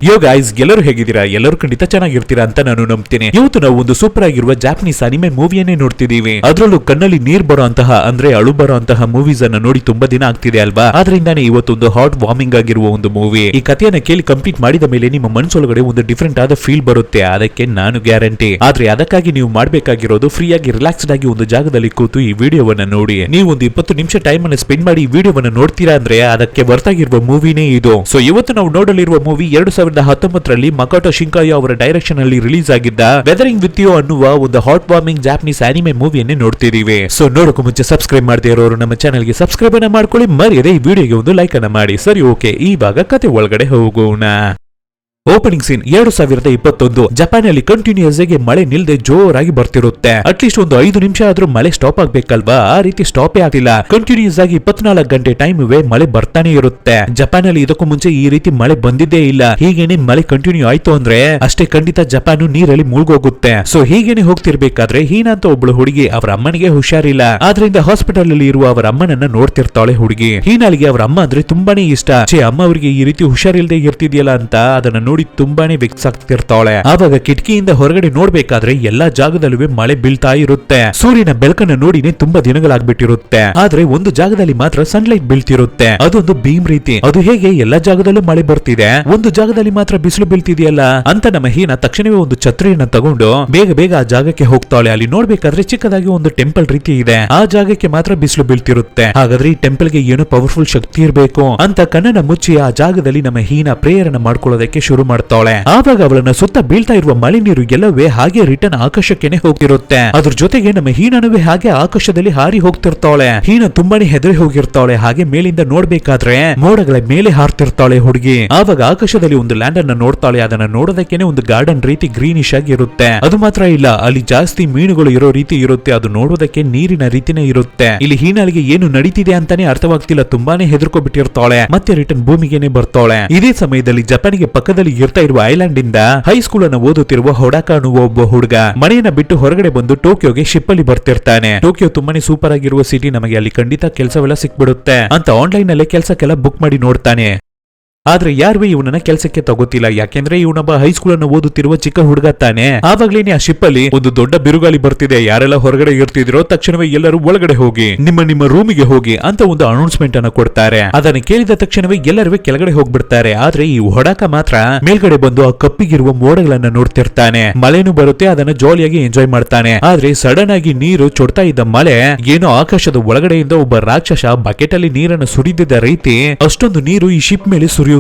ಯೋ guys, ಎಲ್ಲರೂ ಹೇಗಿದ್ದೀರಾ? ಎಲ್ಲರೂ ಖಂಡಿತ ಚೆನ್ನಾಗಿರ್ತೀರಾ ಅಂತ ನಾನು ನಂಬ್ತೀನಿ. ಇವತ್ತು ನಾವು ಒಂದು ಸೂಪರ್ ಆಗಿರುವ ಜಾಪನೀಸ್ ಅನಿಮೆ ಮೂವಿಯನ್ನೇ ನೋಡ್ತಿದೀವಿ. ಅದರಲ್ಲೂ ಕಣ್ಣಲ್ಲಿ ನೀರ್ ಬರೋ ಅಂತಹ ಅಂದ್ರೆ ಅಳು ಬರೋ ಅಂತಹ ಮೂವೀಸ್ ಅನ್ನ ನೋಡಿ ತುಂಬಾ ದಿನ ಆಗ್ತಿದೆ ಅಲ್ವಾ? ಆದ್ರಿಂದಾನೇ ಇವತ್ತೊಂದು ಹಾಟ್ ವಾರ್ಮಿಂಗ್ ಆಗಿರುವ ಒಂದು ಮೂವಿ. ಈ ಕಥೆಯನ್ನ ಕೇಳಿ ಕಂಪ್ಲೀಟ್ ಮಾಡಿದ ಮೇಲೆ ನಿಮ್ಮ ಮನಸ್ಸೊಳಗಡೆ ಒಂದು ಡಿಫರೆಂಟ್ ಆದ ಫೀಲ್ ಬರುತ್ತೆ, ಅದಕ್ಕೆ ನಾನು ಗ್ಯಾರಂಟಿ. ಆದ್ರೆ ಅದಕ್ಕಾಗಿ ನೀವು ಮಾಡ್ಬೇಕಾಗಿರೋದು ಫ್ರೀ ಆಗಿ ರಿಲ್ಯಾಕ್ಸ್ಡ್ ಆಗಿ ಒಂದು ಜಾಗದಲ್ಲಿ ಕೂತು ಈ ವಿಡಿಯೋವನ್ನ ನೋಡಿ. ನೀವು ಒಂದು 20 ನಿಮಿಷ ಟೈಮ್ ಅನ್ನು ಸ್ಪೆಂಡ್ ಮಾಡಿ ಈ ವಿಡಿಯೋವನ್ನ ನೋಡ್ತೀರಾ ಅಂದ್ರೆ ಅದಕ್ಕೆ ಬರ್ತಾಗಿರುವ ಮೂವಿನೇ ಇದು. ಸೊ ಇವತ್ತು ನಾವು ನೋಡಲಿರುವ ಮೂವಿ 2019ರಲ್ಲಿ ಮಕೋಟೋ ಶಿಂಕಾಯೋ ಅವರ ಡೈರೆಕ್ಷನ್ ಅಲ್ಲಿ ರಿಲೀಸ್ ಆಗಿದ್ದ ವೆದರಿಂಗ್ ವಿತ್ ಯು ಅನ್ನುವ ಒಂದು ಹಾಟ್ ವಾರ್ಮಿಂಗ್ ಜಾಪನೀಸ್ ಅನಿಮೆ ಮೂವಿಯನ್ನೇ ನೋಡ್ತಿದೀವಿ. ಸೊ ನೋಡೋಕೆ ಮುಂಚೆ ಸಬ್ಸ್ಕ್ರೈಬ್ ಮಾಡದೇ ಇರೋರು ನಮ್ಮ ಚಾನೆಲ್ ಗೆ ಸಬ್ಸ್ಕ್ರೈಬ್ ಅನ್ನ ಮಾಡ್ಕೊಳ್ಳಿ, ಮರೆಯದೆ ಈ ವಿಡಿಯೋಗೆ ಒಂದು ಲೈಕ್ ಅನ್ನ ಮಾಡಿ. ಸರಿ, ಓಕೆ, ಇವಾಗ ಕತೆ ಒಳಗಡೆ ಹೋಗೋಣ. Opening scene 2021. ಜಪಾನ್ ಅಲ್ಲಿ ಕಂಟಿನ್ಯೂಸ್ ಆಗಿ ಮಳೆ ನಿಲ್ದೆ ಜೋರಾಗಿ ಬರ್ತಿರುತ್ತೆ. ಅಟ್ಲೀಸ್ಟ್ ಒಂದು 5 ನಿಮಿಷ ಆದ್ರೂ ಮಳೆ ಸ್ಟಾಪ್ ಆಗ್ಬೇಕಲ್ವಾ? ಆ ರೀತಿ ಸ್ಟಾಪೇ ಆಗ್ತಿಲ್ಲ. ಕಂಟಿನ್ಯೂಸ್ ಆಗಿ 24 ಗಂಟೆ ಟೈಮ್ ಮಳೆ ಬರ್ತಾನೆ ಇರುತ್ತೆ. ಜಪಾನ್ ಅಲ್ಲಿ ಇದಕ್ಕೂ ಮುಂಚೆ ಈ ರೀತಿ ಮಳೆ ಬಂದಿದ್ದೇ ಇಲ್ಲ. ಹೀಗೇನೆ ಮಳೆ ಕಂಟಿನ್ಯೂ ಆಯ್ತು ಅಂದ್ರೆ ಅಷ್ಟೇ ಖಂಡಿತ ಜಪಾನ್ ನೀರಲ್ಲಿ ಮುಳುಗೋಗುತ್ತೆ. ಸೊ ಹೀಗೇನೆ ಹೋಗ್ತಿರ್ಬೇಕಾದ್ರೆ ಹೀನಾ ಅಂತ ಒಬ್ಳು ಹುಡುಗಿ, ಅವರ ಅಮ್ಮನಿಗೆ ಹುಷಾರಿಲ್ಲ. ಆದ್ರಿಂದ ಹಾಸ್ಪಿಟಲ್ ಅಲ್ಲಿ ಇರುವ ಅವರ ಅಮ್ಮನನ್ನ ನೋಡ್ತಿರ್ತಾಳೆ ಹುಡುಗಿ. ಹೀನಾಳಿಗೆ ಅವರ ಅಮ್ಮ ಅಂದ್ರೆ ತುಂಬಾನೇ ಇಷ್ಟ. ಅಮ್ಮ ಅವರಿಗೆ ಈ ರೀತಿ ಹುಷಾರಿಲ್ಲದೆ ಇರ್ತಿದ್ಯಲ್ಲ ಅಂತ ಅದನ್ನ ನೋಡಿ ತುಂಬಾನೇ ವೆಕ್ಸ್ ಆಗ್ತಿರ್ತಾಳೆ. ಆವಾಗ ಕಿಟಕಿಯಿಂದ ಹೊರಗಡೆ ನೋಡ್ಬೇಕಾದ್ರೆ ಎಲ್ಲಾ ಜಾಗದಲ್ಲೂ ಮಳೆ ಬೀಳ್ತಾ ಇರುತ್ತೆ. ಸೂರ್ಯನ ಬೆಳಕನ್ನ ನೋಡಿನೇ ತುಂಬಾ ದಿನಗಳಾಗ್ಬಿಟ್ಟಿರುತ್ತೆ. ಆದ್ರೆ ಒಂದು ಜಾಗದಲ್ಲಿ ಮಾತ್ರ ಸನ್ಲೈಟ್ ಬೀಳ್ತಿರುತ್ತೆ, ಅದೊಂದು ಬೀಮ್ ರೀತಿ. ಅದು ಹೇಗೆ ಎಲ್ಲಾ ಜಾಗದಲ್ಲೂ ಮಳೆ ಬರ್ತಿದೆ, ಒಂದು ಜಾಗದಲ್ಲಿ ಮಾತ್ರ ಬಿಸಿಲು ಬೀಳ್ತಿದೆಯಲ್ಲ ಅಂತ ನಮ್ಮ ಹೀನಾ ತಕ್ಷಣವೇ ಒಂದು ಛತ್ರಿಯನ್ನ ತಗೊಂಡು ಬೇಗ ಬೇಗ ಆ ಜಾಗಕ್ಕೆ ಹೋಗ್ತಾಳೆ. ಅಲ್ಲಿ ನೋಡ್ಬೇಕಾದ್ರೆ ಚಿಕ್ಕದಾಗಿ ಒಂದು ಟೆಂಪಲ್ ರೀತಿ ಇದೆ, ಆ ಜಾಗಕ್ಕೆ ಮಾತ್ರ ಬಿಸಿಲು ಬೀಳ್ತಿರುತ್ತೆ. ಹಾಗಾದ್ರೆ ಈ ಟೆಂಪಲ್ ಗೆ ಏನೋ ಪವರ್ಫುಲ್ ಶಕ್ತಿ ಇರಬೇಕು ಅಂತ ಕಣ್ಣನ್ನ ಮುಚ್ಚಿ ಆ ಜಾಗದಲ್ಲಿ ನಮ್ಮ ಹೀನಾ ಪ್ರೇಯರ್ ಅನ್ನ ಮಾಡ್ಕೊಳ್ಳೋದಕ್ಕೆ ಶುರು ಮಾಡ್ತಾಳೆ. ಆವಾಗ ಅವಳನ್ನ ಸುತ್ತ ಬೀಳ್ತಾ ಇರುವ ಮಳೆ ನೀರು ಎಲ್ಲವೇ ಹಾಗೆ ರಿಟರ್ನ್ ಆಕಾಶಕ್ಕೆನೆ ಹೋಗಿರುತ್ತೆ. ಅದ್ರ ಜೊತೆಗೆ ನಮ್ಮ ಹೀನಾನುವೆ ಹಾಗೆ ಆಕಾಶದಲ್ಲಿ ಹಾರಿ ಹೋಗ್ತಿರ್ತಾಳೆ. ಹೀನಾ ತುಂಬಾನೇ ಹೆದರಿ ಹೋಗಿರ್ತಾಳೆ. ಹಾಗೆ ಮೇಲಿಂದ ನೋಡ್ಬೇಕಾದ್ರೆ ಮೋಡಗಳ ಮೇಲೆ ಹಾರ್ತಿರ್ತಾಳೆ ಹುಡುಗಿ. ಆವಾಗ ಆಕಾಶದಲ್ಲಿ ಒಂದು ಲ್ಯಾಂಡ್ ಅನ್ನ ನೋಡ್ತಾಳೆ. ಅದನ್ನ ನೋಡೋದಕ್ಕೇನೆ ಒಂದು ಗಾರ್ಡನ್ ರೀತಿ ಗ್ರೀನಿಶ್ ಆಗಿ ಇರುತ್ತೆ. ಅದು ಮಾತ್ರ ಇಲ್ಲ, ಅಲ್ಲಿ ಜಾಸ್ತಿ ಮೀನುಗಳು ಇರೋ ರೀತಿ ಇರುತ್ತೆ. ಅದು ನೋಡೋದಕ್ಕೆ ನೀರಿನ ರೀತಿನೇ ಇರುತ್ತೆ. ಇಲ್ಲಿ ಹೀನಾಳಿಗೆ ಏನು ನಡೀತಿದೆ ಅಂತಾನೆ ಅರ್ಥವಾಗ್ತಿಲ್ಲ. ತುಂಬಾನೇ ಹೆದರ್ಕೊಬಿಟ್ಟಿರ್ತಾಳೆ. ಮತ್ತೆ ರಿಟರ್ನ್ ಭೂಮಿಗೆನೆ ಬರ್ತಾಳೆ. ಇದೇ ಸಮಯದಲ್ಲಿ ಜಪಾನಿಗೆ ಪಕ್ಕದಲ್ಲಿ ಇರ್ತಾ ಇರುವ ಐಲ್ಯಾಂಡ್ ಇಂದ ಹೈಸ್ಕೂಲ್ ಅನ್ನು ಓದುತ್ತಿರುವ ಹೊಡಾಕ ಅನ್ನುವ ಒಬ್ಬ ಹುಡುಗ ಮನೆಯನ್ನ ಬಿಟ್ಟು ಹೊರಗಡೆ ಬಂದು ಟೋಕಿಯೋಗೆ ಶಿಪ್ ಅಲ್ಲಿ ಬರ್ತಿರ್ತಾನೆ. ಟೋಕಿಯೋ ತುಂಬಾನೇ ಸೂಪರ್ ಆಗಿರುವ ಸಿಟಿ, ನಮಗೆ ಅಲ್ಲಿ ಖಂಡಿತ ಕೆಲಸವೆಲ್ಲ ಸಿಕ್ಬಿಡುತ್ತೆ ಅಂತ ಆನ್ಲೈನ್ ನಲ್ಲೇ ಕೆಲಸಕ್ಕೆಲ್ಲ ಬುಕ್ ಮಾಡಿ ನೋಡ್ತಾನೆ. ಆದ್ರೆ ಯಾರು ಇವನನ್ನ ಕೆಲಸಕ್ಕೆ ತಗೋತಿಲ್ಲ, ಯಾಕೆಂದ್ರೆ ಇವನೊಬ್ಬ ಹೈಸ್ಕೂಲ್ ಅನ್ನು ಓದುತ್ತಿರುವ ಚಿಕ್ಕ ಹುಡುಗ ತಾನೆ. ಆವಾಗ್ಲೇನೆ ಆ ಶಿಪ್ ಅಲ್ಲಿ ಒಂದು ದೊಡ್ಡ ಬಿರುಗಾಳಿ ಬರ್ತಿದೆ. ಯಾರೆಲ್ಲ ಹೊರಗಡೆ ಇರ್ತಿದ್ರೋ ತಕ್ಷಣವೇ ಎಲ್ಲರೂ ಒಳಗಡೆ ಹೋಗಿ ನಿಮ್ಮ ರೂಮಿಗೆ ಹೋಗಿ ಅಂತ ಒಂದು ಅನೌನ್ಸ್ಮೆಂಟ್ ಅನ್ನು ಕೊಡ್ತಾರೆ. ಅದನ್ನ ಕೇಳಿದ ತಕ್ಷಣವೇ ಎಲ್ಲರೂ ಕೆಳಗಡೆ ಹೋಗ್ಬಿಡ್ತಾರೆ. ಆದ್ರೆ ಈ ಹೊಡಾಕ ಮಾತ್ರ ಮೇಲ್ಗಡೆ ಬಂದು ಆ ಕಪ್ಪಿಗಿರುವ ಮೋಡಗಳನ್ನ ನೋಡ್ತಿರ್ತಾನೆ. ಮಳೆನೂ ಬರುತ್ತೆ, ಅದನ್ನ ಜಾಲಿಯಾಗಿ ಎಂಜಾಯ್ ಮಾಡ್ತಾನೆ. ಆದ್ರೆ ಸಡನ್ ಆಗಿ ನೀರು ಚೊಡ್ತಾ ಇದ್ದ ಮಳೆ ಏನೋ ಆಕಾಶದ ಒಳಗಡೆಯಿಂದ ಒಬ್ಬ ರಾಕ್ಷಸ ಬಕೆಟ್ ಅಲ್ಲಿ ನೀರನ್ನು ಸುರಿದಿದ್ದ ರೀತಿ ಅಷ್ಟೊಂದು ನೀರು ಈ ಶಿಪ್ ಮೇಲೆ ಸುರಿಯುತ್ತೆ.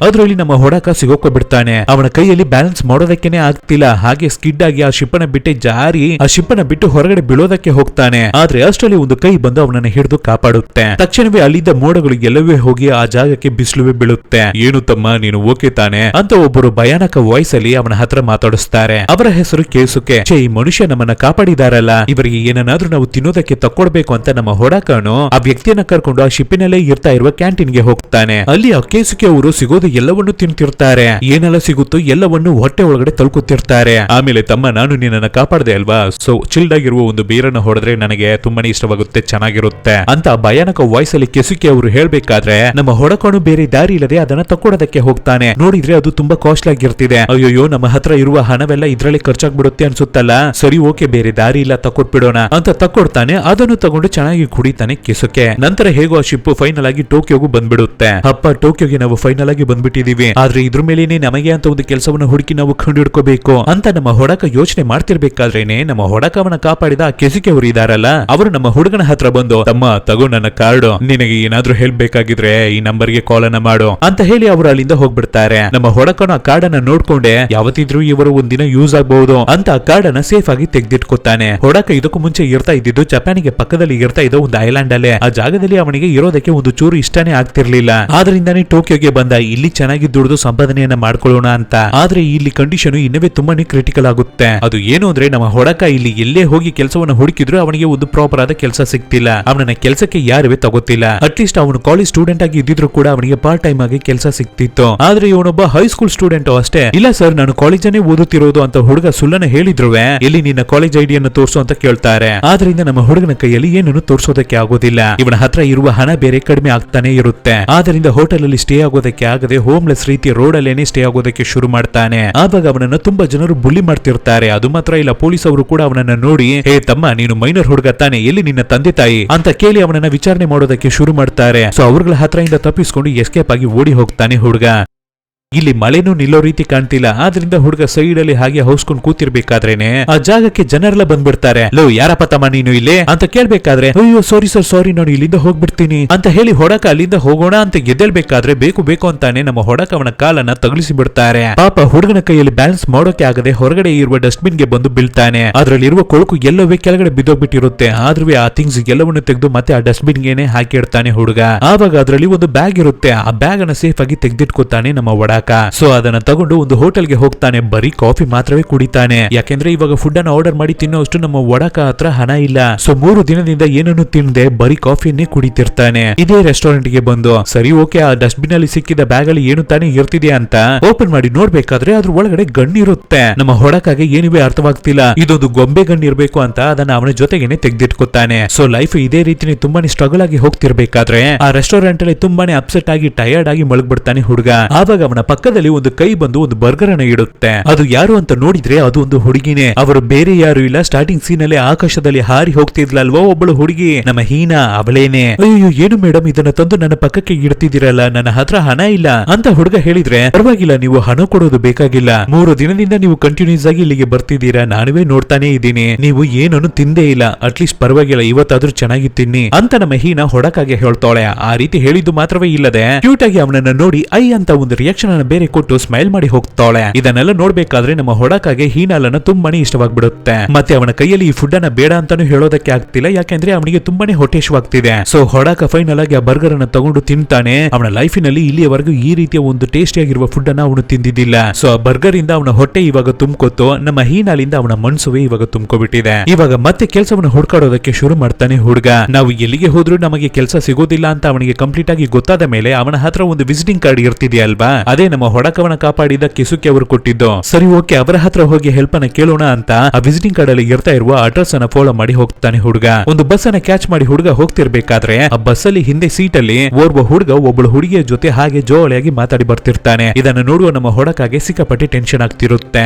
ಅದರಲ್ಲಿ ನಮ್ಮ ಹೊಡಾಕ ಸಿಗೋಕೊಂಡ್ಬಿಡ್ತಾನೆ. ಅವನ ಕೈಯಲ್ಲಿ ಬ್ಯಾಲೆನ್ಸ್ ಮಾಡೋದಕ್ಕೇನೆ ಆಗ್ತಿಲ್ಲ. ಹಾಗೆ ಸ್ಕಿಡ್ ಆಗಿ ಆ ಶಿಪ್ಪನ ಬಿಟ್ಟೆ ಜಾರಿ ಆ ಶಿಪ್ಪನ ಬಿಟ್ಟು ಹೊರಗಡೆ ಬೀಳೋದಕ್ಕೆ ಹೋಗ್ತಾನೆ. ಆದ್ರೆ ಅಷ್ಟರಲ್ಲಿ ಒಂದು ಕೈ ಬಂದು ಅವನನ್ನ ಹಿಡಿದು ಕಾಪಾಡುತ್ತೆ. ತಕ್ಷಣವೇ ಅಲ್ಲಿದ್ದ ಮೋಡಗಳು ಎಲ್ಲವೇ ಹೋಗಿ ಆ ಜಾಗಕ್ಕೆ ಬಿಸಿಲುವೆ ಬೀಳುತ್ತೆ. ಏನು ತಮ್ಮ, ನೀನು ಓಕೆ ತಾನೆ ಅಂತ ಒಬ್ಬರು ಭಯಾನಕ ವಾಯ್ಸ್ ಅಲ್ಲಿ ಅವನ ಹತ್ರ ಮಾತಾಡಿಸ್ತಾರೆ. ಅವರ ಹೆಸರು ಕೇಸುಕೆ. ಈ ಮನುಷ್ಯ ನಮ್ಮನ್ನ ಕಾಪಾಡಿದಾರಲ್ಲ, ಇವರಿಗೆ ಏನನ್ನಾದ್ರೂ ನಾವು ತಿನ್ನೋದಕ್ಕೆ ತಕ್ಕೊಡ್ಬೇಕು ಅಂತ ನಮ್ಮ ಹೊಡಾಕನು ಆ ವ್ಯಕ್ತಿಯನ್ನ ಕರ್ಕೊಂಡು ಆ ಶಿಪ್ಪಿನಲ್ಲೇ ಇರ್ತಾ ಇರುವ ಕ್ಯಾಂಟೀನ್ಗೆ ಹೋಗ್ತಾನೆ. ಅಲ್ಲಿ ಆ ಕೇಸುಕೆ ಅವರು ಸಿಗೋದು ಎಲ್ಲವನ್ನೂ ತಿಂತಿರ್ತಾರೆ. ಏನೆಲ್ಲ ಸಿಗುತ್ತೋ ಎಲ್ಲವನ್ನು ಹೊಟ್ಟೆ ಒಳಗಡೆ ತಳ್ಕೊತಿರ್ತಾರೆ. ಆಮೇಲೆ ತಮ್ಮ, ನಾನು ನಿನ್ನನ್ನ ಕಾಪಾಡದೆ ಅಲ್ವಾ, ಸೊ ಚಿಲ್ಡ್ ಆಗಿರುವ ಒಂದು ಬೀರನ್ನ ಹೊಡೆದ್ರೆ ನನಗೆ ತುಂಬಾನೇ ಇಷ್ಟವಾಗುತ್ತೆ, ಚೆನ್ನಾಗಿರುತ್ತೆ ಅಂತ ಭಯಾನಕ ವಾಯ್ಸ್ ಅಲ್ಲಿ ಕೆಸುಕೆ ಅವರು ಹೇಳ್ಬೇಕಾದ್ರೆ ನಮ್ಮ ಹೊಡಕನು ಬೇರೆ ದಾರಿ ಇಲ್ಲದೆ ಅದನ್ನ ತಕ್ಕೊಡೋದಕ್ಕೆ ಹೋಗ್ತಾನೆ. ನೋಡಿದ್ರೆ ಅದು ತುಂಬಾ ಕಾಸ್ಟ್ಲಿ ಆಗಿರ್ತಿದೆ. ಅಯ್ಯೋ, ನಮ್ಮ ಹತ್ರ ಇರುವ ಹಣವೆಲ್ಲ ಇದ್ರಲ್ಲಿ ಖರ್ಚಾಗ್ಬಿಡುತ್ತೆ ಅನ್ಸುತ್ತಲ್ಲ, ಸರಿ ಓಕೆ, ಬೇರೆ ದಾರಿ ಇಲ್ಲ, ತಕ್ಕೊಟ್ಬಿಡೋಣ ಅಂತ ತಕ್ಕೊಡ್ತಾನೆ. ಅದನ್ನು ತಗೊಂಡು ಚೆನ್ನಾಗಿ ಕುಡಿತಾನೆ ಕೆಸುಕೆ. ನಂತರ ಹೇಗೋ ಆ ಶಿಪ್ ಫೈನಲ್ ಆಗಿ ಟೋಕಿಯೋಗೂ ಬಂದ್ಬಿಡುತ್ತೆ. ಅಪ್ಪ, ಟೋಕಿಯೋಗೆ ನಾವು ಫೈನಲ್ ಆಗಿ ಬಂದ್ಬಿಟ್ಟಿದೀವಿ. ಆದ್ರೆ ಇದ್ರ ಮೇಲೇನೆ ನಮಗೆ ಅಂತ ಒಂದು ಕೆಲಸವನ್ನು ಹುಡುಕಿ ನಾವು ಕಂಡು ಹಿಡ್ಕೋಬೇಕು ಅಂತ ನಮ್ಮ ಹೊಡಕ ಯೋಚನೆ ಮಾಡ್ತಿರ್ಬೇಕಾದ್ರೇನೆ ನಮ್ಮ ಹೊಡಕ ಅವನ ಕಾಪಾಡಿದ ಆ ಕೆಸುಕೆ ಅವರು ಇದಾರಲ್ಲ, ಅವರು ನಮ್ಮ ಹುಡುಗನ ಹತ್ರ ಬಂದು, ತಮ್ಮ ತಗೋ ನನ್ನ ಕಾರ್ಡ್, ನಿನಗೆ ಏನಾದ್ರೂ ಹೆಲ್ಪ್ ಬೇಕಾಗಿದ್ರೆ ಈ ನಂಬರ್ಗೆ ಕಾಲ್ ಅನ್ನ ಮಾಡು ಅಂತ ಹೇಳಿ ಅವರು ಅಲ್ಲಿಂದ ಹೋಗ್ಬಿಡ್ತಾರೆ. ನಮ್ಮ ಹೊಡಕನ ಆ ಕಾರ್ಡ್ ಅನ್ನ ನೋಡ್ಕೊಂಡೆ ಯಾವತ್ತಿದ್ರು ಇವರು ಒಂದಿನ ಯೂಸ್ ಆಗಬಹುದು ಅಂತ ಆ ಕಾರ್ಡ್ ಅನ್ನ ಸೇಫ್ ಆಗಿ ತೆಗೆದಿಟ್ಕೊತಾನೆ. ಹೊಡಕ ಇದಕ್ಕೂ ಮುಂಚೆ ಇರ್ತಾ ಇದ್ದಿದ್ದು ಜಪಾನಿಗೆ ಪಕ್ಕದಲ್ಲಿ ಇರ್ತಾ ಇದ್ದ ಒಂದು ಐಲ್ಯಾಂಡ್ ಅಲ್ಲೇ. ಆ ಜಾಗದಲ್ಲಿ ಅವನಿಗೆ ಇರೋದಕ್ಕೆ ಒಂದು ಚೂರು ಇಷ್ಟನೇ ಆಗ್ತಿರ್ಲಿಲ್ಲ. ಆದ್ರಿಂದಾನೇ ಟೋಕಿಯೋಗೆ ಬಂದ, ಇಲ್ಲಿ ಚೆನ್ನಾಗಿ ದುಡಿದು ಸಂಪಾದನೆಯನ್ನ ಮಾಡ್ಕೊಳ್ಳೋಣ ಅಂತ. ಆದ್ರೆ ಇಲ್ಲಿ ಕಂಡೀಷನ್ ಇನ್ನವೇ ತುಂಬಾನೇ ಕ್ರಿಟಿಕಲ್ ಆಗುತ್ತೆ. ಅದು ಏನು ಅಂದ್ರೆ ನಮ್ಮ ಹೊಡಕ ಇಲ್ಲಿ ಎಲ್ಲೇ ಹೋಗಿ ಕೆಲಸವನ್ನು ಹುಡುಕಿದ್ರು ಅವನಿಗೆ ಒಂದು ಪ್ರಾಪರ್ ಆದ ಕೆಲಸ ಸಿಗ್ತಿಲ್ಲ. ಅವನನ್ನ ಕೆಲಸಕ್ಕೆ ಯಾರುವೇ ತಗೋತಿಲ್ಲ. ಅಟ್ಲೀಸ್ಟ್ ಅವನು ಕಾಲೇಜ್ ಸ್ಟೂಡೆಂಟ್ ಆಗಿ ಇದ್ದಿದ್ರು ಕೂಡ ಅವನಿಗೆ ಪಾರ್ಟ್ ಟೈಮ್ ಆಗಿ ಕೆಲಸ ಸಿಗ್ತಿತ್ತು. ಆದ್ರೆ ಇವನೊಬ್ಬ ಹೈಸ್ಕೂಲ್ ಸ್ಟೂಡೆಂಟ್ ಅಷ್ಟೇ. ಇಲ್ಲ ಸರ್, ನಾನು ಕಾಲೇಜನ್ನೇ ಓದುತ್ತಿರೋದು ಅಂತ ಹುಡುಗ ಸುಳ್ಳನ ಹೇಳಿದ್ರುವೆ ಎಲ್ಲಿ ನಿನ್ನ ಕಾಲೇಜ್ ಐಡಿಯನ್ನು ತೋರಿಸು ಅಂತ ಕೇಳ್ತಾರೆ. ಆದ್ರಿಂದ ನಮ್ಮ ಹುಡುಗನ ಕೈಯಲ್ಲಿ ಏನನ್ನು ತೋರಿಸೋದಕ್ಕೆ ಆಗೋದಿಲ್ಲ. ಇವನ ಹತ್ರ ಇರುವ ಹಣ ಬೇರೆ ಕಡಿಮೆ ಆಗ್ತಾನೆ ಇರುತ್ತೆ. ಆದ್ರಿಂದ ಹೋಟೆಲ್ ಅಲ್ಲಿ ಸ್ಟೇ ಆಗೋದಕ್ಕೆ ಮಾಡೋದಕ್ಕೆ ಆಗದೆ ಹೋಮ್ಲೆಸ್ ರೀತಿ ರೋಡ್ ಅಲ್ಲೇನೆ ಸ್ಟೇ ಆಗೋದಕ್ಕೆ ಶುರು ಮಾಡ್ತಾನೆ. ಆವಾಗ ಅವನನ್ನ ತುಂಬಾ ಜನರು ಬುಲ್ಲಿ ಮಾಡ್ತಿರ್ತಾರೆ. ಅದು ಮಾತ್ರ ಇಲ್ಲ, ಪೊಲೀಸ್ ಅವರು ಕೂಡ ಅವನನ್ನ ನೋಡಿ, ಹೇ ತಮ್ಮ, ನೀನು ಮೈನರ್ ಹುಡುಗ ತಾನೆ, ಎಲ್ಲಿ ನಿನ್ನ ತಂದೆ ತಾಯಿ ಅಂತ ಕೇಳಿ ಅವನನ್ನ ವಿಚಾರಣೆ ಮಾಡೋದಕ್ಕೆ ಶುರು ಮಾಡ್ತಾರೆ. ಸೊ ಅವ್ರಗಳ ಹತ್ರ ಇಂದ ತಪ್ಪಿಸ್ಕೊಂಡು ಎಸ್ಕೇಪ್ ಆಗಿ ಓಡಿ ಹೋಗ್ತಾನೆ ಹುಡುಗ. ಇಲ್ಲಿ ಮಳೆನೂ ನಿಲ್ಲೋ ರೀತಿ ಕಾಣ್ತಿಲ್ಲ. ಆದ್ರಿಂದ ಹುಡುಗ ಸೈಡ್ ಅಲ್ಲಿ ಹಾಗೆ ಹೌಸ್ಕೊಂಡ್ ಕೂತಿರ್ಬೇಕಾದ್ರೇನೆ ಆ ಜಾಗಕ್ಕೆ ಜನರೆಲ್ಲ ಬಂದ್ಬಿಡ್ತಾರೆ. ಲೋ, ಯಾರಪ್ಪ ತಮ್ಮ ನೀನು ಇಲ್ಲಿ ಅಂತ ಕೇಳ್ಬೇಕಾದ್ರೆ, ಅಯ್ಯೋ ಸಾರಿ ಸರ್, ಸಾರಿ, ನಾನು ಇಲ್ಲಿಂದ ಹೋಗ್ಬಿಡ್ತೀನಿ ಅಂತ ಹೇಳಿ ಹೊಡಕ ಅಲ್ಲಿಂದ ಹೋಗೋಣ ಅಂತ ಗೆದ್ದೇಳ್ಬೇಕಾದ್ರೆ ಬೇಕು ಅಂತಾನೆ ನಮ್ಮ ಹೊಡಕ ಅವನ ಕಾಲನ್ನ ತಗಲಿಸಿ ಬಿಡ್ತಾರೆ. ಪಾಪ ಹುಡುಗನ ಕೈಯಲ್ಲಿ ಬ್ಯಾಲೆನ್ಸ್ ಮಾಡೋಕೆ ಆಗದೆ ಹೊರಗಡೆ ಇರುವ ಡಸ್ಟ್ಬಿನ್ ಗೆ ಬಂದು ಬೀಳ್ತಾನೆ. ಅದ್ರಲ್ಲಿರುವ ಕೊಳಕು ಎಲ್ಲವೇ ಕೆಳಗಡೆ ಬಿದ್ದೋಗ್ಬಿಟ್ಟಿರುತ್ತೆ. ಆದ್ರೂ ಆ ಥಿಂಗ್ಸ್ ಎಲ್ಲವನ್ನು ತೆಗೆದು ಮತ್ತೆ ಆ ಡಸ್ಟ್ಬಿನ್ ಗೆನೆ ಹಾಕಿಡ್ತಾನೆ ಹುಡುಗ. ಆವಾಗ ಅದ್ರಲ್ಲಿ ಒಂದು ಬ್ಯಾಗ್ ಇರುತ್ತೆ. ಆ ಬ್ಯಾಗ್ ಅನ್ನ ಸೇಫ್ ಆಗಿ ತೆಗೆದಿಟ್ಕೋತಾನೆ ನಮ್ಮ ಒಡಕ. ಸೊ ಅದನ್ನ ತಗೊಂಡು ಒಂದು ಹೋಟೆಲ್ಗೆ ಹೋಗ್ತಾನೆ. ಬರೀ ಕಾಫಿ ಮಾತ್ರವೇ ಕುಡಿತಾನೆ. ಯಾಕೆಂದ್ರೆ ಇವಾಗ ಫುಡ್ ಅನ್ನ ಆರ್ಡರ್ ಮಾಡಿ ತಿನ್ನೋಷ್ಟು ನಮ್ಮ ಒಡಕ ಹತ್ರ ಹಣ ಇಲ್ಲ. ಸೊ 3 ದಿನದಿಂದ ಏನನ್ನು ತಿನ್ನದೆ ಬರೀ ಕಾಫಿಯನ್ನೇ ಕುಡಿತಿರ್ತಾನೆ. ಇದೇ ರೆಸ್ಟೋರೆಂಟ್ ಗೆ ಬಂದು, ಸರಿ ಓಕೆ, ಆ ಡಸ್ಟ್ಬಿನ್ ಅಲ್ಲಿ ಸಿಕ್ಕಿದ ಬ್ಯಾಗ್ ಅಲ್ಲಿ ಏನು ತಾನೇ ಇರ್ತಿದೆ ಅಂತ ಓಪನ್ ಮಾಡಿ ನೋಡ್ಬೇಕಾದ್ರೆ ಅದ್ರ ಒಳಗಡೆ ಗನ್ ಇರುತ್ತೆ. ನಮ್ಮ ಹೊಡಕಾಗೆ ಏನಿವೆ ಅರ್ಥವಾಗ್ತಿಲ್ಲ. ಇದೊಂದು ಗೊಂಬೆ ಗನ್ ಇರ್ಬೇಕು ಅಂತ ಅದನ್ನ ಅವನ ಜೊತೆಗೇನೆ ತೆಗೆದಿಟ್ಕೊತಾನೆ. ಸೊ ಲೈಫ್ ಇದೇ ರೀತಿನೇ ತುಂಬಾನೇ ಸ್ಟ್ರಗಲ್ ಆಗಿ ಹೋಗ್ತಿರ್ಬೇಕಾದ್ರೆ ಆ ರೆಸ್ಟೋರೆಂಟ್ ಅಲ್ಲಿ ತುಂಬಾನೇ ಅಪ್ಸೆಟ್ ಆಗಿ ಟಯರ್ಡ್ ಆಗಿ ಮಲಗ್ಬಿಡ್ತಾನೆ ಹುಡುಗ. ಆವಾಗ ಅವನ ಪಕ್ಕದಲ್ಲಿ ಒಂದು ಕೈ ಬಂದು ಒಂದು ಬರ್ಗರ್ ಅನ್ನ ಇಡುತ್ತೆ. ಅದು ಯಾರು ಅಂತ ನೋಡಿದ್ರೆ ಅದು ಒಂದು ಹುಡುಗಿನೇ. ಅವರು ಬೇರೆ ಯಾರು ಇಲ್ಲ, ಸ್ಟಾರ್ಟಿಂಗ್ ಸೀನ್ ಅಲ್ಲಿ ಆಕಾಶದಲ್ಲಿ ಹಾರಿ ಹೋಗ್ತಿದ್ಲಲ್ವಾ ಒಬ್ಬಳು ಹುಡುಗಿ, ನಮ್ಮ ಹೀನಾ ಅವಳೇನೆ. ಅಯ್ಯೋ ಏನು ಮೇಡಮ್, ಇದನ್ನ ತಂದು ನನ್ನ ಪಕ್ಕಕ್ಕೆ ಇಡ್ತಿದ್ದೀರಲ್ಲ, ನನ್ನ ಹತ್ರ ಹಣ ಇಲ್ಲ ಅಂತ ಹುಡುಗ ಹೇಳಿದ್ರೆ, ಪರವಾಗಿಲ್ಲ, ನೀವು ಹಣ ಕೊಡೋದು ಬೇಕಾಗಿಲ್ಲ. 3 ದಿನದಿಂದ ನೀವು ಕಂಟಿನ್ಯೂಸ್ ಆಗಿ ಇಲ್ಲಿಗೆ ಬರ್ತಿದ್ದೀರಾ, ನಾನುವೇ ನೋಡ್ತಾನೆ ಇದ್ದೀನಿ. ನೀವು ಏನನ್ನು ತಿಂದೇ ಇಲ್ಲ, ಅಟ್ಲೀಸ್ಟ್ ಪರವಾಗಿಲ್ಲ, ಇವತ್ತಾದ್ರೂ ಚೆನ್ನಾಗಿ ತಿನ್ನಿ ಅಂತ ನಮ್ಮ ಹೀನಾ ಹೊಡಕಾಗೆ ಹೇಳ್ತಾಳೆ. ಆ ರೀತಿ ಹೇಳಿದ್ದು ಮಾತ್ರವೇ ಇಲ್ಲದೆ ಕ್ಯೂಟ್ ಆಗಿ ಅವನನ್ನ ನೋಡಿ ಐ ಅಂತ ಒಂದು ರಿಯಾಕ್ಷನ್ ಅನ್ನ ಬೇರೆ ಕೊಟ್ಟು ಸ್ಮೈಲ್ ಮಾಡಿ ಹೋಗ್ತಾಳೆ. ಇದನ್ನೆಲ್ಲ ನೋಡ್ಬೇಕಾದ್ರೆ ನಮ್ಮ ಹೊಡಕಾಗೆ ಹೀನಾಲನ್ನ ತುಂಬಾನೇ ಇಷ್ಟವಾಗ್ಬಿಡುತ್ತೆ. ಮತ್ತೆ ಅವನ ಕೈಯಲ್ಲಿ ಈ ಫುಡ್ ಅನ್ನ ಬೇಡ ಅಂತಾನು ಹೇಳೋದಕ್ಕೆ ಆಗ್ತಿಲ್ಲ, ಯಾಕೆಂದ್ರೆ ಅವನಿಗೆ ತುಂಬಾನೇ ಹೊಟ್ಟೆಶವಾಗ್ತಿದೆ. ಸೊ ಹೊಡಕ ಫೈನಲ್ ಆಗಿ ಆ ಬರ್ಗರ್ ಅನ್ನ ತಗೊಂಡು ತಿಂತಾನೆ. ಅವನ ಲೈಫಿನಲ್ಲಿ ಇಲ್ಲಿಯವರೆಗೂ ಈ ರೀತಿಯ ಒಂದು ಟೇಸ್ಟಿ ಆಗಿರುವ ಫುಡ್ ಅನ್ನ ಅವನು ತಿಂದಿದ್ದಿಲ್ಲ. ಸೊ ಆ ಬರ್ಗರ್ ಇಂದ ಅವನ ಹೊಟ್ಟೆ ಇವಾಗ ತುಂಬ್ಕೊತ್ತು. ನಮ್ಮ ಹೀನಾಲಿಂದ ಅವನ ಮನ್ಸುವೆ ಇವಾಗ ತುಂಬ್ಕೊಬಿಟ್ಟಿದೆ. ಇವಾಗ ಮತ್ತೆ ಕೆಲಸವನ್ನು ಹುಡ್ಕಾಡೋದಕ್ಕೆ ಶುರು ಮಾಡ್ತಾನೆ ಹುಡುಗ. ನಾವು ಎಲ್ಲಿಗೆ ಹೋದ್ರೂ ನಮಗೆ ಕೆಲಸ ಸಿಗೋದಿಲ್ಲ ಅಂತ ಅವನಿಗೆ ಕಂಪ್ಲೀಟ್ ಆಗಿ ಗೊತ್ತಾದ ಮೇಲೆ ಅವನ ಹತ್ರ ಒಂದು ವಿಸಿಟಿಂಗ್ ಕಾರ್ಡ್ ಇರ್ತಿದೆಯಲ್ವಾ, ಅದೇ ನಮ್ಮ ಹೊಡಕವನ ಕಾಪಾಡಿದ ಕಿಸುಕಿ ಅವರು ಕೊಟ್ಟಿದ್ದು. ಸರಿ ಓಕೆ, ಅವರ ಹತ್ರ ಹೋಗಿ ಹೆಲ್ಪ್ ಅನ್ನ ಕೇಳೋಣ ಅಂತ ಆ ವಿಸಿಟಿಂಗ್ ಕಾರ್ಡ್ ಅಲ್ಲಿ ಇರ್ತಾ ಇರುವ ಅಡ್ರೆಸ್ ಅನ್ನ ಫಾಲೋ ಮಾಡಿ ಹೋಗ್ತಾನೆ ಹುಡುಗ. ಒಂದು ಬಸ್ ಅನ್ನ ಕ್ಯಾಚ್ ಮಾಡಿ ಹುಡುಗ ಹೋಗ್ತಿರ್ಬೇಕಾದ್ರೆ ಆ ಬಸ್ ಅಲ್ಲಿ ಹಿಂದೆ ಸೀಟ್ ಅಲ್ಲಿ ಓರ್ವ ಹುಡುಗ ಒಬ್ಬಳು ಹುಡುಗಿಯ ಜೊತೆ ಹಾಗೆ ಜೋಳಿಯಾಗಿ ಮಾತಾಡಿ ಬರ್ತಿರ್ತಾನೆ. ಇದನ್ನ ನೋಡುವ ನಮ್ಮ ಹೊಡಕಾಗೆ ಸಿಕ್ಕಾಪಟ್ಟೆ ಟೆನ್ಷನ್ ಆಗ್ತಿರುತ್ತೆ.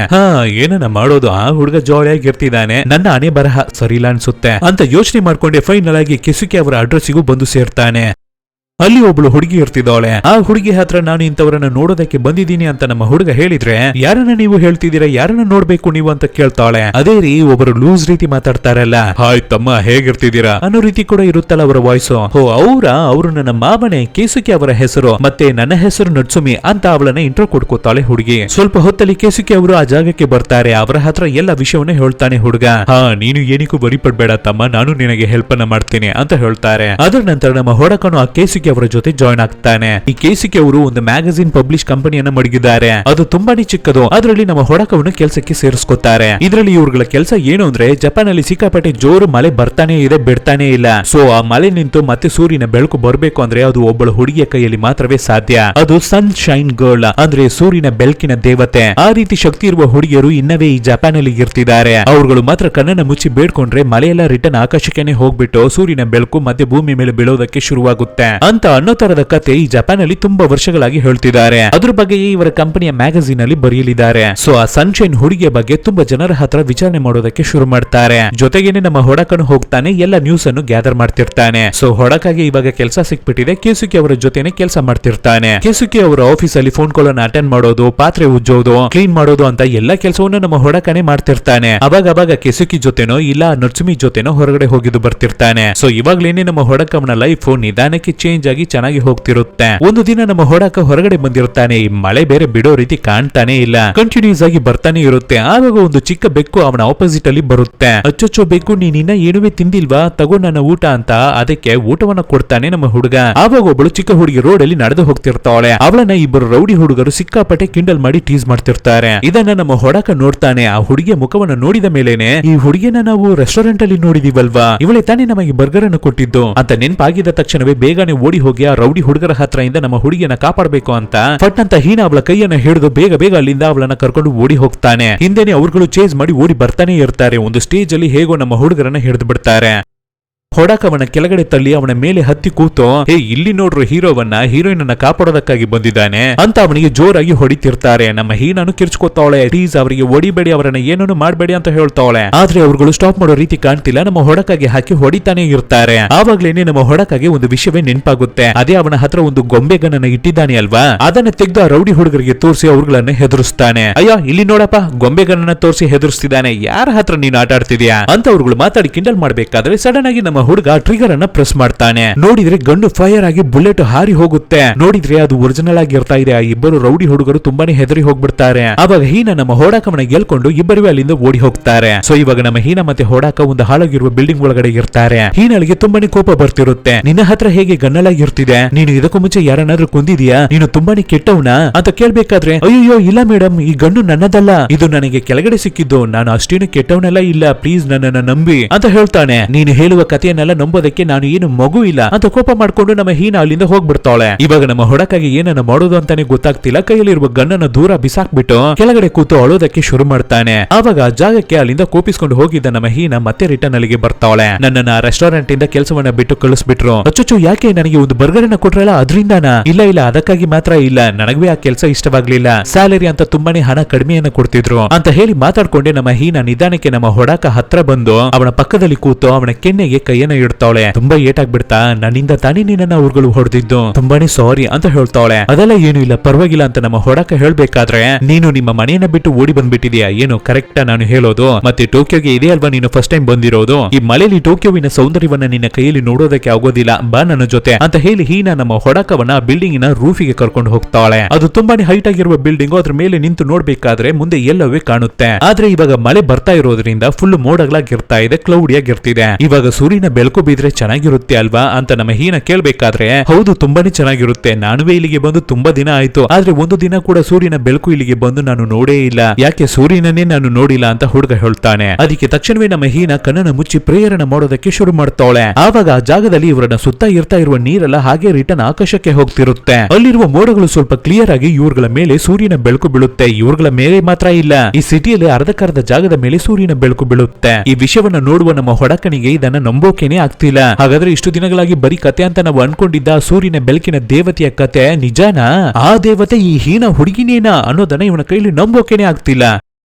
ಏನನ್ನ ಮಾಡೋದು, ಆ ಹುಡುಗ ಜೋಳಿಯಾಗಿ ಇರ್ತಿದ್ದಾನೆ, ನನ್ನ ಹಣೆ ಬರಹ ಸರಿಲ್ಲ ಅನ್ಸುತ್ತೆ ಅಂತ ಯೋಚನೆ ಮಾಡ್ಕೊಂಡೆ ಫೈನಲ್ ಆಗಿ ಕಿಸುಕಿ ಅವರ ಅಡ್ರೆಸ್ಸಿಗೂ ಬಂದು ಸೇರ್ತಾನೆ. ಅಲ್ಲಿ ಒಬ್ಳು ಹುಡುಗಿ ಇರ್ತಿದ್ದಾಳೆ. ಆ ಹುಡುಗಿ ಹತ್ರ ನಾನು ಇಂಥವರನ್ನ ನೋಡೋದಕ್ಕೆ ಬಂದಿದ್ದೀನಿ ಅಂತ ನಮ್ಮ ಹುಡುಗ ಹೇಳಿದ್ರೆ, ಯಾರನ್ನ ನೀವು ಹೇಳ್ತಿದ್ದೀರಾ, ಯಾರನ್ನ ನೋಡ್ಬೇಕು ನೀವು ಅಂತ ಕೇಳ್ತಾಳೆ. ಅದೇ ರೀ ಒಬ್ಬರು ಲೂಸ್ ರೀತಿ ಮಾತಾಡ್ತಾರಲ್ಲ, ಹಾಯ್ ತಮ್ಮ ಹೇಗಿರ್ತಿದ್ದೀರಾ ಅನ್ನೋ ರೀತಿ ಕೂಡ ಇರುತ್ತಲ್ಲ ಅವರ ವಾಯ್ಸ್. ಹೋ ಅವರು ನನ್ನ ಮಾವನೇ, ಕೇಸುಕಿ ಅವರ ಹೆಸರು, ಮತ್ತೆ ನನ್ನ ಹೆಸರು ನಟ್ಸುಮಿ ಅಂತ ಅವಳನ್ನ ಇಂಟ್ರೋ ಕೊಡ್ಕೋತಾಳೆ ಹುಡುಗಿ. ಸ್ವಲ್ಪ ಹೊತ್ತಲ್ಲಿ ಕೇಸುಕಿ ಅವರು ಆ ಜಾಗಕ್ಕೆ ಬರ್ತಾರೆ. ಅವರ ಹತ್ರ ಎಲ್ಲ ವಿಷಯವನ್ನ ಹೇಳ್ತಾನೆ ಹುಡುಗ. ನೀನು ಏನಕ್ಕೂ ಬರಿ ಪಡ್ಬೇಡ ತಮ್ಮ, ನಾನು ನಿನಗೆ ಹೆಲ್ಪ್ ಅನ್ನ ಮಾಡ್ತೀನಿ ಅಂತ ಹೇಳ್ತಾರೆ. ಅದರ ನಂತರ ನಮ್ಮ ಹೊಡಕನು ಆ ಕೇಸುಕಿ ಅವರ ಜೊತೆ ಜಾಯ್ನ್ ಆಗ್ತಾನೆ. ಈ ಕೇಸಿಕೆ ಅವರು ಒಂದು ಮ್ಯಾಗಝಿನ್ ಪಬ್ಲಿಷ್ ಕಂಪನಿಯನ್ನ ಮಡಗಿದ್ದಾರೆ. ಅದು ತುಂಬಾನೇ ಚಿಕ್ಕದು. ಅದರಲ್ಲಿ ನಮ್ಮ ಹೊಡಕವನ್ನು ಕೆಲಸಕ್ಕೆ ಸೇರಿಸ್ಕೊತಾರೆ. ಇದರಲ್ಲಿ ಇವ್ರಗಳ ಕೆಲಸ ಏನು ಅಂದ್ರೆ, ಜಪಾನ್ ಅಲ್ಲಿ ಸಿಕ್ಕಾಪಟ್ಟೆ ಜೋರು ಮಳೆ ಬರ್ತಾನೆ ಇದೆ, ಬಿಡ್ತಾನೆ ಇಲ್ಲ. ಸೊ ಆ ಮಳೆ ನಿಂತು ಮತ್ತೆ ಸೂರ್ಯನ ಬೆಳಕು ಬರ್ಬೇಕು ಅಂದ್ರೆ ಅದು ಒಬ್ಬಳು ಹುಡುಗಿಯ ಕೈಯಲ್ಲಿ ಮಾತ್ರವೇ ಸಾಧ್ಯ. ಅದು ಸನ್ ಶೈನ್ ಗರ್ಲ್ ಅಂದ್ರೆ ಸೂರ್ಯನ ಬೆಳಕಿನ ದೇವತೆ. ಆ ರೀತಿ ಶಕ್ತಿ ಇರುವ ಹುಡುಗಿಯರು ಇನ್ನವೇ ಈ ಜಪಾನ್ ಅಲ್ಲಿ ಇರ್ತಿದ್ದಾರೆ. ಅವರುಗಳು ಮಾತ್ರ ಕಣ್ಣನ್ನ ಮುಚ್ಚಿ ಬೇಡ್ಕೊಂಡ್ರೆ ಮಳೆಯೆಲ್ಲ ರಿಟರ್ನ್ ಆಕಾಶಕ್ಕೆ ಹೋಗ್ಬಿಟ್ಟು ಸೂರ್ಯನ ಬೆಳಕು ಮತ್ತೆ ಭೂಮಿ ಮೇಲೆ ಬೀಳೋದಕ್ಕೆ ಶುರುವಾಗುತ್ತೆ ಅಂತ ಅನ್ನೋ ತರದ ಕತೆ ಈ ಜಪಾನ್ ಅಲ್ಲಿ ತುಂಬಾ ವರ್ಷಗಳಾಗಿ ಹೇಳ್ತಿದ್ದಾರೆ. ಅದ್ರ ಬಗ್ಗೆ ಇವರ ಕಂಪನಿಯ ಮ್ಯಾಗಝಿನ್ ಅಲ್ಲಿ ಬರೆಯಲಿದ್ದಾರೆ. ಸೊ ಆ ಸನ್ಶೈನ್ ಹುಡುಗಿಯ ಬಗ್ಗೆ ತುಂಬಾ ಜನರ ಹತ್ರ ವಿಚಾರಣೆ ಮಾಡೋದಕ್ಕೆ ಶುರು ಮಾಡ್ತಾರೆ. ಜೊತೆಗೇನೆ ನಮ್ಮ ಹೊಡಕನು ಹೋಗ್ತಾನೆ, ಎಲ್ಲ ನ್ಯೂಸ್ ಅನ್ನು ಗ್ಯಾದರ್ ಮಾಡ್ತಿರ್ತಾನೆ. ಸೊ ಹೊಡಕಾಗೆ ಇವಾಗ ಕೆಲಸ ಸಿಕ್ಬಿಟ್ಟಿದೆ. ಕೇಸುಕಿ ಅವರ ಜೊತೆನೆ ಕೆಲಸ ಮಾಡ್ತಿರ್ತಾನೆ. ಕೇಸುಕಿ ಅವರ ಆಫೀಸ್ ಅಲ್ಲಿ ಫೋನ್ ಕಾಲ್ ಅನ್ನು ಅಟೆಂಡ್ ಮಾಡೋದು, ಪಾತ್ರೆ ಉಜ್ಜೋದು, ಕ್ಲೀನ್ ಮಾಡೋದು ಅಂತ ಎಲ್ಲಾ ಕೆಲಸವನ್ನು ನಮ್ಮ ಹೊಡಕನೆ ಮಾಡ್ತಿರ್ತಾನೆ. ಅವಾಗ ಕೇಸುಕಿ ಜೊತೆನೋ ಇಲ್ಲ ನಟ್ಸುಮಿ ಜೊತೆನೋ ಹೊರಗಡೆ ಹೋಗಿದ್ದು ಬರ್ತಿರ್ತಾನೆ. ಸೊ ಇವಾಗ್ಲೇನೆ ನಮ್ಮ ಹೊಡಕವನ ಲೈಫ್ ನಿಧಾನಕ್ಕೆ ಚೇಂಜ್ ಆಗಿ ಚೆನ್ನಾಗಿ ಹೋಗ್ತಿರುತ್ತೆ. ಒಂದು ದಿನ ನಮ್ಮ ಹೊಡಕ ಹೊರಗಡೆ ಬಂದಿರುತ್ತಾನೆ. ಈ ಮಳೆ ಬೇರೆ ಬಿಡೋ ರೀತಿ ಕಾಣ್ತಾನೆ ಇಲ್ಲ, ಕಂಟಿನ್ಯೂಸ್ ಆಗಿ ಬರ್ತಾನೆ ಇರುತ್ತೆ. ಆವಾಗ ಒಂದು ಚಿಕ್ಕ ಬೆಕ್ಕು ಅವನ ಆಪೋಸಿಟ್ ಅಲ್ಲಿ ಬರುತ್ತೆ. ಅಚ್ಚೊಚ್ಚೋ ಬೆಕ್ಕು, ನೀನಿನ್ನ ಏನುವೇ ತಿಂದಿಲ್ವಾ, ತಗೋ ನನ್ನ ಊಟ ಅಂತ ಅದಕ್ಕೆ ಊಟವನ್ನ ಕೊಡ್ತಾನೆ ನಮ್ಮ ಹುಡುಗ. ಆವಾಗ ಒಬ್ಬಳು ಚಿಕ್ಕ ಹುಡುಗಿ ರೋಡ್ ಅಲ್ಲಿ ನಡೆದು ಹೋಗ್ತಿರ್ತಾಳೆ. ಅವಳನ್ನ ಇಬ್ಬರು ರೌಡಿ ಹುಡುಗರು ಸಿಕ್ಕಾಪಟ್ಟೆ ಕಿಂಡಲ್ ಮಾಡಿ ಟೀಸ್ ಮಾಡ್ತಿರ್ತಾರೆ. ಇದನ್ನ ನಮ್ಮ ಹೊಡಕ ನೋಡ್ತಾನೆ. ಆ ಹುಡುಗಿಯ ಮುಖವನ್ನು ನೋಡಿದ ಮೇಲೇನೆ, ಈ ಹುಡುಗಿಯನ್ನ ನಾವು ರೆಸ್ಟೋರೆಂಟ್ ಅಲ್ಲಿ ನೋಡಿದೀವಲ್ವಾ, ಇವಳೆ ತಾನೇ ನಮಗೆ ಬರ್ಗರ್ ಅನ್ನು ಕೊಟ್ಟಿದ್ದು ಅಂತ ನೆನಪಾಗಿದ್ದ ತಕ್ಷಣವೇ ಬೇಗನೆ ಓಡಿ ಹೋಗಿ ಆ ರೌಡಿ ಹುಡುಗರ ಹತ್ರ ಇಂದ ನಮ್ಮ ಹುಡುಗಿಯನ್ನ ಕಾಪಾಡಬೇಕು ಅಂತ ಫಟ್ ಅಂತ ಹೀನ ಅವಳ ಕೈಯನ್ನ ಹಿಡಿದು ಬೇಗ ಅಲ್ಲಿಂದ ಅವಳನ್ನ ಕರ್ಕೊಂಡು ಓಡಿ ಹೋಗ್ತಾನೆ. ಹಿಂದೆನೆ ಅವ್ರುಗಳು ಚೇಸ್ ಮಾಡಿ ಓಡಿ ಬರ್ತಾನೆ ಇರ್ತಾರೆ. ಒಂದು ಸ್ಟೇಜ್ ಅಲ್ಲಿ ಹೇಗೋ ನಮ್ಮ ಹುಡುಗರನ್ನ ಹಿಡಿದು ಬಿಡ್ತಾರೆ. ಹೊಡಾಕ್ ಅವನ ಕೆಳಗಡೆ ತಳ್ಳಿ ಅವನ ಮೇಲೆ ಹತ್ತಿ ಕೂತು, ಹೇ ಇಲ್ಲಿ ನೋಡ್ರು ಹೀರೋವನ್ನ, ಹೀರೋಯಿನ್ ಅನ್ನ ಕಾಪಾಡೋದಕ್ಕಾಗಿ ಬಂದಿದ್ದಾನೆ ಅಂತ ಅವನಿಗೆ ಜೋರಾಗಿ ಹೊಡಿತಿರ್ತಾರೆ. ನಮ್ಮ ಹೀನಾನು ಕಿರ್ಚ್ಕೋತಾವಳೆ, ಪ್ಲೀಸ್ ಅವರಿಗೆ ಹೊಡಿಬೇಡಿ, ಅವರನ್ನ ಏನನ್ನು ಮಾಡಬೇಡಿ ಅಂತ ಹೇಳ್ತಾವಳೆ. ಆದ್ರೆ ಅವ್ರುಗಳು ಸ್ಟಾಪ್ ಮಾಡೋ ರೀತಿ ಕಾಣ್ತಿಲ್ಲ. ನಮ್ಮ ಹೊಡಕಾಗಿ ಹಾಕಿ ಹೊಡಿತಾನೆ ಇರ್ತಾರೆ. ಆವಾಗ್ಲೇನೆ ನಮ್ಮ ಹೊಡಕಾಗಿ ಒಂದು ವಿಷಯವೇ ನೆನಪಾಗುತ್ತೆ. ಅದೇ ಅವನ ಹತ್ರ ಒಂದು ಗೊಂಬೆಗನ್ನ ಇಟ್ಟಿದ್ದಾನೆ ಅಲ್ವಾ, ಅದನ್ನ ತೆಗೆದು ಆ ರೌಡಿ ಹುಡುಗರಿಗೆ ತೋರಿಸಿ ಅವ್ರುಗಳನ್ನ ಹೆದರಿಸ್ತಾನೆ. ಅಯ್ಯೋ ಇಲ್ಲಿ ನೋಡಪ್ಪ, ಗೊಂಬೆಗನ್ನ ತೋರಿಸಿ ಹೆದರಿಸ್ತಿದ್ದಾನೆ, ಯಾರ ಹತ್ರ ನೀನು ಆಟ ಆಡ್ತಿದ್ಯಾ ಅಂತ ಅವ್ರುಗಳು ಮಾತಾಡಿ ಕಿಂಡಲ್ ಮಾಡ್ಬೇಕಾದ್ರೆ ಸಡನ್ ಆಗಿ ನಮ್ಮ ಹುಡುಗ ಟ್ರಿಗರ್ ಅನ್ನ ಪ್ರೆಸ್ ಮಾಡ್ತಾನೆ. ನೋಡಿದ್ರೆ ಗನ್ನು ಫೈರ್ ಆಗಿ ಬುಲೆಟ್ ಹಾರಿ ಹೋಗುತ್ತೆ. ನೋಡಿದ್ರೆ ಅದು ಒರಿಜಿನಲ್ ಆಗಿ ಇರ್ತಾ ಇದೆ. ಆ ಇಬ್ಬರು ರೌಡಿ ಹುಡುಗರು ತುಂಬಾನೇ ಹೆದರಿ ಹೋಗ್ಬಿಡ್ತಾರೆ. ಅವಾಗ ಹೀನ ನಮ್ಮ ಹೊಡಾಕವನ್ನ ಗೆಲ್ಕೊಂಡು ಇಬ್ಬರು ಅಲ್ಲಿಂದ ಓಡಿ ಹೋಗ್ತಾರೆ. ಸೊ ಇವಾಗ ನಮ್ಮ ಹೀನ ಮತ್ತೆ ಹೊಡಾಕ ಒಂದು ಹಾಳಾಗಿರುವ ಬಿಲ್ಡಿಂಗ್ ಒಳಗಡೆ ಇರ್ತಾರೆ. ಹೀನಳಿಗೆ ತುಂಬಾನೇ ಕೋಪ ಬರ್ತಿರುತ್ತೆ. ನಿನ್ನ ಹತ್ರ ಹೇಗೆ ಗನ್ನಲಾಗಿ ಇರ್ತಿದೆ, ನೀನು ಇದಕ್ಕೂ ಮುಂಚೆ ಯಾರನ್ನಾದ್ರೂ ಕೊಂದಿದ್ಯಾ, ನೀನು ತುಂಬಾನೇ ಕೆಟ್ಟವನ ಅಂತ ಕೇಳ್ಬೇಕಾದ್ರೆ, ಅಯ್ಯೋ ಇಲ್ಲ ಮೇಡಮ್, ಈ ಗನ್ನು ನನ್ನದಲ್ಲ, ಇದು ನನಗೆ ಕೆಳಗಡೆ ಸಿಕ್ಕಿದ್ದು, ನಾನು ಅಷ್ಟೇನು ಕೆಟ್ಟವನೆಲ್ಲ ಇಲ್ಲ, ಪ್ಲೀಸ್ ನನ್ನನ್ನ ನಂಬಿ ಅಂತ ಹೇಳ್ತಾನೆ. ನೀನು ಹೇಳುವ ಕಥೆಯನ್ನೆಲ್ಲ ನಂಬೋದಕ್ಕೆ ನಾನು ಏನು ಮಗು ಇಲ್ಲ ಅಂತ ಕೋಪ ಮಾಡ್ಕೊಂಡು ನಮ್ಮ ಹೀನ ಅಲ್ಲಿಂದ ಹೋಗ್ಬಿಡ್ತಾಳೆ. ಇವಾಗ ನಮ್ಮ ಹೊಡಕಾಗಿ ಏನನ್ನ ಮಾಡೋದು ಅಂತಾನೆ ಗೊತ್ತಾಗ್ತಿಲ್ಲ. ಕೈಯಲ್ಲಿರುವ ಗನ್ನನ್ನ ದೂರ ಬಿಸಾಕ್ಬಿಟ್ಟು ಕೆಳಗಡೆ ಕೂತು ಅಳೋದಕ್ಕೆ ಶುರು ಮಾಡ್ತಾನೆ. ಆವಾಗ ಆ ಜಾಗಕ್ಕೆ ಅಲ್ಲಿಂದ ಕೋಪಿಸ್ಕೊಂಡು ಹೋಗಿದ್ದ ನಮ್ಮ ಹೀನ ಮತ್ತೆ ರಿಟರ್ನ್ ಅಲ್ಲಿಗೆ ಬರ್ತಾವಳೆ. ನನ್ನನ್ನ ರೆಸ್ಟೋರೆಂಟ್ ಇಂದ ಕೆಲಸವನ್ನ ಬಿಟ್ಟು ಕಳಿಸ್ಬಿಟ್ರು. ಅಚ್ಚುಚ್ಚು ಯಾಕೆ, ನನಗೆ ಒಂದು ಬರ್ಗರ್ ಅನ್ನ ಕೊಟ್ರಲ್ಲ ಅದ್ರಿಂದಾನ? ಇಲ್ಲ ಇಲ್ಲ, ಅದಕ್ಕಾಗಿ ಮಾತ್ರ ಇಲ್ಲ, ನನಗೆ ಆ ಕೆಲಸ ಇಷ್ಟವಾಗ್ಲಿಲ್ಲ, ಸ್ಯಾಲರಿ ಅಂತ ತುಂಬಾನೇ ಹಣ ಕಡಿಮೆಯನ್ನ ಕೊಡ್ತಿದ್ರು ಅಂತ ಹೇಳಿ ಮಾತಾಡ್ಕೊಂಡೆ ನಮ್ಮ ಹೀನ ನಿಧಾನಕ್ಕೆ ನಮ್ಮ ಹೊಡಾಕ ಹತ್ರ ಬಂದು ಅವನ ಪಕ್ಕದಲ್ಲಿ ಕೂತು ಅವನ ಕೆನ್ನೆಗೆ ಕೈಯನ್ನ ಇಡ್ತಾವಳೆ. ತುಂಬಾ ಏಟಾಗ್ಬಿಡ್ತಾ, ನನ್ನಿಂದ ತಾನೇ ನಿನ್ನ ಊರುಗಳು ಹೊಡೆದಿದ್ದು, ತುಂಬಾನೇ ಸಾರಿ ಅಂತ ಹೇಳ್ತಾವಳೆ. ಅದೆಲ್ಲ ಏನು ಇಲ್ಲ, ಪರವಾಗಿಲ್ಲ ಅಂತ ನಮ್ಮ ಹೊಡಾಕ ಹೇಳ್ಬೇಕಾದ್ರೆ, ನೀನು ನಿಮ್ಮ ಮನೆಯನ್ನ ಬಿಟ್ಟು ಓಡಿ ಬಂದ್ಬಿಟ್ಟಿದ್ಯಾ ಏನು, ಕರೆಕ್ಟಾ ನಾನು ಹೇಳೋದು? ಮತ್ತೆ ಟೋಕಿಯೋಗೆ ಇದೆ ಅಲ್ವಾ ನೀನು ಫಸ್ಟ್ ಟೈಮ್ ಬಂದಿರೋದು, ಈ ಮಳೆಯಲ್ಲಿ ಟೋಕಿಯೋವಿನ ಸೌಂದರ್ಯವನ್ನ ನಿನ್ನ ಕೈಯಲ್ಲಿ ನೋಡೋದಕ್ಕೆ ಆಗೋದಿಲ್ಲ, ಬಾ ನನ್ನ ಜೊತೆ ಅಂತ ಹೇಳಿ ಹೀನ ನಮ್ಮ ಹೊಡಾಕವನ್ನ ಬಿಲ್ಡಿಂಗಿನ ರೂಫಿಗೆ ಕರ್ಕೊಂಡು ಹೋಗ್ತಾಳೆ. ಅದು ತುಂಬಾನೇ ಹೈಟ್ ಆಗಿರುವ ಬಿಲ್ಡಿಂಗ್. ಅದ್ರ ಮೇಲೆ ನಿಂತು ನೋಡ್ಬೇಕಾದ್ರೆ ಮುಂದೆ ಎಲ್ಲವೇ ಕಾಣುತ್ತೆ. ಆದ್ರೆ ಇವಾಗ ಮಳೆ ಬರ್ತಾ ಇರೋದ್ರಿಂದ ಫುಲ್ ಮೋಡಗಳಾಗಿರ್ತಾ ಇದೆ, ಕ್ಲೌಡಿಯಾಗಿರ್ತಿದೆ. ಇವಾಗ ಸೂರ್ಯನ ಬೆಳಕು ಬಿದ್ರೆ ಚೆನ್ನಾಗಿರುತ್ತೆ ಅಲ್ವಾ ಅಂತ ನಮ್ಮ ಹೀನ ಕೇಳ್ಬೇಕಾದ್ರೆ, ಹೌದು ತುಂಬಾನೇ ಚೆನ್ನಾಗಿರುತ್ತೆ, ನಾನುವೇ ಇಲ್ಲಿಗೆ ಬಂದು ತುಂಬಾ ದಿನ ಆಯ್ತು, ಆದ್ರೆ ಒಂದು ದಿನ ಕೂಡ ಸೂರ್ಯನ ಬೆಳಕು ಇಲ್ಲಿಗೆ ಬಂದು ನಾನು ನೋಡೇ ಇಲ್ಲ, ಯಾಕೆ ಸೂರ್ಯನನ್ನೇ ನಾನು ನೋಡಿಲ್ಲ ಅಂತ ಹುಡುಗ ಹೇಳ್ತಾನೆ. ಅದಕ್ಕೆ ತಕ್ಷಣವೇ ನಮ್ಮ ಹೀನ ಕಣ್ಣನ್ನು ಮುಚ್ಚಿ ಪ್ರೇಯರನ್ನ ಮಾಡೋದಕ್ಕೆ ಶುರು ಮಾಡ್ತಾವಳೆ. ಆವಾಗ ಆ ಜಾಗದಲ್ಲಿ ಇವರನ್ನ ಸುತ್ತ ಇರ್ತಾ ಇರುವ ನೀರೆಲ್ಲ ಹಾಗೆ ರಿಟರ್ನ್ ಆಕಾಶಕ್ಕೆ ಹೋಗ್ತಿರುತ್ತೆ. ಅಲ್ಲಿರುವ ಮೋಡಗಳು ಸ್ವಲ್ಪ ಕ್ಲಿಯರ್ ಆಗಿ ಇವ್ರಗಳ ಮೇಲೆ ಸೂರ್ಯನ ಬೆಳಕು ಬೀಳುತ್ತೆ. ಇವ್ರಗಳ ಮೇಲೆ ಮಾತ್ರ ಇಲ್ಲ, ಈ ಸಿಟಿಯಲ್ಲಿ ಅರ್ಧಕ್ಕರ್ಧ ಜಾಗದ ಮೇಲೆ ಸೂರ್ಯನ ಬೆಳಕು ಬೀಳುತ್ತೆ. ಈ ವಿಷಯವನ್ನ ನೋಡುವ ನಮ್ಮ ಹೊಡಕನಿಗೆ ಇದನ್ನ ನಂಬೋಕೆನೆ ಆಗ್ತಿಲ್ಲ. ಹಾಗಾದ್ರೆ ಇಷ್ಟು ದಿನಗಳಾಗಿ ಬರೀ ಕತೆ ಅಂತ ನಾವು ಅನ್ಕೊಂಡಿದ್ದ ಸೂರ್ಯನ ಬೆಳಕಿನ ದೇವತೆಯ ಕತೆ ನಿಜಾನಾ? ಆ ದೇವತೆ ಈ ಹೀನ ಹುಡುಗಿನೇನಾ ಅನ್ನೋದನ್ನ ಇವನ ಕೈಲಿ ನಂಬೋಕೆನೆ ಆಗ್ತಿಲ್ಲ.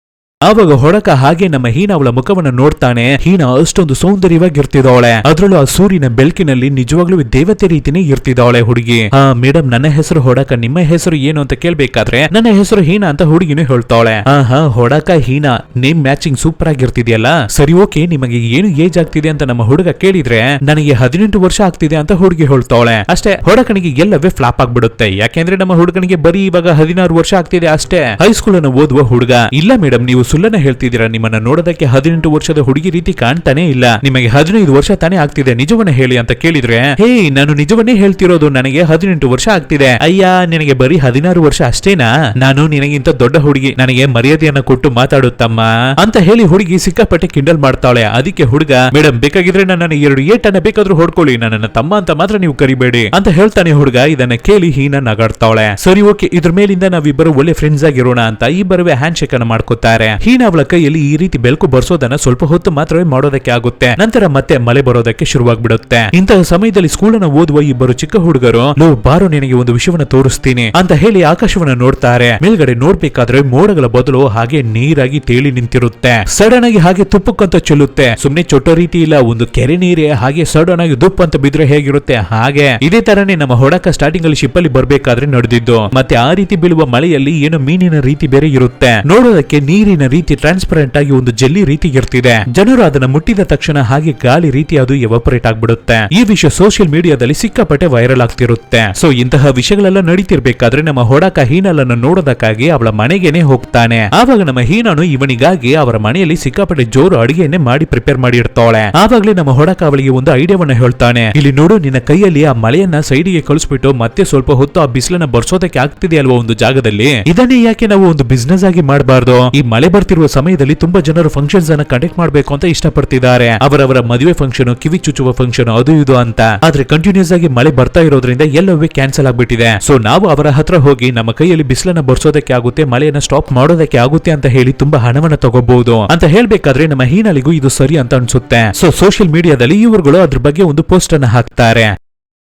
ಆವಾಗ ಹೊಡಕ ಹಾಗೆ ನಮ್ಮ ಹೀನ ಅವಳ ಮುಖವನ್ನು ನೋಡ್ತಾನೆ. ಹೀನ ಅಷ್ಟೊಂದು ಸೌಂದರ್ಯವಾಗಿರ್ತಿದ್ದಾಳೆ, ಅದ್ರಲ್ಲೂ ಆ ಸೂರ್ಯನ ಬೆಳಕಿನಲ್ಲಿ ನಿಜವಾಗ್ಲೂ ದೇವತೆ ರೀತಿನೇ ಇರ್ತಿದ್ದಾಳೆ ಹುಡುಗಿ. ಮೇಡಮ್ ನನ್ನ ಹೆಸರು ಹೊಡಕ, ನಿಮ್ಮ ಹೆಸರು ಏನು ಅಂತ ಕೇಳ್ಬೇಕಾದ್ರೆ ನನ್ನ ಹೆಸರು ಹೀನ ಅಂತ ಹುಡುಗಿನೂ ಹೇಳ್ತಾಳೆ. ಹೊಡಕ ಹೀನ, ನೇಮ್ ಮ್ಯಾಚಿಂಗ್ ಸೂಪರ್ ಆಗಿರ್ತಿದ್ಯಲ್ಲ. ಸರಿ ಓಕೆ, ನಿಮಗೆ ಏನು ಏಜ್ ಆಗ್ತಿದೆ ಅಂತ ನಮ್ಮ ಹುಡುಗ ಕೇಳಿದ್ರೆ ನನಗೆ 18 ವರ್ಷ ಆಗ್ತಿದೆ ಅಂತ ಹುಡುಗಿ ಹೇಳ್ತಾಳೆ. ಅಷ್ಟೇ, ಹೊಡಕನಿಗೆ ಎಲ್ಲವೇ ಫ್ಲಾಪ್ ಆಗ್ಬಿಡುತ್ತೆ. ಯಾಕೆಂದ್ರೆ ನಮ್ಮ ಹುಡುಗನಿಗೆ ಬರೀ ಇವಾಗ 16 ವರ್ಷ ಆಗ್ತಿದೆ ಅಷ್ಟೇ, ಹೈಸ್ಕೂಲ್ ಅನ್ನು ಓದುವ ಹುಡುಗ. ಇಲ್ಲ ಮೇಡಮ್, ನೀವು ಸುಳ್ಳನ್ನ ಹೇಳ್ತಿದ್ದೀರಾ, ನಿಮ್ಮನ್ನ ನೋಡೋದಕ್ಕೆ 18 ವರ್ಷದ ಹುಡುಗಿ ರೀತಿ ಕಾಣ್ತಾನೆ ಇಲ್ಲ, ನಿಮಗೆ 15 ವರ್ಷ ತಾನೇ ಆಗ್ತಿದೆ, ನಿಜವನ್ನ ಹೇಳಿ ಅಂತ ಕೇಳಿದ್ರೆ, ಹೇ ನಾನು ನಿಜವನ್ನೇ ಹೇಳ್ತಿರೋದು, ನನಗೆ 18 ವರ್ಷ ಆಗ್ತಿದೆ. ಅಯ್ಯ ನಿನಗೆ ಬರೀ 16 ವರ್ಷ ಅಷ್ಟೇನಾ, ನಾನು ನಿನಗಿಂತ ದೊಡ್ಡ ಹುಡುಗಿ, ನನಗೆ ಮರ್ಯಾದೆಯನ್ನ ಕೊಟ್ಟು ಮಾತಾಡುತ್ತಮ್ಮ ಅಂತ ಹೇಳಿ ಹುಡುಗಿ ಸಿಕ್ಕಾಪಟ್ಟೆ ಕಿಂಡಲ್ ಮಾಡ್ತಾಳೆ. ಅದಕ್ಕೆ ಹುಡುಗ, ಮೇಡಮ್ ಬೇಕಾಗಿದ್ರೆ ನನ್ನನ್ನು 2 ಏಟನ್ನ ಬೇಕಾದ್ರೂ ಹೊಡ್ಕೊಳ್ಳಿ, ನನ್ನ ತಮ್ಮ ಅಂತ ಮಾತ್ರ ನೀವು ಕರಿಬೇಡಿ ಅಂತ ಹೇಳ್ತಾನೆ ಹುಡುಗ. ಇದನ್ನ ಕೇಳಿ ಹೀನ ನಗಾಡ್ತಾಳೆ. ಸರಿ ಓಕೆ, ಇದ್ರ ಮೇಲಿಂದ ನಾವಿಬ್ಬರು ಒಳ್ಳೆ ಫ್ರೆಂಡ್ಸ್ ಆಗಿರೋಣ ಅಂತ ಇಬ್ಬರುವೆ ಹ್ಯಾಂಡ್ ಶೇಕ್ ಅನ್ನ ಮಾಡ್ಕೋತಾರೆ. ಹೀನ ಅವಳ ಕೈಯಲ್ಲಿ ಈ ರೀತಿ ಬೆಳಕು ಬರ್ಸೋದನ್ನ ಸ್ವಲ್ಪ ಹೊತ್ತು ಮಾತ್ರವೇ ಮಾಡೋದಕ್ಕೆ ಆಗುತ್ತೆ. ನಂತರ ಮತ್ತೆ ಮಳೆ ಬರೋದಕ್ಕೆ ಶುರುವಾಗ್ಬಿಡುತ್ತೆ. ಇಂತಹ ಸಮಯದಲ್ಲಿ ಸ್ಕೂಲನ್ನ ಓದುವ ಇಬ್ಬರು ಚಿಕ್ಕ ಹುಡುಗರು, ಲೋ ಬಾರೋ ನಿನಗೆ ಒಂದು ವಿಷಯವನ್ನ ತೋರಿಸ್ತೀನಿ ಅಂತ ಹೇಳಿ ಆಕಾಶವನ್ನ ನೋಡ್ತಾರೆ. ಮೇಲ್ಗಡೆ ನೋಡ್ಬೇಕಾದ್ರೆ ಮೋಡಗಳ ಬದಲು ಹಾಗೆ ನೀರಾಗಿ ತೇಲಿ ನಿಂತಿರುತ್ತೆ. ಸಡನ್ ಆಗಿ ಹಾಗೆ ತುಪ್ಪಕ್ಕಂತ ಚೆಲ್ಲುತ್ತೆ. ಸುಮ್ನೆ ಚೊಟ್ಟೋ ರೀತಿ ಇಲ್ಲ, ಒಂದು ಕೆರೆ ನೀರೇ ಹಾಗೆ ಸಡನ್ ಆಗಿ ದುಪ್ಪ ಅಂತ ಬಿದ್ರೆ ಹೇಗಿರುತ್ತೆ ಹಾಗೆ. ಇದೇ ತರನೇ ನಮ್ಮ ಹೊಡಕ ಸ್ಟಾರ್ಟಿಂಗ್ ಅಲ್ಲಿ ಶಿಪ್ ಅಲ್ಲಿ ಬರ್ಬೇಕಾದ್ರೆ ನಡೆದಿದ್ದು. ಮತ್ತೆ ಆ ರೀತಿ ಬೀಳುವ ಮಳೆಯಲ್ಲಿ ಏನೋ ಮೀನಿನ ರೀತಿ ಬೇರೆ ಇರುತ್ತೆ. ನೋಡೋದಕ್ಕೆ ನೀರಿನ ರೀತಿ ಟ್ರಾನ್ಸ್ಪರೆಂಟ್ ಆಗಿ ಒಂದು ಜೆಲ್ಲಿ ರೀತಿ ಇರ್ತಿದೆ. ಜನರು ಅದನ್ನ ಮುಟ್ಟಿದ ತಕ್ಷಣ ಹಾಗೆ ಗಾಳಿ ರೀತಿ ಅದು ಎವಾಪರೇಟ್ ಆಗ್ಬಿಡುತ್ತೆ. ಈ ವಿಷಯ ಸೋಷಿಯಲ್ ಮೀಡಿಯಾದಲ್ಲಿ ಸಿಕ್ಕಾಪಟ್ಟೆ ವೈರಲ್ ಆಗ್ತಿರುತ್ತೆ. ಸೊ ಇಂತಹ ವಿಷಯಗಳೆಲ್ಲ ನಡೀತಿರ್ಬೇಕಾದ್ರೆ ನಮ್ಮ ಹೊಡಕ ಹೀನಲನ್ನು ನೋಡೋದಕ್ಕಾಗಿ ಅವಳ ಮನೆಗೇನೆ ಹೋಗ್ತಾನೆ. ಆವಾಗ ನಮ್ಮ ಹೀನನು ಇವನಿಗಾಗಿ ಅವರ ಮನೆಯಲ್ಲಿ ಸಿಕ್ಕಾಪಟ್ಟೆ ಜೋರು ಅಡಿಗೆಯನ್ನೇ ಮಾಡಿ ಪ್ರಿಪೇರ್ ಮಾಡಿ ಇಡ್ತಾಳೆ. ಆವಾಗ್ಲೇ ನಮ್ಮ ಹೊಡಕ ಅವಳಿಗೆ ಒಂದು ಐಡಿಯಾವನ್ನ ಹೇಳ್ತಾನೆ. ಇಲ್ಲಿ ನೋಡು, ನಿನ್ನ ಕೈಯಲ್ಲಿ ಆ ಮಳೆಯನ್ನ ಸೈಡಿಗೆ ಕಳಿಸ್ಬಿಟ್ಟು ಮತ್ತೆ ಸ್ವಲ್ಪ ಹೊತ್ತು ಆ ಬಿಸಿಲನ್ನ ಬರ್ಸೋದಕ್ಕೆ ಆಗ್ತಿದೆ ಅಲ್ವಾ ಒಂದು ಜಾಗದಲ್ಲಿ, ಇದನ್ನೇ ಯಾಕೆ ನಾವು ಒಂದು ಬಿಸ್ನೆಸ್ ಆಗಿ ಮಾಡಬಾರ್ದು? ಈ ಮಳೆ ಬರ್ತಿರುವ ಸಮಯದಲ್ಲಿ ತುಂಬಾ ಜನರು ಫಂಕ್ಷನ್ಸ್ ಅನ್ನ ಕಂಡಕ್ಟ್ ಮಾಡಬೇಕು ಅಂತ ಇಷ್ಟಪಡ್ತಿದ್ದಾರೆ. ಅವರವರ ಮದುವೆ ಫಂಕ್ಷನ್, ಕಿವಿ ಚುಚ್ಚುವ ಫಂಕ್ಷನ್, ಅದು ಇದು ಅಂತ. ಆದ್ರೆ ಕಂಟಿನ್ಯೂಸ್ ಆಗಿ ಮಳೆ ಬರ್ತಾ ಇರೋದ್ರಿಂದ ಎಲ್ಲವೇ ಕ್ಯಾನ್ಸಲ್ ಆಗ್ಬಿಟ್ಟಿದೆ. ಸೊ ನಾವು ಅವರ ಹತ್ರ ಹೋಗಿ ನಮ್ಮ ಕೈಯಲ್ಲಿ ಬಿಸಿಲನ್ನ ಬರ್ಸೋದಕ್ಕೆ ಆಗುತ್ತೆ, ಮಳೆಯನ್ನ ಸ್ಟಾಪ್ ಮಾಡೋದಕ್ಕೆ ಆಗುತ್ತೆ ಅಂತ ಹೇಳಿ ತುಂಬಾ ಹಣವನ್ನ ತಗೋಬಹುದು ಅಂತ ಹೇಳ್ಬೇಕಾದ್ರೆ ನಮ್ಮ ಹೀನಾಳಿಗೂ ಇದು ಸರಿ ಅಂತ ಅನ್ಸುತ್ತೆ. ಸೊ ಸೋಷಿಯಲ್ ಮೀಡಿಯಾದಲ್ಲಿ ಇವರುಗಳು ಅದ್ರ ಬಗ್ಗೆ ಒಂದು ಪೋಸ್ಟ್ ಅನ್ನ ಹಾಕ್ತಾರೆ.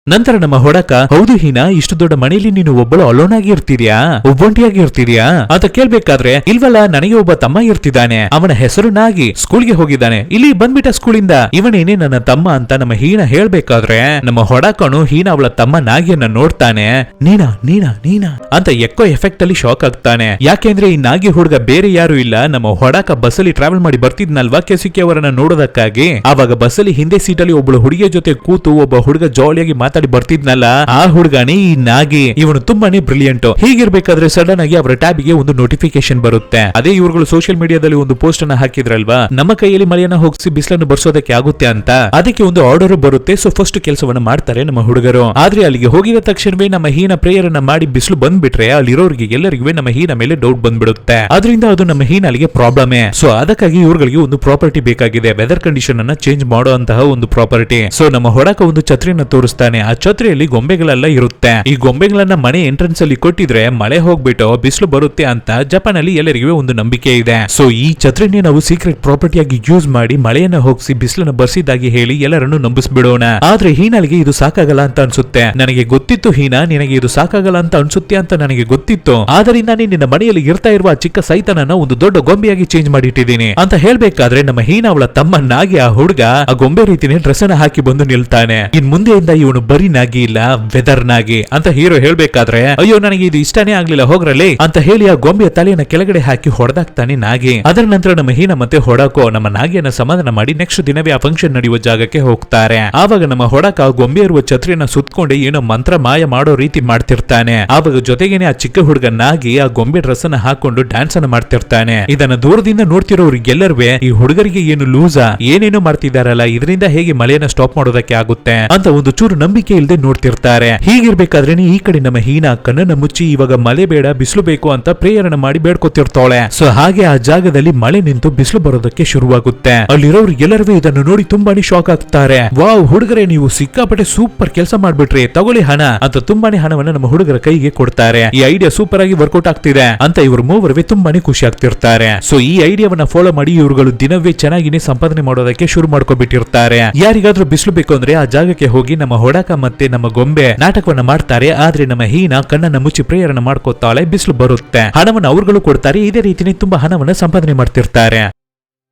ನಂತರ ನಮ್ಮ ಹೊಡಕ, ಹೌದು ಹೀನಾ, ಇಷ್ಟು ದೊಡ್ಡ ಮನೆಯಲ್ಲಿ ನೀನು ಒಬ್ಬಳು ಅಲೋನ್ ಆಗಿ ಇರ್ತಿದ್ಯಾ, ಒಬ್ಬೊಂಟಿಯಾಗಿ ಇರ್ತಿದ್ಯಾ ಅಂತ ಕೇಳ್ಬೇಕಾದ್ರೆ, ಇಲ್ವಲ್ಲ, ನನಗೆ ಒಬ್ಬ ತಮ್ಮ ಇರ್ತಿದ್ದಾನೆ, ಅವನ ಹೆಸರು ನಾಗಿ, ಸ್ಕೂಲ್ಗೆ ಹೋಗಿದ್ದಾನೆ, ಇಲ್ಲಿ ಬಂದ್ಬಿಟ್ಟ ಸ್ಕೂಲಿಂದ, ಇವನೇನೆ ನನ್ನ ತಮ್ಮ ಅಂತ ನಮ್ಮ ಹೀನಾ ಹೇಳ್ಬೇಕಾದ್ರೆ ನಮ್ಮ ಹೊಡಕನು ಹೀನಾ ಅವಳ ತಮ್ಮ ನಾಗಿಯನ್ನ ನೋಡ್ತಾನೆ. ನೀನಾ ನೀನಾ ನೀನಾ ಅಂತ ಎಕ್ಕೋ ಎಫೆಕ್ಟ್ ಅಲ್ಲಿ ಶಾಕ್ ಆಗ್ತಾನೆ. ಯಾಕೆಂದ್ರೆ ಈ ನಾಗಿ ಹುಡುಗ ಬೇರೆ ಯಾರು ಇಲ್ಲ, ನಮ್ಮ ಹೊಡಕ ಬಸ್ಸಲ್ಲಿ ಟ್ರಾವೆಲ್ ಮಾಡಿ ಬರ್ತಿದ್ನಲ್ವಾ ಕೆಸಿಕೆ ಅವರನ್ನ ನೋಡೋದಕ್ಕಾಗಿ. ಆವಾಗ ಬಸ್ಸಲ್ಲಿ ಹಿಂದೆ ಸೀಟಲ್ಲಿ ಒಬ್ಬಳು ಹುಡುಗಿಯ ಜೊತೆ ಕೂತು ಒಬ್ಬ ಹುಡುಗ ಜಾಲಿಯಾಗಿ ಬರ್ತಿದ್ನಲ್ಲ, ಆ ಹುಡುಗನೇ ಈ ನಾಗಿ. ಇವನು ತುಂಬಾನೇ ಬ್ರಿಲಿಯಂಟ್. ಹೀಗಿರ್ಬೇಕಾದ್ರೆ ಸಡನ್ ಆಗಿ ಅವರ ಟ್ಯಾಬ್ಗೆ ಒಂದು ನೋಟಿಫಿಕೇಶನ್ ಬರುತ್ತೆ. ಅದೇ ಇವ್ರುಗಳು ಸೋಷಿಯಲ್ ಮೀಡಿಯಾದಲ್ಲಿ ಒಂದು ಪೋಸ್ಟ್ ಅನ್ನ ಹಾಕಿದ್ರಲ್ವಾ, ನಮ್ಮ ಕೈಯಲ್ಲಿ ಮಳೆಯನ್ನ ಹೋಗಿಸಿ ಬಿಸಿಲನ್ನು ಬರ್ಸೋದಕ್ಕೆ ಆಗುತ್ತೆ ಅಂತ. ಅದಕ್ಕೆ ಒಂದು ಆರ್ಡರ್ ಬರುತ್ತೆ. ಸೊ ಫಸ್ಟ್ ಕೆಲಸವನ್ನ ಮಾಡ್ತಾರೆ ನಮ್ಮ ಹುಡುಗರು. ಆದ್ರೆ ಅಲ್ಲಿಗೆ ಹೋಗಿದ ತಕ್ಷಣವೇ ನಮ್ಮ ಹೀನ ಪ್ರೇಯರ್ ಅನ್ನ ಮಾಡಿ ಬಿಸಿಲು ಬಂದ್ಬಿಟ್ರೆ ಅಲ್ಲಿರೋರಿಗೆ ಎಲ್ಲರಿಗೂ ನಮ್ಮ ಹೀನ ಮೇಲೆ ಡೌಟ್ ಬಂದ್ಬಿಡುತ್ತೆ. ಅದರಿಂದ ಅದು ನಮ್ಮ ಹೀನಾಲಿಗೆ ಪ್ರಾಬ್ಲಮೇ. ಸೊ ಅದಕ್ಕಾಗಿ ಇವ್ರುಗಳಿಗೆ ಒಂದು ಪ್ರಾಪರ್ಟಿ ಬೇಕಾಗಿದೆ, ವೆದರ್ ಕಂಡೀಷನ್ ಅನ್ನ ಚೇಂಜ್ ಮಾಡುವಂತಹ ಒಂದು ಪ್ರಾಪರ್ಟಿ. ಸೊ ನಮ್ಮ ಹೊಡಕ ಒಂದು ಛತ್ರಿಯನ್ನ ತೋರಿಸ್ತಾನೆ. ಆ ಛತ್ರಿಯಲ್ಲಿ ಗೊಂಬೆಗಳೆಲ್ಲ ಇರುತ್ತೆ. ಈ ಗೊಂಬೆಗಳನ್ನ ಮನೆ ಎಂಟ್ರೆನ್ಸ್ ಅಲ್ಲಿ ಕೊಟ್ಟಿದ್ರೆ ಮಳೆ ಹೋಗ್ಬಿಟ್ಟು ಬಿಸಿಲು ಬರುತ್ತೆ ಅಂತ ಜಪಾನ್ ಅಲ್ಲಿ ಎಲ್ಲರಿಗೂ ಒಂದು ನಂಬಿಕೆ ಇದೆ. ಸೊ ಈ ಛತ್ರಿನೇ ನಾವು ಸೀಕ್ರೆಟ್ ಪ್ರಾಪರ್ಟಿ ಆಗಿ ಯೂಸ್ ಮಾಡಿ ಮಳೆಯನ್ನ ಹೋಗಿಸಿ ಬಿಸಿಲನ್ನ ಬರ್ಸಿದಾಗಿ ಹೇಳಿ ಎಲ್ಲರನ್ನು ನಂಬಿಸ್ಬಿಡೋಣ. ಆದ್ರೆ ಹೀನಾಳಿಗೆ ಇದು ಸಾಕಾಗಲ್ಲ ಅಂತ ಅನ್ಸುತ್ತೆ. ನನಗೆ ಗೊತ್ತಿತ್ತು ಹೀನಾ, ನಿನಗೆ ಇದು ಸಾಕಾಗಲ್ಲ ಅಂತ ಅನ್ಸುತ್ತೆ ಅಂತ ನನಗೆ ಗೊತ್ತಿತ್ತು. ಆದ್ರಿಂದ ನಿನ್ನ ಮನೆಯಲ್ಲಿ ಇರ್ತಾ ಇರುವ ಚಿಕ್ಕ ಸೈತನನ್ನ ಒಂದು ದೊಡ್ಡ ಗೊಂಬೆಯಾಗಿ ಚೇಂಜ್ ಮಾಡಿಟ್ಟಿದ್ದೀನಿ ಅಂತ ಹೇಳ್ಬೇಕಾದ್ರೆ ನಮ್ಮ ಹೀನಾ ಅವಳ ತಮ್ಮನಾಗಿ ಆ ಹುಡುಗ ಆ ಗೊಂಬೆ ರೀತಿನೇ ಡ್ರೆಸ್ ಅನ್ನ ಹಾಕಿ ಬಂದು ನಿಲ್ತಾನೆ. ಇನ್ ಮುಂದೆಯಿಂದ ಇವನು ಬರೀ ನಾಗಿ ಇಲ್ಲ, ವೆದರ್ ನಾಗಿ ಅಂತ ಹೀರೋ ಹೇಳ್ಬೇಕಾದ್ರೆ, ಅಯ್ಯೋ ನನಗೆ ಇದು ಇಷ್ಟನೇ ಆಗ್ಲಿಲ್ಲ ಹೋಗ್ರಲ್ಲಿ ಅಂತ ಹೇಳಿ ಆ ಗೊಂಬೆಯ ತಲೆಯನ್ನ ಕೆಳಗಡೆ ಹಾಕಿ ಹೊಡೆದಾಕ್ತಾನೆ ನಾಗಿ. ಅದರ ನಂತರ ನಮ್ಮ ಹೀನಾ ಮತ್ತೆ ಹೊಡಕೋ ನಮ್ಮ ನಾಗಿಯನ್ನ ಸಮಾಧಾನ ಮಾಡಿ ನೆಕ್ಸ್ಟ್ ದಿನವೇ ಆ ಫಂಕ್ಷನ್ ನಡೆಯುವ ಜಾಗಕ್ಕೆ ಹೋಗ್ತಾರೆ. ಆವಾಗ ನಮ್ಮ ಹೊಡಕ ಆ ಗೊಂಬೆ ಇರುವ ಛತ್ರಿಯನ್ನ ಸುತ್ತಕೊಂಡು ಏನೋ ಮಂತ್ರ ಮಾಯ ಮಾಡೋ ರೀತಿ ಮಾಡ್ತಿರ್ತಾನೆ. ಆವಾಗ ಜೊತೆಗೇನೆ ಆ ಚಿಕ್ಕ ಹುಡುಗ ನಾಗಿ ಆ ಗೊಂಬೆ ಡ್ರೆಸ್ ಅನ್ನ ಹಾಕೊಂಡು ಡ್ಯಾನ್ಸ್ ಅನ್ನ ಮಾಡ್ತಿರ್ತಾನೆ. ಇದನ್ನ ದೂರದಿಂದ ನೋಡ್ತಿರೋರಿಗೆಲ್ಲರೂ ಈ ಹುಡುಗರಿಗೆ ಏನು ಲೂಸಾ, ಏನೇನೋ ಮಾಡ್ತಿದಾರಲ್ಲ, ಇದರಿಂದ ಹೇಗೆ ಮಳೆಯನ್ನ ಸ್ಟಾಪ್ ಮಾಡೋದಕ್ಕೆ ಆಗುತ್ತೆ ಅಂತ ಒಂದು ಚೂರು ನಂಬಿಕೆ ಇಲ್ಲದೆ ನೋಡ್ತಿರ್ತಾರೆ. ಹೀಗಿರ್ಬೇಕಾದ್ರೆ ಈ ಕಡೆ ನಮ್ಮ ಹೀನಾ ಕಣ್ಣನ್ನ ಮುಚ್ಚಿ ಇವಾಗ ಮಳೆ ಬೇಡ ಬಿಸಿಲು ಬೇಕು ಅಂತ ಪ್ರೇಯರ್ ಮಾಡಿ ಬೇಡ್ಕೊತಿರ್ತಾಳೆ. ಸೊ ಹಾಗೆ ಆ ಜಾಗದಲ್ಲಿ ಮಳೆ ನಿಂತು ಬಿಸಿಲು ಬರೋದಕ್ಕೆ ಶುರುವಾಗುತ್ತೆ. ಅಲ್ಲಿರೋರು ಎಲ್ಲರೂ ಇದನ್ನು ನೋಡಿ ತುಂಬಾನೇ ಶಾಕ್ ಆಗ್ತಾರೆ. ವಾವ್ ಹುಡುಗರೇ, ನೀವು ಸಿಕ್ಕಾಪಟ್ಟೆ ಸೂಪರ್ ಕೆಲಸ ಮಾಡ್ಬಿಟ್ರಿ, ತಗೊಳ್ಳಿ ಹಣ ಅಂತ ತುಂಬಾನೇ ಹಣವನ್ನ ನಮ್ಮ ಹುಡುಗರ ಕೈಗೆ ಕೊಡ್ತಾರೆ. ಈ ಐಡಿಯಾ ಸೂಪರ್ ಆಗಿ ವರ್ಕೌಟ್ ಆಗ್ತಿದೆ ಅಂತ ಇವರು ಮೂವರವೇ ತುಂಬಾನೇ ಖುಷಿ ಆಗ್ತಿರ್ತಾರೆ. ಸೊ ಈ ಐಡಿಯಾವನ್ನ ಫಾಲೋ ಮಾಡಿ ಇವುಗಳು ದಿನವೇ ಚೆನ್ನಾಗಿನೇ ಸಂಪಾದನೆ ಮಾಡೋದಕ್ಕೆ ಶುರು ಮಾಡ್ಕೊಬಿಟ್ಟಿರ್ತಾರೆ. ಯಾರಿಗಾದ್ರೂ ಬಿಸಿಲು ಬೇಕು ಅಂದ್ರೆ ಆ ಜಾಗಕ್ಕೆ ಹೋಗಿ ನಮ್ಮ ಹೊಡಕ ಮತ್ತೆ ನಮ್ಮ ಗೊಂಬೆ ನಾಟಕವನ್ನ ಮಾಡ್ತಾರೆ. ಆದ್ರೆ ನಮ್ಮ ಹೀನಾ ಕಣ್ಣನ್ನ ಮುಚ್ಚಿ ಪ್ರೇಯರ್ ಮಾಡ್ಕೋತಾಳೆ, ಬಿಸಿಲು ಬರುತ್ತೆ, ಹಣವನ್ನು ಅವ್ರುಗಳು ಕೊಡ್ತಾರೆ. ಇದೇ ರೀತಿನೇ ತುಂಬಾ ಹಣವನ್ನ ಸಂಪಾದನೆ ಮಾಡ್ತಿರ್ತಾರೆ.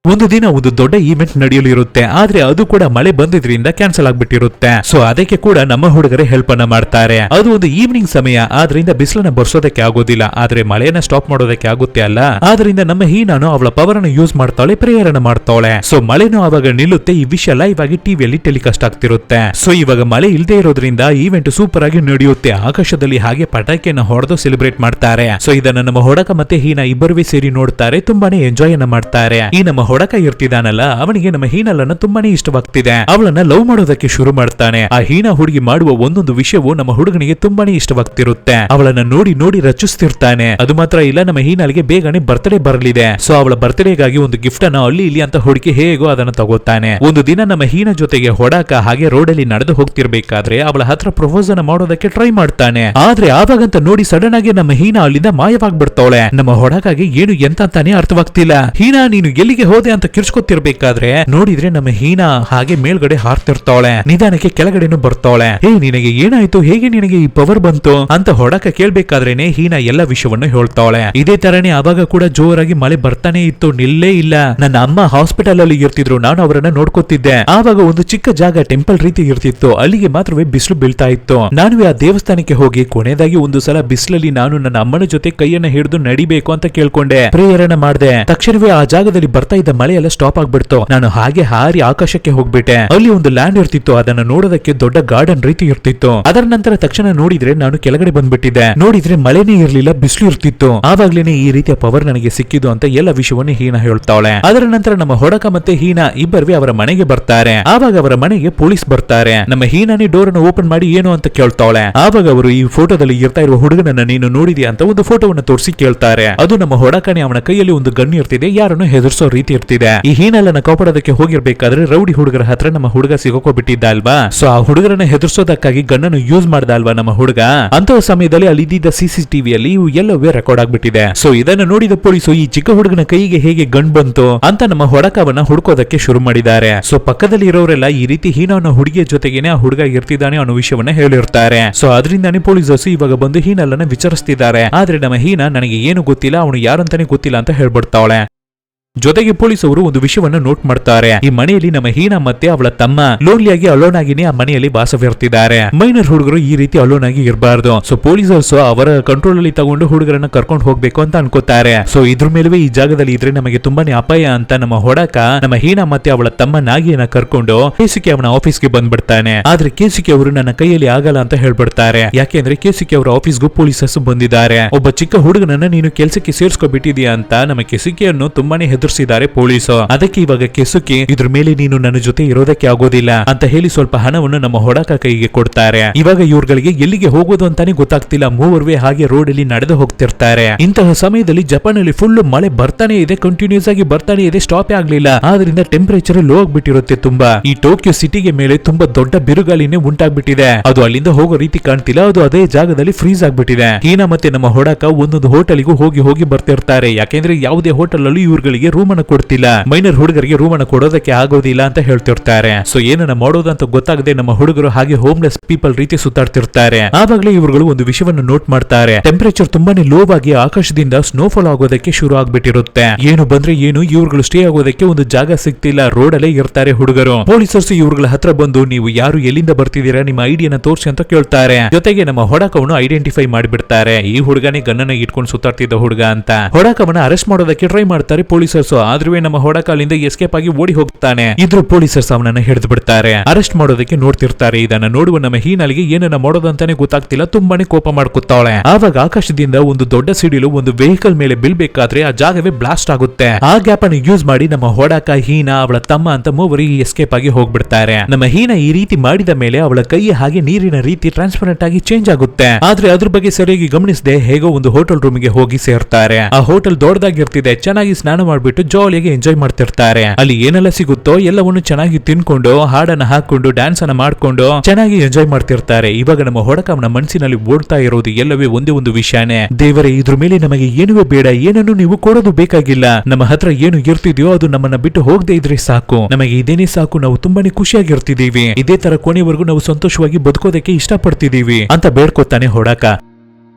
ಒಂದು ದಿನ ಒಂದು ದೊಡ್ಡ ಈವೆಂಟ್ ನಡೆಯಲು ಇರುತ್ತೆ. ಆದ್ರೆ ಅದು ಕೂಡ ಮಳೆ ಬಂದಿದ್ರಿಂದ ಕ್ಯಾನ್ಸಲ್ ಆಗ್ಬಿಟ್ಟಿರುತ್ತೆ. ಸೊ ಅದಕ್ಕೆ ಕೂಡ ನಮ್ಮ ಹುಡುಗರೇ ಹೆಲ್ಪ್ ಅನ್ನ ಮಾಡ್ತಾರೆ. ಅದು ಒಂದು ಈವ್ನಿಂಗ್ ಸಮಯ, ಆದ್ರಿಂದ ಬಿಸಿಲನ್ನ ಬರ್ಸೋದಕ್ಕೆ ಆಗೋದಿಲ್ಲ, ಆದ್ರೆ ಮಳೆಯನ್ನ ಸ್ಟಾಪ್ ಮಾಡೋದಕ್ಕೆ ಆಗುತ್ತೆ ಅಲ್ಲ. ಆದ್ರಿಂದ ನಮ್ಮ ಹೀನಾನು ಅವಳ ಪವರ್ ಅನ್ನು ಯೂಸ್ ಮಾಡ್ತಾಳೆ, ಪ್ರೇಯರ್ ಅನ್ನ ಮಾಡ್ತಾಳೆ. ಸೊ ಮಳೆನೂ ಆವಾಗ ನಿಲ್ಲುತ್ತೆ. ಈ ವಿಷಯ ಲೈವ್ ಆಗಿ ಟಿವಿಯಲ್ಲಿ ಟೆಲಿಕಾಸ್ಟ್ ಆಗ್ತಿರುತ್ತೆ. ಸೊ ಇವಾಗ ಮಳೆ ಇಲ್ಲದೆ ಇರೋದ್ರಿಂದ ಈವೆಂಟ್ ಸೂಪರ್ ಆಗಿ ನಡೆಯುತ್ತೆ. ಆಕಾಶದಲ್ಲಿ ಹಾಗೆ ಪಟಾಕಿಯನ್ನ ಹೊಡೆದು ಸೆಲೆಬ್ರೇಟ್ ಮಾಡ್ತಾರೆ. ಸೊ ಇದನ್ನ ನಮ್ಮ ಹೊಡಕ ಮತ್ತೆ ಹೀನಾ ಇಬ್ಬರುವೇ ಸೇರಿ ನೋಡ್ತಾರೆ, ತುಂಬಾನೇ ಎಂಜಾಯ್ ಅನ್ನ ಮಾಡ್ತಾರೆ. ಈ ನಮ್ಮ ಹೊಡಕ ಇರ್ತಿದಾನಲ್ಲ, ಅವನಿಗೆ ನಮ್ಮ ಹೀನಲನ್ನ ತುಂಬಾನೇ ಇಷ್ಟವಾಗ್ತಿದೆ. ಅವಳನ್ನ ಲವ್ ಮಾಡೋದಕ್ಕೆ ಶುರು ಮಾಡ್ತಾನೆ. ಆ ಹೀನಾ ಹುಡುಗಿ ಮಾಡುವ ಒಂದೊಂದು ವಿಷಯವು ನಮ್ಮ ಹುಡುಗನಿಗೆ ತುಂಬಾನೇ ಇಷ್ಟವಾಗ್ತಿರುತ್ತೆ. ಅವಳನ್ನ ನೋಡಿ ನೋಡಿ ರಚಿಸ್ತಿರ್ತಾನೆ. ಅದು ಮಾತ್ರ ಇಲ್ಲ, ನಮ್ಮ ಹೀನಾಲಿಗೆ ಬೇಗನೆ ಬರ್ತ್ಡೇ ಬರಲಿದೆ. ಸೊ ಅವಳ ಬರ್ತ್ಡೇಗಾಗಿ ಒಂದು ಗಿಫ್ಟ್ ಅನ್ನ ಅಲ್ಲಿ ಇಲ್ಲಿ ಅಂತ ಹುಡುಕಿ ಹೇಗೋ ಅದನ್ನ ತಗೋತಾನೆ. ಒಂದು ದಿನ ನಮ್ಮ ಹೀನಾ ಜೊತೆಗೆ ಹೊಡಕ ಹಾಗೆ ರೋಡ್ ಅಲ್ಲಿ ನಡೆದು ಹೋಗ್ತಿರ್ಬೇಕಾದ್ರೆ ಅವಳ ಹತ್ರ ಪ್ರಪೋಸ್ ಅನ್ನ ಮಾಡೋದಕ್ಕೆ ಟ್ರೈ ಮಾಡ್ತಾನೆ. ಆದ್ರೆ ಆವಾಗಂತ ನೋಡಿ ಸಡನ್ ಆಗಿ ನಮ್ಮ ಹೀನಾ ಅಲ್ಲಿಂದ ಮಾಯವಾಗ್ಬಿಡ್ತಾಳೆ. ನಮ್ಮ ಹೊಡಕಾಗಿ ಏನು ಎಂತ ಅಂತಾನೆ ಅರ್ಥವಾಗ್ತಿಲ್ಲ. ಹೀನಾ ನೀನು ಎಲ್ಲಿಗೆ ಹೋದೆ ಅಂತ ಕಿರ್ಚ್ಕೊತಿರ್ಬೇಕಾದ್ರೆ ನೋಡಿದ್ರೆ ನಮ್ಮ ಹೀನಾ ಹಾಗೆ ಮೇಲ್ಗಡೆ ಹಾರ್ತಿರ್ತಾಳೆ. ನಿಧಾನಕ್ಕೆ ಕೆಳಗಡೆನು ಬರ್ತಾಳೆ. ಹೇ ನಿನಗೆ ಏನಾಯ್ತು, ಹೇಗೆ ನಿನಗೆ ಈ ಪವರ್ ಬಂತು ಅಂತ ಹೊಡಕ ಕೇಳ್ಬೇಕಾದ್ರೇನೆ ಹೀನಾ ಎಲ್ಲ ವಿಷಯವನ್ನು ಹೇಳ್ತಾಳೆ. ಇದೇ ತರನೇ ಅವಾಗ ಕೂಡ ಜೋರಾಗಿ ಮಳೆ ಬರ್ತಾನೆ ಇತ್ತು, ನಿಲ್ಲೇ ಇಲ್ಲ. ನನ್ನ ಅಮ್ಮ ಹಾಸ್ಪಿಟಲ್ ಅಲ್ಲಿ ಇರ್ತಿದ್ರು, ನಾನು ಅವರನ್ನ ನೋಡ್ಕೊತಿದ್ದೆ. ಆವಾಗ ಒಂದು ಚಿಕ್ಕ ಜಾಗ ಟೆಂಪಲ್ ರೀತಿ ಇರ್ತಿತ್ತು, ಅಲ್ಲಿಗೆ ಮಾತ್ರವೇ ಬಿಸಿಲು ಬೀಳ್ತಾ ಇತ್ತು. ನಾನು ಆ ದೇವಸ್ಥಾನಕ್ಕೆ ಹೋಗಿ ಕೊನೆಯದಾಗಿ ಒಂದು ಸಲ ಬಿಸಿಲಲ್ಲಿ ನಾನು ನನ್ನ ಅಮ್ಮನ ಜೊತೆ ಕೈಯನ್ನ ಹಿಡಿದು ನಡಿಬೇಕು ಅಂತ ಕೇಳ್ಕೊಂಡೆ, ಪ್ರೇಯರ್ ಅನ್ನ ಮಾಡಿದೆ. ತಕ್ಷಣವೇ ಆ ಜಾಗದಲ್ಲಿ ಬರ್ತಾ ಇದ್ದ ಮಳೆ ಎಲ್ಲ ಸ್ಟಾಪ್ ಆಗ್ಬಿಡ್ತು. ನಾನು ಹಾಗೆ ಹಾರಿ ಆಕಾಶಕ್ಕೆ ಹೋಗ್ಬಿಟ್ಟೆ. ಅಲ್ಲಿ ಒಂದು ಲ್ಯಾಂಡ್ ಇರ್ತಿತ್ತು, ಅದನ್ನ ನೋಡೋದಕ್ಕೆ ದೊಡ್ಡ ಗಾರ್ಡನ್ ರೀತಿ ಇರ್ತಿತ್ತು. ಅದರ ನಂತರ ತಕ್ಷಣ ನೋಡಿದ್ರೆ ನಾನು ಕೆಳಗಡೆ ಬಂದ್ಬಿಟ್ಟಿದ್ದೆ. ನೋಡಿದ್ರೆ ಮಳೆನೇ ಇರ್ಲಿಲ್ಲ, ಬಿಸಿಲು ಇರ್ತಿತ್ತು. ಆವಾಗ್ಲೇನೆ ಈ ರೀತಿಯ ಪವರ್ ನನಗೆ ಸಿಕ್ಕಿದ್ದು ಅಂತ ಎಲ್ಲ ವಿಷಯವನ್ನು ಹೀನಾ ಹೇಳ್ತಾವಳೆ. ಅದರ ನಂತರ ನಮ್ಮ ಹೊಡಕ ಮತ್ತೆ ಹೀನಾ ಇಬ್ಬರು ಅವರ ಮನೆಗೆ ಬರ್ತಾರೆ. ಆವಾಗ ಅವರ ಮನೆಗೆ ಪೊಲೀಸ್ ಬರ್ತಾರೆ. ನಮ್ಮ ಹೀನಾನಿ ಡೋರ್ ಅನ್ನು ಓಪನ್ ಮಾಡಿ ಏನು ಅಂತ ಕೇಳ್ತಾವಳೆ. ಆವಾಗ ಅವರು ಈ ಫೋಟೋದಲ್ಲಿ ಇರ್ತಾ ಇರುವ ಹುಡುಗನನ್ನ ನೀನು ನೋಡಿದ್ಯಾ ಅಂತ ಒಂದು ಫೋಟೋವನ್ನು ತೋರಿಸಿ ಕೇಳ್ತಾರೆ. ಅದು ನಮ್ಮ ಹೊಡಕನೆ, ಅವನ ಕೈಯಲ್ಲಿ ಒಂದು ಗನ್ ಇರ್ತಿದೆ, ಯಾರನ್ನು ಹೆದರ್ಸೋ ರೀತಿ ಇರ್ತಿದೆ. ಈ ಹೀನಲ್ಲನ್ನ ಕಾಪಾಡೋದಕ್ಕೆ ಹೋಗಿರ್ಬೇಕಾದ್ರೆ ರೌಡಿ ಹುಡುಗರ ಹತ್ರ ನಮ್ಮ ಹುಡುಗ ಸಿಗೋಕೋಬಿಟ್ಟಿದ್ದ ಅಲ್ವಾ. ಸೊ ಆ ಹುಡುಗರನ್ನ ಹೆದರ್ಸೋದಕ್ಕಾಗಿ ಗನ್ನನ್ನು ಯೂಸ್ ಮಾಡ್ದ ಅಲ್ವಾ ನಮ್ಮ ಹುಡುಗ. ಅಂತ ಸಮಯದಲ್ಲಿ ಅಲ್ಲಿ ಇದ್ದಿದ್ದ CCTVಯಲ್ಲಿ ಇವು ಎಲ್ಲವೇ ರೆಕಾರ್ಡ್ ಆಗ್ಬಿಟ್ಟಿದೆ. ಸೊ ಇದನ್ನು ನೋಡಿದ ಪೊಲೀಸು ಈ ಚಿಕ್ಕ ಹುಡುಗನ ಕೈಗೆ ಹೇಗೆ ಗನ್ ಬಂತು ಅಂತ ನಮ್ಮ ಹೊಡಕವನ್ನ ಹುಡುಕೋದಕ್ಕೆ ಶುರು ಮಾಡಿದ್ದಾರೆ. ಸೊ ಪಕ್ಕದಲ್ಲಿ ಇರೋರೆಲ್ಲ ಈ ರೀತಿ ಹೀನಾ ಹುಡುಗಿಯ ಜೊತೆಗೇನೆ ಆ ಹುಡುಗ ಇರ್ತಿದ್ದಾನೆ ಅನ್ನೋ ವಿಷಯವನ್ನ ಹೇಳಿರ್ತಾರೆ. ಸೊ ಅದರಿಂದಾನೇ ಪೊಲೀಸರು ಇವಾಗ ಬಂದು ಹೀನಲ್ಲನ್ನ ವಿಚಾರಿಸ್ತಿದ್ದಾರೆ. ಆದ್ರೆ ನಮ್ಮ ಹೀನಾ ನನಗೆ ಏನು ಗೊತ್ತಿಲ್ಲ, ಅವನು ಯಾರಂತಾನೆ ಗೊತ್ತಿಲ್ಲ ಅಂತ ಹೇಳ್ಬಿಡ್ತಾವಳೆ. ಜೊತೆಗೆ ಪೊಲೀಸರು ಒಂದು ವಿಷಯವನ್ನ ನೋಟ್ ಮಾಡ್ತಾರೆ. ಈ ಮನೆಯಲ್ಲಿ ನಮ್ಮ ಹೀನಾ ಮತ್ತೆ ಅವಳ ತಮ್ಮ ಲೋನ್ಲಿಯಾಗಿ ಅಲೋನ್ ಆಗಿನೇ ಆ ಮನೆಯಲ್ಲಿ ವಾಸವಿರ್ತಿದ್ದಾರೆ. ಮೈನರ್ ಹುಡುಗರು ಈ ರೀತಿ ಅಲೋನ್ ಆಗಿ ಇರಬಾರ್ದು. ಸೊ ಪೊಲೀಸರು ಅವರ ಕಂಟ್ರೋಲ್ ಅಲ್ಲಿ ತಗೊಂಡು ಹುಡುಗರನ್ನ ಕರ್ಕೊಂಡು ಹೋಗ್ಬೇಕು ಅಂತ ಅನ್ಕೋತಾರೆ. ಸೊ ಇದ್ರ ಮೇಲುವೆ ಈ ಜಾಗದಲ್ಲಿ ಇದ್ರೆ ನಮಗೆ ತುಂಬಾನೇ ಅಪಾಯ ಅಂತ ನಮ್ಮ ಹೊಡಕ ನಮ್ಮ ಹೀನಾ ಮತ್ತೆ ಅವಳ ತಮ್ಮ ನಾಗಿಯನ್ನ ಕರ್ಕೊಂಡು ಕೇಸಿಕೆ ಅವನ ಆಫೀಸ್ಗೆ ಬಂದ್ಬಿಡ್ತಾನೆ. ಆದ್ರೆ ಕೇಸಿಕೆ ಅವರು ನನ್ನ ಕೈಯಲ್ಲಿ ಆಗಲ್ಲ ಅಂತ ಹೇಳ್ಬಿಡ್ತಾರೆ. ಯಾಕೆಂದ್ರೆ ಕೇಸಿಕೆ ಅವರ ಆಫೀಸ್ಗೂ ಪೊಲೀಸರು ಬಂದಿದ್ದಾರೆ. ಒಬ್ಬ ಚಿಕ್ಕ ಹುಡುಗನನ್ನ ನೀನು ಕೆಲಸಕ್ಕೆ ಸೇರ್ಸ್ಕೊಬಿಟ್ಟಿದ್ಯಾ ಅಂತ ನಮ್ಮ ಕೆಸುಕಿಯನ್ನು ತುಂಬಾನೇ ಹೆದರ್ಸಿದ್ದಾರೆ ಪೊಲೀಸು. ಅದಕ್ಕೆ ಇವಾಗ ಕೆಸುಕಿ ಇದ್ರ ಮೇಲೆ ನೀನು ನನ್ನ ಜೊತೆ ಇರೋದಕ್ಕೆ ಆಗೋದಿಲ್ಲ ಅಂತ ಹೇಳಿ ಸ್ವಲ್ಪ ಹಣವನ್ನು ನಮ್ಮ ಹೊಡಕ ಕೈಗೆ ಕೊಡ್ತಾರೆ. ಇವಾಗ ಇವ್ರುಗಳಿಗೆ ಎಲ್ಲಿಗೆ ಹೋಗೋದು ಅಂತಾನೆ ಗೊತ್ತಾಗ್ತಿಲ್ಲ. ಮೂವರ್ವೇ ಹಾಗೆ ರೋಡ್ ಅಲ್ಲಿ ನಡೆದು ಹೋಗ್ತಿರ್ತಾರೆ. ಇಂತಹ ಸಮಯದಲ್ಲಿ ಜಪಾನ್ ಅಲ್ಲಿ ಫುಲ್ ಮಳೆ ಬರ್ತಾನೆ ಇದೆ, ಕಂಟಿನ್ಯೂಸ್ ಆಗಿ ಬರ್ತಾನೆ ಇದೆ, ಸ್ಟಾಪ್ ಆಗ್ಲಿಲ್ಲ. ಆದ್ರಿಂದ ಟೆಂಪರೇಚರ್ ಲೋ ಆಗ್ಬಿಟ್ಟಿರುತ್ತೆ ತುಂಬಾ. ಈ ಟೋಕಿಯೋ ಸಿಟಿಗೆ ಮೇಲೆ ತುಂಬಾ ದೊಡ್ಡ ಬಿರುಗಾಳಿನೇ ಉಂಟಾಗ್ಬಿಟ್ಟಿದೆ. ಅದು ಅಲ್ಲಿಂದ ಹೋಗೋ ರೀತಿ ಕಾಣ್ತಿಲ್ಲ, ಅದು ಅದೇ ಜಾಗದಲ್ಲಿ ಫ್ರೀಸ್ ಆಗ್ಬಿಟ್ಟಿದೆ. ಹೀನಾ ಮತ್ತೆ ನಮ್ಮ ಹೊಡಕ ಒಂದೊಂದು ಹೋಟೆಲ್ಗೂ ಹೋಗಿ ಬರ್ತಿರ್ತಾರೆ. ಯಾಕೆಂದ್ರೆ ಯಾವುದೇ ಹೋಟೆಲ್ ಅಲ್ಲಿ ಇವ್ರುಗಳಿಗೆ ರೂಮ್ ಅನ್ನು ಕೊಡ್ತಿಲ್ಲ, ಮೈನರ್ ಹುಡುಗರಿಗೆ ರೂಮ್ ಅನ್ನು ಕೊಡೋದಕ್ಕೆ ಆಗೋದಿಲ್ಲ ಅಂತ ಹೇಳ್ತಿರ್ತಾರೆ. ಸೊ ಏನನ್ನ ಮಾಡೋದು ಅಂತ ಗೊತ್ತಾಗದೆ ನಮ್ಮ ಹುಡುಗರು ಹಾಗೆ ಹೋಮ್ಲೆಸ್ ಪೀಪಲ್ ರೀತಿ ಸುತ್ತಾಡ್ತಿರ್ತಾರೆ. ಆವಾಗಲೇ ಇವುಗಳು ಒಂದು ವಿಷಯವನ್ನು ನೋಟ್ ಮಾಡ್ತಾರೆ. ಟೆಂಪರೇಚರ್ ತುಂಬಾನೇ ಲೋ ಆಗಿ ಆಕಾಶದಿಂದ ಸ್ನೋಫಾಲ್ ಆಗೋದಕ್ಕೆ ಶುರು ಆಗ್ಬಿಟ್ಟಿರುತ್ತೆ. ಏನು ಬಂದ್ರೆ ಏನು, ಇವ್ರುಗಳು ಸ್ಟೇ ಆಗೋದಕ್ಕೆ ಒಂದು ಜಾಗ ಸಿಗ್ತಿಲ್ಲ, ರೋಡ್ ಅಲ್ಲೇ ಇರ್ತಾರೆ ಹುಡುಗರು. ಪೊಲೀಸರ್ಸ್ ಇವ್ರುಗಳ ಹತ್ರ ಬಂದು ನೀವು ಯಾರು, ಎಲ್ಲಿಂದ ಬರ್ತಿದ್ದೀರಾ, ನಿಮ್ಮ ಐಡಿಯನ್ನ ತೋರಿಸಿ ಅಂತ ಕೇಳ್ತಾರೆ. ಜೊತೆಗೆ ನಮ್ಮ ಹೊಡಕವನ್ನು ಐಡೆಂಟಿಫೈ ಮಾಡಿಬಿಡ್ತಾರೆ. ಈ ಹುಡುಗನೇ ಗನ್ನನ್ನ ಇಟ್ಕೊಂಡು ಸುತ್ತಾಡ್ತಿದ್ದ ಹುಡುಗ ಅಂತ. ಹೊಡಕವನ್ನ ಅರೆಸ್ಟ್ ಮಾಡೋದಕ್ಕೆ ಟ್ರೈ ಮಾಡ್ತಾರೆ ಪೊಲೀಸರ್ಸ್. ಆದ್ರೂ ನಮ್ಮ ಹೊಡಕ ಅಲ್ಲಿಂದ ಎಸ್ಕೇಪ್ ಆಗಿ ಓಡಿ ಹೋಗ್ತಾನೆ. ಇದ್ರ ಪೊಲೀಸರ್ಸ್ ಅವನನ್ನ ಹಿಡಿದು ಬಿಡ್ತಾರೆ, ಅರೆಸ್ಟ್ ಮಾಡೋದಕ್ಕೆ ನೋಡ್ತಿರ್ತಾರೆ. ಇದನ್ನ ನೋಡುವ ನಮ್ಮ ಹೀನಾಲಿಗೆ ಏನನ್ನ ಮಾಡೋದಂತಾನೆ ಗೊತ್ತಾಗ್ತಿಲ್ಲ, ತುಂಬಾನೇ ಕೋಪ ಮಾಡ್ಕೊತಾವಳೆ. ಆವಾಗ ಆಕಾಶದಿಂದ ಒಂದು ದೊಡ್ಡ ಸಿಡಿಲು ಒಂದು ವೆಹಿಕಲ್ ಮೇಲೆ ಬೀಳ್ಬೇಕಾದ್ರೆ ಆ ಜಾಗವೇ ಬ್ಲಾಸ್ಟ್ ಆಗುತ್ತೆ. ಆ ಗ್ಯಾಪ್ ಅನ್ನು ಯೂಸ್ ಮಾಡಿ ನಮ್ಮ ಹೊಡಕ, ಹೀನಾ, ಅವಳ ತಮ್ಮ ಅಂತ ಮೂವರಿಗೆ ಎಸ್ಕೇಪ್ ಆಗಿ ಹೋಗ್ಬಿಡ್ತಾರೆ. ನಮ್ಮ ಹೀನಾ ಈ ರೀತಿ ಮಾಡಿದ ಮೇಲೆ ಅವಳ ಕೈ ಹಾಗೆ ನೀರಿನ ರೀತಿ ಟ್ರಾನ್ಸ್ಪರೆಂಟ್ ಆಗಿ ಚೇಂಜ್ ಆಗುತ್ತೆ. ಆದ್ರೆ ಅದ್ರ ಬಗ್ಗೆ ಸರಿಯಾಗಿ ಗಮನಿಸದೆ ಹೇಗೋ ಒಂದು ಹೋಟೆಲ್ ರೂಮ್ ಗೆ ಹೋಗಿ ಸೇರ್ತಾರೆ. ಆ ಹೋಟೆಲ್ ದೊಡ್ಡದಾಗಿರ್ತಿದೆ, ಚೆನ್ನಾಗಿ ಸ್ನಾನ ಮಾಡ್ಬಿಟ್ಟು ಜಾಲಿಯಾಗಿ ಎಂಜಾಯ್ ಮಾಡ್ತಿರ್ತಾರೆ. ಅಲ್ಲಿ ಏನೆಲ್ಲ ಸಿಗುತ್ತೋ ಎಲ್ಲವನ್ನು ಚೆನ್ನಾಗಿ ತಿನ್ಕೊಂಡು, ಹಾಡನ್ನ ಹಾಕೊಂಡು, ಡ್ಯಾನ್ಸ್ ಅನ್ನ ಮಾಡ್ಕೊಂಡು ಚೆನ್ನಾಗಿ ಎಂಜಾಯ್ ಮಾಡ್ತಿರ್ತಾರೆ. ಇವಾಗ ನಮ್ಮ ಹೊಡಕ ಅವನ ಮನಸ್ಸಿನಲ್ಲಿ ಓಡ್ತಾ ಇರೋದು ಎಲ್ಲವೇ ಒಂದೇ ಒಂದು ವಿಷಯನೇ, ದೇವರೇ ಇದ್ರ ಮೇಲೆ ನಮಗೆ ಏನುವೇ ಬೇಡ, ಏನನ್ನು ನೀವು ಕೊಡೋದು ಬೇಕಾಗಿಲ್ಲ, ನಮ್ಮ ಹತ್ರ ಏನು ಇರ್ತಿದ್ಯೋ ಅದು ನಮ್ಮನ್ನ ಬಿಟ್ಟು ಹೋಗದೆ ಇದ್ರೆ ಸಾಕು, ನಮಗೆ ಇದೇನೇ ಸಾಕು, ನಾವು ತುಂಬಾನೇ ಖುಷಿಯಾಗಿರ್ತಿದೀವಿ, ಇದೇ ತರ ಕೊನೆವರೆಗೂ ನಾವು ಸಂತೋಷವಾಗಿ ಬದುಕೋದಕ್ಕೆ ಇಷ್ಟಪಡ್ತಿದೀವಿ ಅಂತ ಬೇಡ್ಕೊತಾನೆ ಹೊಡಕ.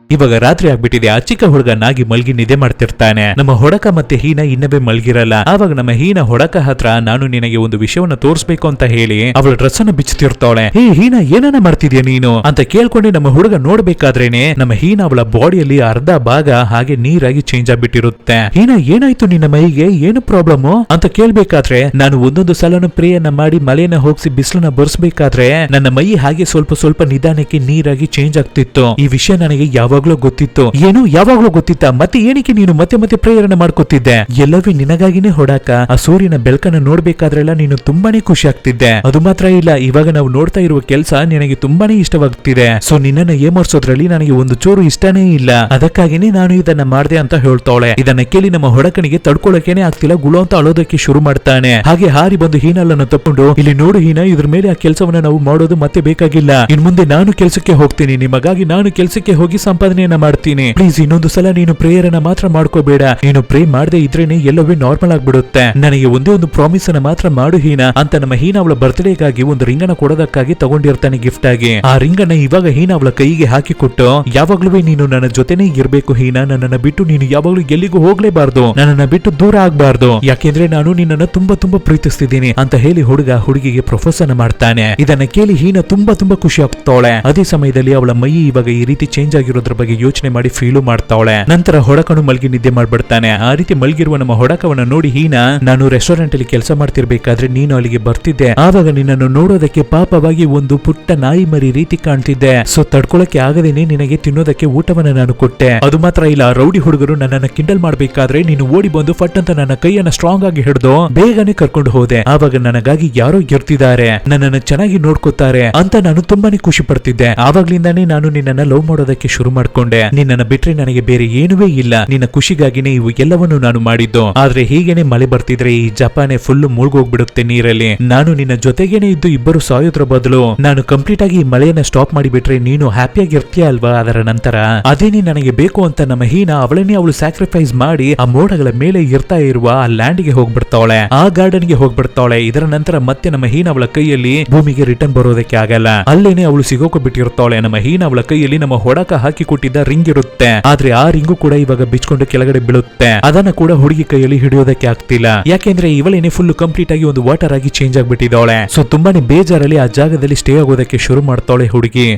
ಇವಾಗ ರಾತ್ರಿ ಆಗ್ಬಿಟ್ಟಿದೆ. ಆ ಚಿಕ್ಕ ಹುಡುಗ ನಾಗಿ ಮಲ್ಗಿ ನಿದ್ದೆ ಮಾಡ್ತಿರ್ತಾನೆ. ನಮ್ಮ ಹೊಡಕ ಮತ್ತೆ ಹೀನಾ ಇನ್ನವೇ ಮಲ್ಗಿರಲ್ಲ. ಆವಾಗ ನಮ್ಮ ಹೀನಾ ಹೊಡಕ ಹತ್ರ ನಾನು ನಿನಗೆ ಒಂದು ವಿಷಯವನ್ನ ತೋರಿಸ್ಬೇಕು ಅಂತ ಹೇಳಿ ಅವಳ ಡ್ರೆಸ್ ಅನ್ನು ಬಿಚ್ಚುತ್ತಿರ್ತಾಳೆ. ಹೇ ಹೀನಾ, ಏನನ್ನ ಮಾಡ್ತಿದ್ಯಾ ನೀನು ಅಂತ ಕೇಳ್ಕೊಂಡೆ ನಮ್ಮ ಹುಡುಗ ನೋಡ್ಬೇಕಾದ್ರೇನೆ ನಮ್ಮ ಹೀನಾ ಅವಳ ಬಾಡಿಯಲ್ಲಿ ಅರ್ಧ ಭಾಗ ಹಾಗೆ ನೀರಾಗಿ ಚೇಂಜ್ ಆಗ್ಬಿಟ್ಟಿರುತ್ತೆ. ಹೀನಾ, ಏನಾಯ್ತು ನಿನ್ನ ಮೈಗೆ, ಏನು ಪ್ರಾಬ್ಲಮ್ ಅಂತ ಕೇಳ್ಬೇಕಾದ್ರೆ ನಾನು ಒಂದೊಂದು ಸಲನು ಪ್ರೇಯನ್ನ ಮಾಡಿ ಮಳೆಯನ್ನ ಹೋಗಿಸಿ ಬಿಸಿಲನ್ನ ಬರ್ಸ್ಬೇಕಾದ್ರೆ ನನ್ನ ಮೈ ಹಾಗೆ ಸ್ವಲ್ಪ ಸ್ವಲ್ಪ ನಿಧಾನಕ್ಕೆ ನೀರಾಗಿ ಚೇಂಜ್ ಆಗ್ತಿತ್ತು. ಈ ವಿಷಯ ನನಗೆ ಯಾವಾಗ್ಲೂ ಗೊತ್ತಿತ್ತು. ಏನು, ಯಾವಾಗ್ಲೂ ಗೊತ್ತಿತ್ತ? ಮತ್ತೆ ಏನಕ್ಕೆ ನೀನು ಮತ್ತೆ ಮತ್ತೆ ಪ್ರೇಯರನ್ನ ಮಾಡ್ಕೊತಿದ್ದೆ? ಎಲ್ಲವೂ ನಿನಗಾಗಿನೇ ಹೊಡಕ. ಆ ಸೂರ್ಯನ ಬೆಳಕನ್ನು ನೋಡ್ಬೇಕಾದ್ರೆಲ್ಲ ನೀನು ತುಂಬಾನೇ ಖುಷಿ ಆಗ್ತಿದ್ದೆ. ಅದು ಮಾತ್ರ ಇಲ್ಲ, ಇವಾಗ ನಾವು ನೋಡ್ತಾ ಇರುವ ಕೆಲಸ ನಿನಗೆ ತುಂಬಾನೇ ಇಷ್ಟವಾಗ್ತಿದೆ. ಸೊ ನಿನ್ನನ್ನ ಏಮರ್ಸೋದ್ರಲ್ಲಿ ನನಗೆ ಒಂದು ಚೂರು ಇಷ್ಟನೇ ಇಲ್ಲ, ಅದಕ್ಕಾಗಿನೇ ನಾನು ಇದನ್ನ ಮಾಡ್ದೆ ಅಂತ ಹೇಳ್ತಾಳೆ. ಇದನ್ನ ಕೇಳಿ ನಮ್ಮ ಹೊಡಕನಿಗೆ ತಡ್ಕೊಳಕೇನೆ ಆಗ್ತಿಲ್ಲ, ಗುಳು ಅಂತ ಅಳೋದಕ್ಕೆ ಶುರು ಮಾಡ್ತಾನೆ. ಹಾಗೆ ಹಾರಿ ಬಂದು ಹೀನಲ್ಲನ್ನು ತಕೊಂಡು, ಇಲ್ಲಿ ನೋಡು ಹೀನಾ, ಇದ್ರ ಮೇಲೆ ಆ ಕೆಲಸವನ್ನ ನಾವು ಮಾಡೋದು ಮತ್ತೆ ಬೇಕಾಗಿಲ್ಲ. ಇನ್ ಮುಂದೆ ನಾನು ಕೆಲಸಕ್ಕೆ ಹೋಗ್ತೀನಿ, ನಿಮಗಾಗಿ ನಾನು ಕೆಲಸಕ್ಕೆ ಹೋಗಿ ಸಂಪಾದನೆಯನ್ನ ಮಾಡ್ತೀನಿ. ಪ್ಲೀಸ್ ಇನ್ನೊಂದು ಸಲ ನೀನು ಪ್ರೇಯರನ್ನ ಮಾತ್ರ ಮಾಡ್ಕೋಬೇಡ. ನೀನು ಪ್ರೇ ಮಾಡದೆ ಇದ್ರೇನೆ ಎಲ್ಲವೇ ನಾರ್ಮಲ್ ಆಗ್ಬಿಡುತ್ತೆ. ನನಗೆ ಒಂದೇ ಒಂದು ಪ್ರಾಮಿಸ್ ಅನ್ನ ಮಾತ್ರ ಮಾಡು ಹೀನಾ ಅಂತ ನಮ್ಮ ಹೀನಾ ಅವಳ ಬರ್ತ್ಡೇಗಾಗಿ ಒಂದು ರಿಂಗ್ ಅನ್ನ ಕೊಡೋದಕ್ಕಾಗಿ ತಗೊಂಡಿರ್ತಾನೆ ಗಿಫ್ಟ್ ಆಗಿ. ಆ ರಿಂಗ್ ಅನ್ನ ಇವಾಗ ಹೀನಾ ಅವಳ ಕೈಗೆ ಹಾಕಿ ಕೊಟ್ಟು, ಯಾವಾಗ್ಲೂ ನೀನು ನನ್ನ ಜೊತೆನೇ ಇರ್ಬೇಕು ಹೀನಾ, ನನ್ನನ್ನ ಬಿಟ್ಟು ನೀನು ಯಾವಾಗ್ಲೂ ಎಲ್ಲಿಗೂ ಹೋಗ್ಲೇಬಾರ್ದು, ನನ್ನನ್ನ ಬಿಟ್ಟು ದೂರ ಆಗ್ಬಾರ್ದು, ಯಾಕೆಂದ್ರೆ ನಾನು ನಿನ್ನನ್ನ ತುಂಬಾ ತುಂಬಾ ಪ್ರೀತಿಸ್ತಿದ್ದೀನಿ ಅಂತ ಹೇಳಿ ಹುಡುಗ ಹುಡುಗಿಗೆ ಪ್ರಪೋಸ್ ಅನ್ನ ಮಾಡ್ತಾನೆ. ಇದನ್ನ ಕೇಳಿ ಹೀನಾ ತುಂಬಾ ಖುಷಿ ಆಗ್ತಾಳೆ. ಅದೇ ಸಮಯದಲ್ಲಿ ಅವಳ ಮೈ ಇವಾಗ ಈ ರೀತಿ ಚೇಂಜ್ ಆಗಿರೋದ್ರ ಬಗ್ಗೆ ಯೋಚನೆ ಮಾಡಿ ಫೀಲು ಮಾಡ್ತಾವಳೆ. ನಂತರ ಹೊಡಕನು ಮಲ್ಗಿ ನಿದ್ದೆ ಮಾಡ್ಬಿಡ್ತಾನೆ. ಆ ರೀತಿ ಮಲ್ಗಿರುವ ನಮ್ಮ ಹೊಡಕವನ್ನ ನೋಡಿ ಹೀನಾ, ನಾನು ರೆಸ್ಟೋರೆಂಟ್ ಅಲ್ಲಿ ಕೆಲಸ ಮಾಡ್ತಿರ್ಬೇಕಾದ್ರೆ ನೀನು ಅಲ್ಲಿಗೆ ಬರ್ತಿದ್ದೆ. ಆವಾಗ ನಿನ್ನನ್ನು ನೋಡೋದಕ್ಕೆ ಪಾಪವಾಗಿ ಒಂದು ಪುಟ್ಟ ನಾಯಿ ಮರಿ ರೀತಿ ಕಾಣ್ತಿದ್ದೆ. ಸೊ ತಡ್ಕೊಳಕ್ಕೆ ಆಗದೇನೆ ನಿನಗೆ ತಿನ್ನೋದಕ್ಕೆ ಊಟವನ್ನ ನಾನು ಕೊಟ್ಟೆ. ಅದು ಮಾತ್ರ ಇಲ್ಲ, ರೌಡಿ ಹುಡುಗರು ನನ್ನನ್ನ ಕಿಂಡಲ್ ಮಾಡ್ಬೇಕಾದ್ರೆ ನೀನು ಓಡಿ ಬಂದು ಫಟ್ ಅಂತ ನನ್ನ ಕೈಯನ್ನ ಸ್ಟ್ರಾಂಗ್ ಆಗಿ ಹಿಡಿದು ಬೇಗನೆ ಕರ್ಕೊಂಡು ಹೋದೆ. ಆವಾಗ ನನಗಾಗಿ ಯಾರೋ ಇರ್ತಿದ್ದಾರೆ, ನನ್ನನ್ನು ಚೆನ್ನಾಗಿ ನೋಡ್ಕೋತಾರೆ ಅಂತ ನಾನು ತುಂಬಾನೇ ಖುಷಿ ಪಡ್ತಿದ್ದೆ. ಆವಾಗ್ಲಿಂದಾನೇ ನಾನು ನಿನ್ನನ್ನ ಲವ್ ಮಾಡೋದಕ್ಕೆ ಶುರು ಮಾಡ್ಕೊಂಡೆ. ನಿನ್ನನ್ನ ಬಿಟ್ರೆ ನನಗೆ ಬೇರೆ ಏನುವೇ ಇಲ್ಲ. ನಿನ್ನ ಖುಷಿಗಾಗಿನೇ ಇವು ಎಲ್ಲವನ್ನು ನಾನು ಮಾಡಿದ್ದು. ಆದ್ರೆ ಹೀಗೇನೆ ಮಳೆ ಬರ್ತಿದ್ರೆ ಈ ಜಪಾನೆ ಫುಲ್ ಮುಳುಗೋಗ್ಬಿಡುತ್ತೆ ನೀರಲ್ಲಿ. ನಾನು ನಿನ್ನ ಜೊತೆಗೇನೆ ಇದ್ದು ಇಬ್ಬರು ಸಾಯೋದ್ರ ಬದಲು ನಾನು ಕಂಪ್ಲೀಟ್ ಆಗಿ ಈ ಮಳೆಯನ್ನ ಸ್ಟಾಪ್ ಮಾಡಿಬಿಟ್ರೆ ನೀನು ಹ್ಯಾಪಿಯಾಗಿ ಇರ್ತೀಯ ಅಲ್ವಾ. ಅದರ ನಂತರ ಅದೇನೇ ನನಗೆ ಬೇಕು ಅಂತ ನಮ್ಮ ಹೀನಾ ಅವಳನ್ನೇ ಅವಳು ಸ್ಯಾಕ್ರಿಫೈಸ್ ಮಾಡಿ ಆ ಮೋಡಗಳ ಮೇಲೆ ಇರ್ತಾ ಇರುವ ಆ ಲ್ಯಾಂಡ್ ಗೆ ಹೋಗ್ಬಿಡ್ತಾವಳೆ, ಆ ಗಾರ್ಡನ್ ಗೆ ಹೋಗ್ಬಿಡ್ತಾವಳೆ. ಇದರ ನಂತರ ಮತ್ತೆ ನಮ್ಮ ಹೀನಾ ಅವಳ ಕೈಯಲ್ಲಿ ಭೂಮಿಗೆ ರಿಟರ್ನ್ ಬರೋದಕ್ಕೆ ಆಗಲ್ಲ. ಅಲ್ಲೇನೆ ಅವಳು ಸಿಗೋಕೊಂಡ್ಬಿಟ್ಟಿರ್ತಾವಳೆ. ನಮ್ಮ ಹೀನಾ ಅವಳ ಕೈಯಲ್ಲಿ ನಮ್ಮ ಹೊಡಕ ಹಾಕಿ ಕೊಟ್ಟಿದ್ದ ರಿಂಗ್ ಇರುತ್ತೆ. ಆದ್ರೆ ಆ ರಿಂಗು ಕೂಡ ಇವಾಗ ಬಿಚ್ಕೊಂಡು ಕೆಳಗಡೆ ಬೀಳುತ್ತೆ. ಅದನ್ನ ಕೂಡ ಹುಡುಗಿ ಕೈಯಲ್ಲಿ ಹಿಡಿಯೋದಕ್ಕೆ ಆಗ್ತಿಲ್ಲ. ಯಾಕೆಂದ್ರೆ ಇವಳೇನೆ ಫುಲ್ ಕಂಪ್ಲೀಟ್ ಆಗಿ ಒಂದು ವಾಟರ್ ಆಗಿ ಚೇಂಜ್ ಆಗ್ಬಿಟ್ಟಿದ್ದಾಳೆ. ಸೊ ತುಂಬಾನೇ ಬೇಜಾರಲ್ಲಿ ಆ ಜಾಗದಲ್ಲಿ ಸ್ಟೇ ಆಗೋದಕ್ಕೆ ಶುರು ಮಾಡ್ತಾವಳೆ ಹುಡುಗಿ.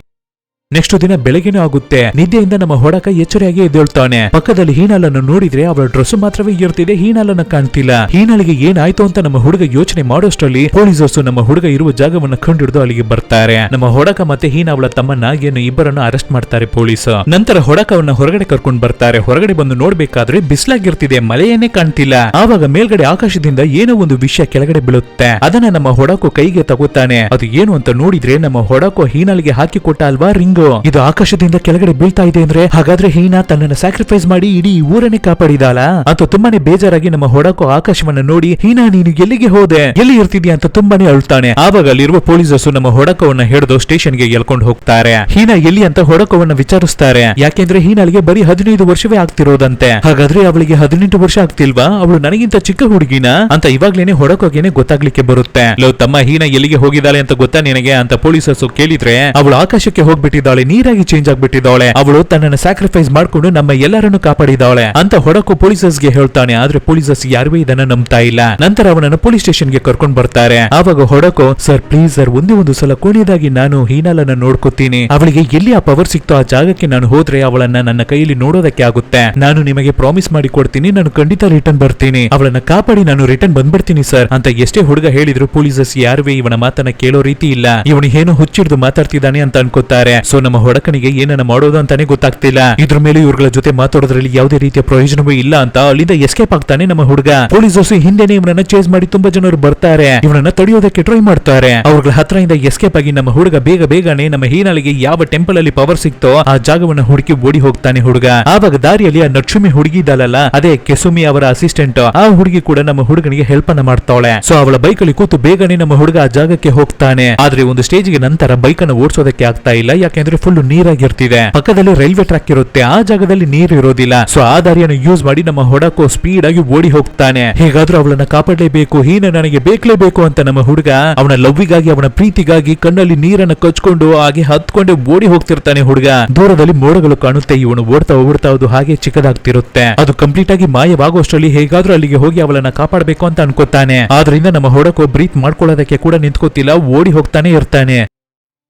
ನೆಕ್ಸ್ಟ್ ದಿನ ಬೆಳಗ್ಗೆನೂ ಆಗುತ್ತೆ. ನಿದ್ದೆಯಿಂದ ನಮ್ಮ ಹೊಡಕ ಎಚ್ಚರಿಯಾಗಿ ಎದ್ದೇಳ್ತಾನೆ. ಪಕ್ಕದಲ್ಲಿ ಹೀನಾಲನ್ನು ನೋಡಿದ್ರೆ ಅವಳ ಡ್ರೆಸ್ ಮಾತ್ರವೇ ಇರ್ತಿದೆ, ಹೀನಾಲನ್ನ ಕಾಣ್ತಿಲ್ಲ. ಹೀನಾಲಿಗೆ ಏನಾಯ್ತು ಅಂತ ನಮ್ಮ ಹುಡುಗ ಯೋಚನೆ ಮಾಡೋಷ್ಟರಲ್ಲಿ ಪೊಲೀಸರ್ಸ್ ನಮ್ಮ ಹುಡುಗ ಇರುವ ಜಾಗವನ್ನು ಕಂಡಿಡಿದು ಅಲ್ಲಿಗೆ ಬರ್ತಾರೆ. ನಮ್ಮ ಹೊಡಕ ಮತ್ತೆ ಹೀನಾ ಅವಳ ತಮ್ಮ ನಾಗಿಯನ್ನು ಇಬ್ಬರನ್ನು ಅರೆಸ್ಟ್ ಮಾಡ್ತಾರೆ ಪೊಲೀಸ್. ನಂತರ ಹೊಡಕವನ್ನ ಹೊರಗಡೆ ಕರ್ಕೊಂಡು ಬರ್ತಾರೆ. ಹೊರಗಡೆ ಬಂದು ನೋಡ್ಬೇಕಾದ್ರೆ ಬಿಸ್ಲಾಗಿರ್ತಿದೆ, ಮಳೆಯನ್ನೇ ಕಾಣ್ತಿಲ್ಲ. ಆವಾಗ ಮೇಲ್ಗಡೆ ಆಕಾಶದಿಂದ ಏನೋ ಒಂದು ವಿಷಯ ಕೆಳಗಡೆ ಬೀಳುತ್ತೆ. ಅದನ್ನ ನಮ್ಮ ಹೊಡಕು ಕೈಗೆ ತಗೋತಾನೆ. ಅದು ಏನು ಅಂತ ನೋಡಿದ್ರೆ ನಮ್ಮ ಹೊಡಕು ಹೀನಾಲಿಗೆ ಹಾಕಿ ಕೊಟ್ಟ ಅಲ್ವಾ ರಿಂಗ್. ಇದು ಆಕಾಶದಿಂದ ಕೆಳಗಡೆ ಬೀಳ್ತಾ ಇದೆ ಅಂದ್ರೆ ಹಾಗಾದ್ರೆ ಹೀನಾ ತನ್ನನ್ನು ಸ್ಯಾಕ್ರಿಫೈಸ್ ಮಾಡಿ ಇಡೀ ಊರನ್ನೇ ಕಾಪಾಡಿದಾಳ ಅಂತ ತುಂಬಾನೇ ಬೇಜಾರಾಗಿ ನಮ್ಮ ಹೊಡಕು ಆಕಾಶವನ್ನ ನೋಡಿ, ಹೀನಾ ನೀನು ಎಲ್ಲಿಗೆ ಹೋದೆ, ಎಲ್ಲಿ ಇರ್ತಿದ್ಯಾ ಅಂತ ತುಂಬಾನೇ ಅಳ್ತಾನೆ. ಆವಾಗ ಅಲ್ಲಿರುವ ಪೊಲೀಸರ್ಸ್ ನಮ್ಮ ಹೊಡಕವನ್ನ ಹಿಡಿದು ಸ್ಟೇಷನ್ಗೆ ಎಳ್ಕೊಂಡು ಹೋಗ್ತಾರೆ. ಹೀನಾ ಎಲ್ಲಿ ಅಂತ ಹೊಡಕವನ್ನ ವಿಚಾರಿಸ್ತಾರೆ. ಯಾಕೆಂದ್ರೆ ಹೀನಾಳಿಗೆ ಬರೀ 15 ವರ್ಷವೇ ಆಗ್ತಿರೋದಂತೆ. ಹಾಗಾದ್ರೆ ಅವಳಿಗೆ 18 ವರ್ಷ ಆಗ್ತಿಲ್ವಾ, ಅವಳು ನನಗಿಂತ ಚಿಕ್ಕ ಹುಡುಗಿನ ಅಂತ ಇವಾಗ್ಲೇನೆ ಹೊಡಕೋಗೇನೆ ಗೊತ್ತಾಗ್ಲಿಕ್ಕೆ ಬರುತ್ತೆ. ಲೋ ತಮ್ಮ, ಹೀನಾ ಎಲ್ಲಿಗೆ ಹೋಗಿದ್ದಾಳೆ ಅಂತ ಗೊತ್ತಾ ನಿನಗೆ ಅಂತ ಪೊಲೀಸರ್ಸ್ ಕೇಳಿದ್ರೆ ಅವಳು ಆಕಾಶಕ್ಕೆ ಹೋಗ್ಬಿಟ್ಟಿದ್ದಾಳೆ, ನೀರಾಗಿ ಚೇಂಜ್ ಆಗ್ಬಿಟ್ಟಿದ್ದಾಳೆ. ಅವಳು ತನ್ನನ್ನು ಸ್ಯಾಕ್ರಿಫೈಸ್ ಮಾಡ್ಕೊಂಡು ನಮ್ಮ ಎಲ್ಲರನ್ನು ಕಾಪಾಡಿದ್ದಾಳೆ ಅಂತ ಹೊಡಕು ಪೊಲೀಸರ್ಸ್ಗೆ ಹೇಳ್ತಾನೆ. ಆದ್ರೆ ಪೊಲೀಸರ್ಸ್ ಯಾರು ಇದನ್ನ ನಂಬ್ತಾ ಇಲ್ಲ. ನಂತರ ಅವನನ್ನು ಪೊಲೀಸ್ ಸ್ಟೇಷನ್ಗೆ ಕರ್ಕೊಂಡು ಬರ್ತಾರೆ. ಆವಾಗ ಹೊಡಕು, ಸರ್ ಪ್ಲೀಸ್ ಸರ್, ಒಂದೇ ಒಂದು ಸಲ ಕೊನೆಯದಾಗಿ ನಾನು ಹೀನಾಲನ್ನ ನೋಡ್ಕೋತೀನಿ. ಅವಳಿಗೆ ಎಲ್ಲಿ ಆ ಪವರ್ ಸಿಕ್ತೋ ಆ ಜಾಗಕ್ಕೆ ನಾನು ಹೋದ್ರೆ ಅವಳನ್ನ ನನ್ನ ಕೈಯಲ್ಲಿ ನೋಡೋದಕ್ಕೆ ಆಗುತ್ತೆ. ನಾನು ನಿಮಗೆ ಪ್ರಾಮಿಸ್ ಮಾಡಿ ಕೊಡ್ತೀನಿ, ನಾನು ಖಂಡಿತ ರಿಟರ್ನ್ ಬರ್ತೀನಿ, ಅವಳನ್ನ ಕಾಪಾಡಿ ನಾನು ರಿಟರ್ನ್ ಬಂದ್ಬಿಡ್ತೀನಿ ಸರ್ ಅಂತ ಎಷ್ಟೇ ಹುಡುಗ ಹೇಳಿದ್ರು ಪೊಲೀಸರ್ಸ್ ಯಾರುವೇ ಇವನ ಮಾತನ್ನ ಕೇಳೋ ರೀತಿ ಇಲ್ಲ. ಇವನು ಏನೋ ಹುಚ್ಚಿಡ್ದು ಮಾತಾಡ್ತಿದ್ದಾನೆ ಅಂತ ಅನ್ಕೋತಾರೆ. ಸೊ ನಮ್ಮ ಹೊಡಕನಿಗೆ ಏನನ್ನ ಮಾಡೋದು ಅಂತಾನೆ ಗೊತ್ತಾಗ್ತಿಲ್ಲ. ಇದ್ರ ಮೇಲೆ ಇವ್ರಗಳ ಜೊತೆ ಮಾತಾಡೋದ್ರಲ್ಲಿ ಯಾವುದೇ ರೀತಿಯ ಪ್ರಯೋಜನವೂ ಇಲ್ಲ ಅಂತ ಅಲ್ಲಿಂದ ಎಸ್ಕೇಪ್ ಆಗ್ತಾನೆ ನಮ್ಮ ಹುಡುಗ. ಪೊಲೀಸರ್ಸ್ ಹಿಂದೆನೆ ಇವನನ್ನ ಚೇಸ್ ಮಾಡಿ ತುಂಬಾ ಜನರು ಬರ್ತಾರೆ, ಇವನನ್ನ ತಡೆಯೋದಕ್ಕೆ ಟ್ರೈ ಮಾಡ್ತಾರೆ. ಅವ್ರಗಳ ಹತ್ರದಿಂದ ಎಸ್ಕೇಪ್ ಆಗಿ ನಮ್ಮ ಹುಡುಗ ಬೇಗನೆ ನಮ್ಮ ಹೀನಾಳಿಗೆ ಯಾವ ಟೆಂಪಲ್ ಅಲ್ಲಿ ಪವರ್ ಸಿಕ್ತೋ ಆ ಜಾಗವನ್ನ ಹುಡುಕಿ ಓಡಿ ಹೋಗ್ತಾನೆ ಹುಡುಗ. ಆವಾಗ ದಾರಿಯಲ್ಲಿ ಆ ನಟ್ಸುಮಿ ಹುಡುಗಿ ಇದ್ದಲ್ಲ, ಅದೇ ಕೆಸುಮಿ ಅವರ ಅಸಿಸ್ಟೆಂಟ್, ಆ ಹುಡುಗಿ ಕೂಡ ನಮ್ಮ ಹುಡುಗನಿಗೆ ಹೆಲ್ಪ್ ಅನ್ನ ಮಾಡ್ತಾವಳೆ. ಸೊ ಅವಳ ಬೈಕ್ ಅಲ್ಲಿ ಕೂತು ಬೇಗನೆ ನಮ್ಮ ಹುಡುಗ ಆ ಜಾಗಕ್ಕೆ ಹೋಗ್ತಾನೆ. ಆದ್ರೆ ಒಂದು ಸ್ಟೇಜ್ಗೆ ನಂತರ ಬೈಕ್ ಅನ್ನು ಓಡಿಸೋದಕ್ಕೆ ಆಗ್ತಾ ಇಲ್ಲ. ಯಾಕೆಂದ್ರೆ ಫುಲ್ ನೀರಾಗಿರ್ತಿದೆ. ಪಕ್ಕದಲ್ಲಿ ರೈಲ್ವೆ ಟ್ರ್ಯಾಕ್ ಇರುತ್ತೆ, ಆ ಜಾಗದಲ್ಲಿ ನೀರು ಇರೋದಿಲ್ಲ. ಸೊ ಆ ದಾರಿಯನ್ನು ಯೂಸ್ ಮಾಡಿ ನಮ್ಮ ಹೊಡಕು ಸ್ಪೀಡ್ ಆಗಿ ಓಡಿ ಹೋಗ್ತಾನೆ. ಹೇಗಾದ್ರೂ ಅವಳನ್ನ ಕಾಪಾಡಲೇಬೇಕು, ಹೀನ ನನಗೆ ಬೇಕಲೇಬೇಕು ಅಂತ ನಮ್ಮ ಹುಡುಗ ಅವನ ಲವ್ವಿಗಾಗಿ ಅವನ ಪ್ರೀತಿಗಾಗಿ ಕಣ್ಣಲ್ಲಿ ನೀರನ್ನ ಕಚ್ಕೊಂಡು ಹಾಗೆ ಹತ್ಕೊಂಡೆ ಓಡಿ ಹೋಗ್ತಿರ್ತಾನೆ ಹುಡುಗ. ದೂರದಲ್ಲಿ ಮೋಡಗಳು ಕಾಣುತ್ತೆ. ಇವನು ಓಡ್ತಾ ಅದು ಹಾಗೆ ಚಿಕ್ಕದಾಗ್ತಿರುತ್ತೆ. ಅದು ಕಂಪ್ಲೀಟ್ ಆಗಿ ಮಾಯವಾಗುವಷ್ಟರಲ್ಲಿ ಹೇಗಾದ್ರೂ ಅಲ್ಲಿಗೆ ಹೋಗಿ ಅವಳನ್ನ ಕಾಪಾಡಬೇಕು ಅಂತ ಅನ್ಕೋತಾನೆ. ಆದ್ರಿಂದ ನಮ್ಮ ಹೊಡಕು ಬ್ರೀತ್ ಮಾಡ್ಕೊಳ್ಳೋದಕ್ಕೆ ಕೂಡ ನಿಂತ್ಕೋತಿಲ್ಲ, ಓಡಿ ಹೋಗ್ತಾನೆ ಇರ್ತಾನೆ.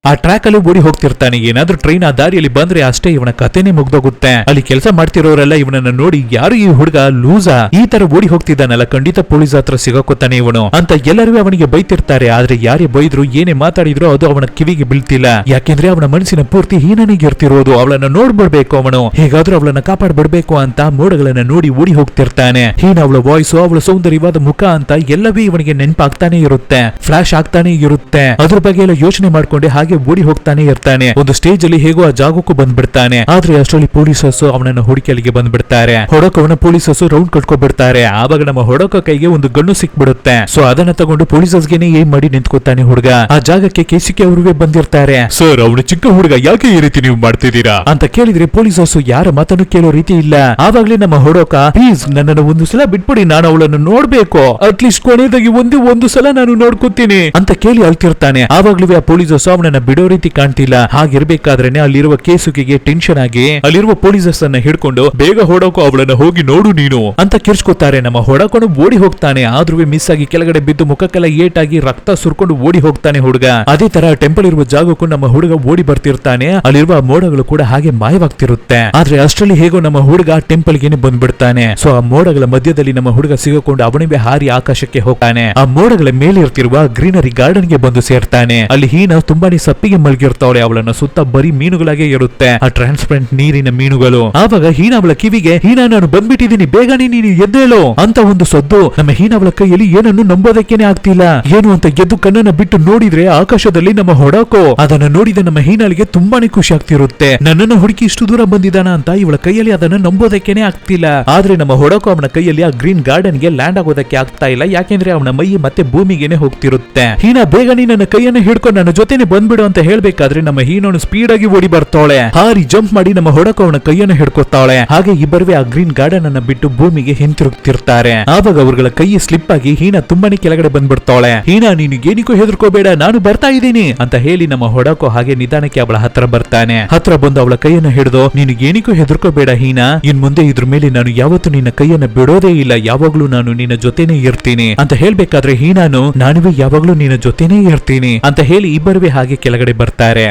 ಆ ಟ್ರ್ಯಾಕ್ ಅಲ್ಲಿ ಓಡಿ ಹೋಗ್ತಿರ್ತಾನೆ. ಏನಾದ್ರೂ ಟ್ರೈನ್ ಆ ದಾರಿಯಲ್ಲಿ ಬಂದ್ರೆ ಅಷ್ಟೇ ಇವನ ಕಥೆನೇ ಮುಗ್ದೋಗುತ್ತೆ. ಅಲ್ಲಿ ಕೆಲಸ ಮಾಡ್ತಿರೋರೆಲ್ಲ ಇವನನ್ನ ನೋಡಿ, ಯಾರು ಈ ಹುಡುಗ ಲೂಸಾ, ಈ ತರ ಓಡಿ ಹೋಗ್ತಿದ್ದಾನಲ್ಲ, ಖಂಡಿತ ಪೊಲೀಸ್ ಹತ್ರ ಸಿಗಾಕೋತಾನೆ ಇವನು ಅಂತ ಎಲ್ಲರೂ ಅವನಿಗೆ ಬೈತಿರ್ತಾರೆ. ಆದ್ರೆ ಯಾರೇ ಬೈದ್ರು ಏನೇ ಮಾತಾಡಿದ್ರು ಅದು ಅವನ ಕಿವಿಗೆ ಬೀಳ್ತಿಲ್ಲ. ಯಾಕೆಂದ್ರೆ ಅವನ ಮನಸ್ಸಿನ ಪೂರ್ತಿ ಹೀನಾನಿಗೆ ಇರ್ತಿರೋದು ಅವಳನ್ನ ನೋಡ್ಬಿಡ್ಬೇಕು, ಅವನು ಹೇಗಾದ್ರೂ ಅವಳನ್ನ ಕಾಪಾಡ್ಬಿಡ್ಬೇಕು ಅಂತ ಮೋಡಗಳನ್ನ ನೋಡಿ ಓಡಿ ಹೋಗ್ತಿರ್ತಾನೆ. ಹೀನ ಅವಳ ವಾಯ್ಸು, ಅವಳ ಸೌಂದರ್ಯವಾದ ಮುಖ ಅಂತ ಎಲ್ಲವೂ ಇವನಿಗೆ ನೆನಪಾಗ್ತಾನೆ ಇರುತ್ತೆ, ಫ್ಲಾಶ್ ಆಗ್ತಾನೆ ಇರುತ್ತೆ. ಅದ್ರ ಬಗ್ಗೆ ಎಲ್ಲ ಯೋಚನೆ ಮಾಡ್ಕೊಂಡೆ ಹಾಗೆ ಓಡಿ ಹೋಗ್ತಾನೆ ಇರ್ತಾನೆ. ಒಂದು ಸ್ಟೇಜ್ ಅಲ್ಲಿ ಹೇಗೋ ಆ ಜಾಗಕ್ಕೂ ಬಂದ್ಬಿಡ್ತಾನೆ. ಆದ್ರೆ ಅಷ್ಟರಲ್ಲಿ ಪೊಲೀಸರ್ಸ್ ಅವನನ್ನ ಹುಡುಕಿ ಅಲ್ಲಿಗೆ ಬಂದ್ಬಿಡ್ತಾರೆ. ಹೊಡಕವನ್ನ ಪೊಲೀಸರ್ಸ್ ರೌಂಡ್ ಕಟ್ಕೊಬಿಡ್ತಾರೆ. ಆವಾಗ ನಮ್ಮ ಹೊಡಕ ಕೈಗೆ ಒಂದು ಗಣ್ಣು ಸಿಕ್ಬಿಡುತ್ತೆ. ಸೊ ಅದನ್ನ ತಗೊಂಡು ಪೊಲೀಸರ್ಸ್ಗೆನೆ ಏನ್ ಮಾಡಿ ನಿಂತ್ಕೋತಾನೆ ಹುಡುಗ. ಆ ಜಾಗಕ್ಕೆ ಕೆಸಿಕೆ ಅವರುವೆ ಬಂದಿರ್ತಾರೆ. ಸರ್ ಅವನು ಚಿಕ್ಕ ಹುಡುಗ, ಯಾಕೆ ಈ ರೀತಿ ನೀವು ಮಾಡ್ತಿದ್ದೀರಾ ಅಂತ ಕೇಳಿದ್ರೆ ಪೊಲೀಸರ್ಸ್ ಯಾರ ಮಾತನ್ನು ಕೇಳೋ ರೀತಿ ಇಲ್ಲ. ಆವಾಗ್ಲೇ ನಮ್ಮ ಹೊಡಕ, ಪ್ಲೀಸ್ ನನ್ನನ್ನು ಒಂದು ಸಲ ಬಿಟ್ಬಿಡಿ, ನಾನು ಅವಳನ್ನು ನೋಡ್ಬೇಕು, ಅಟ್ಲೀಸ್ಟ್ ಕೊನೆಯದಾಗಿ ಒಂದು ಸಲ ನಾನು ನೋಡ್ಕೊತೀನಿ ಅಂತ ಕೇಳಿ ಅಳ್ತಿರ್ತಾನೆ. ಆವಾಗ್ಲೂ ಆ ಪೊಲೀಸರ್ಸ್ ಅವನನ್ನ ಬಿಡೋ ರೀತಿ ಕಾಣ್ತಿಲ್ಲ. ಹಾಗಿರ್ಬೇಕಾದ್ರೇನೆ ಅಲ್ಲಿರುವ ಕೇಸುಕಿಗೆ ಟೆನ್ಷನ್ ಆಗಿ ಅಲ್ಲಿರುವ ಪೊಲೀಸರ್ಸ್ ಅನ್ನ ಹಿಡ್ಕೊಂಡು ಬೇಗ ಹೊಡೋಕೋ ಅವಳನ್ನ ಹೋಗಿ ನೋಡು ನೀನು ಅಂತ ಕಿರ್ಚ್ಕೋತಾರೆ. ನಮ್ಮ ಹೊಡಕೊಂಡು ಓಡಿ ಹೋಗ್ತಾನೆ. ಆದ್ರೂ ಮಿಸ್ ಆಗಿ ಕೆಳಗಡೆ ಬಿದ್ದು ಮುಖಕ್ಕೆಲ್ಲ ಏಟಾಗಿ ರಕ್ತ ಸುರ್ಕೊಂಡು ಓಡಿ ಹೋಗ್ತಾನೆ ಹುಡುಗ. ಅದೇ ತರ ಟೆಂಪಲ್ ಇರುವ ಜಾಗಕ್ಕೂ ನಮ್ಮ ಹುಡುಗ ಓಡಿ ಬರ್ತಿರ್ತಾನೆ. ಅಲ್ಲಿರುವ ಮೋಡಗಳು ಕೂಡ ಹಾಗೆ ಮಾಯವಾಗ್ತಿರುತ್ತೆ. ಆದ್ರೆ ಅಷ್ಟರಲ್ಲಿ ಹೇಗೋ ನಮ್ಮ ಹುಡುಗ ಟೆಂಪಲ್ ಗೆನೆ ಬಂದ್ಬಿಡ್ತಾನೆ. ಸೊ ಆ ಮೋಡಗಳ ಮಧ್ಯದಲ್ಲಿ ನಮ್ಮ ಹುಡುಗ ಸಿಗಕೊಂಡು ಅವನಿಗೆ ಹಾರಿ ಆಕಾಶಕ್ಕೆ ಹೋಗ್ತಾನೆ. ಆ ಮೋಡಗಳ ಮೇಲೆ ಇರ್ತಿರುವ ಗ್ರೀನರಿ ಗಾರ್ಡನ್ ಗೆ ಬಂದು ಸೇರ್ತಾನೆ. ಅಲ್ಲಿ ಹೀನ ತುಂಬಾನೇ ಸಪ್ಪಿಗೆ ಮಲಗಿರ್ತಾವಳೆ. ಅವಳನ್ನ ಸುತ್ತ ಬರೀ ಮೀನುಗಳಾಗೆ ಇರುತ್ತೆ, ಆ ಟ್ರಾನ್ಸ್ಪರೆಂಟ್ ನೀರಿನ ಮೀನುಗಳು. ಆವಾಗ ಹೀನ ಅವಳ ಕಿವಿಗೆ, ಹೀನ ನಾನು ಬಂದ್ಬಿಟ್ಟಿದ್ದೀನಿ, ಬೇಗನೆ ನೀನು ಎದ್ದೇಳು ಅಂತ ಒಂದು ಸದ್ದು. ನಮ್ಮ ಹೀನ ಅವಳ ಕೈಯಲ್ಲಿ ಏನನ್ನು ನಂಬೋದಕ್ಕೇನೆ ಆಗ್ತಿಲ್ಲ. ಏನು ಅಂತ ಎದ್ದು ಕಣ್ಣನ್ನ ಬಿಟ್ಟು ನೋಡಿದ್ರೆ ಆಕಾಶದಲ್ಲಿ ನಮ್ಮ ಹೊಡಕೋ. ಅದನ್ನ ನೋಡಿದ ನಮ್ಮ ಹೀನಾಳಿಗೆ ತುಂಬಾನೇ ಖುಷಿ ಆಗ್ತಿರುತ್ತೆ. ನನ್ನನ್ನು ಹುಡುಕಿ ಇಷ್ಟು ದೂರ ಬಂದಿದ್ದಾನ ಅಂತ ಇವಳ ಕೈಯಲ್ಲಿ ಅದನ್ನ ನಂಬೋದಕ್ಕೇನೆ ಆಗ್ತಿಲ್ಲ. ಆದ್ರೆ ನಮ್ಮ ಹೊಡಕೋ ಅವನ ಕೈಯಲ್ಲಿ ಆ ಗ್ರೀನ್ ಗಾರ್ಡನ್ ಗೆ ಲ್ಯಾಂಡ್ ಆಗೋದಕ್ಕೆ ಆಗ್ತಾ ಇಲ್ಲ. ಯಾಕೆಂದ್ರೆ ಅವನ ಮೈ ಮತ್ತೆ ಭೂಮಿಗೆನೆ ಹೋಗ್ತಿರುತ್ತೆ. ಹೀನ ಬೇಗನೆ ನನ್ನ ಕೈಯನ್ನ ಹಿಡ್ಕೊಂಡು ನನ್ನ ಜೊತೆನೆ ಬಂದ್ಬಿಡು ಅಂತ ಹೇಳ್ಬೇಕಾದ್ರೆ ನಮ್ಮ ಹೀನೋನು ಸ್ಪೀಡ್ ಆಗಿ ಓಡಿ ಬರ್ತಾಳೆ. ಹಾರಿ ಜಂಪ್ ಮಾಡಿ ನಮ್ಮ ಹೊಡಕೋ ಅವನ ಕೈಯನ್ನ ಹಿಡ್ಕೊತಾಳೆ. ಹಾಗೆ ಇಬ್ಬರುವೆ ಆ ಗ್ರೀನ್ ಗಾರ್ಡನ್ ಅನ್ನ ಬಿಟ್ಟು ಭೂಮಿಗೆ ಹಿಂತಿರುಗ್ತಿರ್ತಾರೆ. ಆವಾಗ ಅವರುಗಳ ಕೈ ಸ್ಲಿಪ್ ಆಗಿ ಹೀನ ತುಂಬಾನೇ ಕೆಳಗಡೆ ಬಂದ್ಬಿಡ್ತಾಳೆ. ಹೀನ ನೀನು ಏನಿಗೂ ಹೆದರ್ಕೋಬೇಡ, ನಾನು ಬರ್ತಾ ಇದ್ದೀನಿ ಅಂತ ಹೇಳಿ ನಮ್ಮ ಹೊಡಕೋ ಹಾಗೆ ನಿಧಾನಕ್ಕೆ ಅವಳ ಹತ್ರ ಬರ್ತಾನೆ. ಹತ್ರ ಬಂದು ಅವಳ ಕೈಯನ್ನ ಹಿಡಿದು, ನೀನು ಏನಿಗೂ ಹೆದರ್ಕೋಬೇಡ ಹೀನ, ಇನ್ ಮುಂದೆ ಇದ್ರ ಮೇಲೆ ನಾನು ಯಾವತ್ತೂ ನಿನ್ನ ಕೈಯನ್ನ ಬಿಡೋದೇ ಇಲ್ಲ, ಯಾವಾಗ್ಲೂ ನಾನು ನಿನ್ನ ಜೊತೆನೇ ಇರ್ತೀನಿ ಅಂತ ಹೇಳ್ಬೇಕಾದ್ರೆ ಹೀನಾನು, ನಾನುವೇ ಯಾವಾಗ್ಲೂ ನಿನ್ನ ಜೊತೆನೇ ಇರ್ತೀನಿ ಅಂತ ಹೇಳಿ ಇಬ್ಬರುವೆ ಹಾಗೆ ಕೆಳಗಡೆ ಬರ್ತಾರೆ.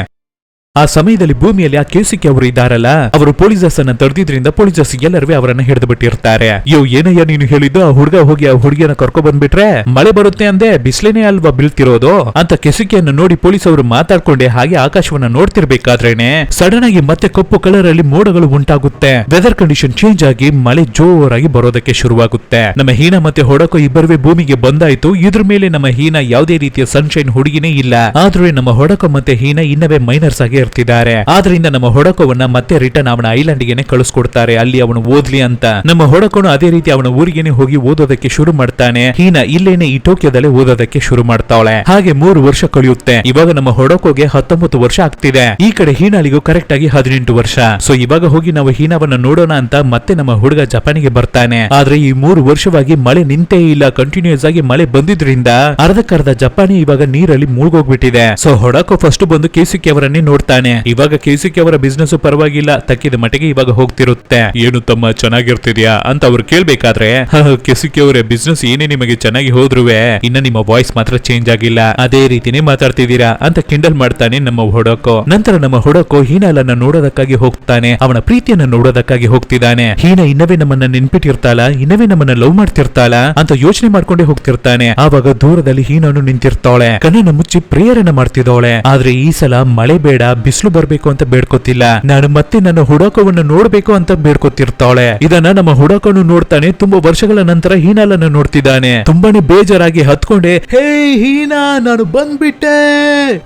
ಆ ಸಮಯದಲ್ಲಿ ಭೂಮಿಯಲ್ಲಿ ಆ ಕೇಸಿಕೆ ಅವರು ಇದ್ದಾರಲ್ಲ, ಅವರು ಪೊಲೀಸರ್ಸ್ ಅನ್ನ ತಡೆದಿದ್ರಿಂದ ಪೊಲೀಸರ್ಸ್ ಎಲ್ಲರೂ ಅವರನ್ನ ಹಿಡಿದು ಬಿಟ್ಟಿರ್ತಾರೆ. ಏನಯ್ಯ ನೀನು ಹೇಳಿದ್ದು, ಆ ಹುಡುಗ ಹೋಗಿ ಆ ಹುಡುಗಿಯನ್ನ ಕರ್ಕೊ ಬಂದ್ಬಿಟ್ರೆ ಮಳೆ ಬರುತ್ತೆ ಅಂದೆ, ಬಿಸ್ಲೇನೆ ಅಲ್ವಾ ಬೀಳ್ತಿರೋದು ಅಂತ ಕೆಸಿಕೆಯನ್ನು ನೋಡಿ ಪೊಲೀಸ್ ಅವರು ಮಾತಾಡ್ಕೊಂಡೆ ಹಾಗೆ ಆಕಾಶವನ್ನ ನೋಡ್ತಿರ್ಬೇಕಾದ್ರೇನೆ ಸಡನ್ ಆಗಿ ಮತ್ತೆ ಕಪ್ಪು ಕಲರ್ ಅಲ್ಲಿ ಮೋಡಗಳು ಉಂಟಾಗುತ್ತೆ. ವೆದರ್ ಕಂಡೀಷನ್ ಚೇಂಜ್ ಆಗಿ ಮಳೆ ಜೋರಾಗಿ ಬರೋದಕ್ಕೆ ಶುರುವಾಗುತ್ತೆ. ನಮ್ಮ ಹೀನ ಮತ್ತೆ ಹೊಡಕೋ ಇಬ್ಬರುವೆ ಭೂಮಿಗೆ ಬಂದಾಯ್ತು. ಇದ್ರ ಮೇಲೆ ನಮ್ಮ ಹೀನ ಯಾವುದೇ ರೀತಿಯ ಸನ್ಶೈನ್ ಹುಡುಗಿನೇ ಇಲ್ಲ. ಆದ್ರೆ ನಮ್ಮ ಹೊಡಕೋ ಮತ್ತೆ ಹೀನ ಇನ್ನವೇ ಮೈನರ್ಸ್ ಆಗಿ ಇರ್ತಿದ್ದಾರೆ. ಆದ್ರಿಂದ ನಮ್ಮ ಹೊಡಕೋವನ್ನ ಮತ್ತೆ ರಿಟರ್ನ್ ಅವನ ಐಲ್ಯಾಂಡ್ ಗೆನೆ ಕಳಿಸ್ಕೊಡ್ತಾರೆ, ಅಲ್ಲಿ ಅವನು ಓದ್ಲಿ ಅಂತ. ನಮ್ಮ ಹೊಡಕೋನು ಅದೇ ರೀತಿ ಅವನ ಊರಿಗೆನೆ ಹೋಗಿ ಓದೋದಕ್ಕೆ ಶುರು ಮಾಡ್ತಾನೆ. ಹೀನ ಇಲ್ಲೇನೆ ಈ ಟೋಕಿಯೋದಲ್ಲೇ ಓದೋದಕ್ಕೆ ಶುರು ಮಾಡ್ತಾವಳೆ. ಹಾಗೆ 3 ವರ್ಷ ಕಳೆಯುತ್ತೆ. ಇವಾಗ ನಮ್ಮ ಹೊಡಕೋಗೆ 19 ವರ್ಷ ಆಗ್ತಿದೆ. ಈ ಕಡೆ ಹೀನಾಳಿಗೂ ಕರೆಕ್ಟ್ ಆಗಿ 18 ವರ್ಷ. ಸೊ ಇವಾಗ ಹೋಗಿ ನಾವು ಹೀನವನ್ನ ನೋಡೋಣ ಅಂತ ಮತ್ತೆ ನಮ್ಮ ಹುಡುಗ ಜಪಾನಿಗೆ ಬರ್ತಾನೆ. ಆದ್ರೆ ಈ 3 ವರ್ಷವಾಗಿ ಮಳೆ ನಿಂತೇ ಇಲ್ಲ. ಕಂಟಿನ್ಯೂಸ್ ಆಗಿ ಮಳೆ ಬಂದಿದ್ರಿಂದ ಅರ್ಧಕ್ಕರ್ಧ ಜಪಾನಿ ಇವಾಗ ನೀರಲ್ಲಿ ಮುಳುಗೋಗ್ಬಿಟ್ಟಿದೆ. ಸೊ ಹೊಡಕೋ ಫಸ್ಟ್ ಬಂದು ಕೇಸುಕಿ ಅವರನ್ನೇ ನೋಡ್ತಾನೆ. ಇವಾಗ ಕೇಸುಕಿ ಅವರ ಬಿಸ್ನೆಸ್ ಪರವಾಗಿಲ್ಲ, ತಕ್ಕಿದ ಮಟ್ಟಿಗೆ ಇವಾಗ ಹೋಗ್ತಿರುತ್ತೆ. ಏನು ತಮ್ಮ ಚೆನ್ನಾಗಿರ್ತಿದ್ಯಾ ಅಂತ ಅವ್ರು ಕೇಳ್ಬೇಕಾದ್ರೆ, ಕೇಸುಕಿ ಅವರೇ ಬಿಸ್ನೆಸ್ ಏನೇ ನಿಮಗೆ ಚೆನ್ನಾಗಿ ಹೋದ್ರುವೆ ಇನ್ನ ನಿಮ್ಮ ವಾಯ್ಸ್ ಮಾತ್ರ ಚೇಂಜ್ ಆಗಿಲ್ಲ, ಅದೇ ರೀತಿನೇ ಮಾತಾಡ್ತಿದ್ದೀರಾ ಅಂತ ಕಿಂಡಲ್ ಮಾಡ್ತಾನೆ ನಮ್ಮ ಹೊಡಕೋ. ನಂತರ ನಮ್ಮ ಹೊಡಕೋ ಹೀನಾಲನ್ನ ನೋಡೋದಕ್ಕಾಗಿ ಹೋಗ್ತಾನೆ, ಅವನ ಪ್ರೀತಿಯನ್ನ ನೋಡೋದಕ್ಕಾಗಿ ಹೋಗ್ತಿದ್ದಾನೆ. ಹೀನ ಇನ್ನವೇ ನಮ್ಮನ್ನ ನೆನ್ಪಿಟ್ಟಿರ್ತಾಳ, ಇನ್ನವೇ ನಮ್ಮನ್ನ ಲವ್ ಮಾಡ್ತಿರ್ತಾಳ ಅಂತ ಯೋಚನೆ ಮಾಡ್ಕೊಂಡೇ ಹೋಗ್ತಿರ್ತಾನೆ. ಆವಾಗ ದೂರದಲ್ಲಿ ಹೀನನು ನಿಂತಿರ್ತಾಳೆ, ಕಣ್ಣನ್ನ ಮುಚ್ಚಿ ಪ್ರೇಯರನ್ನ ಮಾಡ್ತಿದ್ದಾಳೆ. ಆದ್ರೆ ಈ ಸಲ ಮಳೆ ಬೇಡ, ಬಿಸಿಲು ಬರ್ಬೇಕು ಅಂತ ಬೇಡ್ಕೋತಿಲ್ಲ, ನಾನು ಮತ್ತೆ ನನ್ನ ಹುಡಕವನ್ನು ನೋಡ್ಬೇಕು ಅಂತ ಬೇಡ್ಕೋತಿರ್ತಾಳೆ. ಇದನ್ನ ನಮ್ಮ ಹುಡಕನು ನೋಡ್ತಾನೆ. ತುಂಬಾ ವರ್ಷಗಳ ನಂತರ ಹೀನಾಲನ್ನ ನೋಡ್ತಿದ್ದಾನೆ. ತುಂಬಾನೇ ಬೇಜಾರಾಗಿ ಹತ್ಕೊಂಡೆ, ಹೇ ಹೀನಾ ನಾನು ಬಂದ್ಬಿಟ್ಟೆ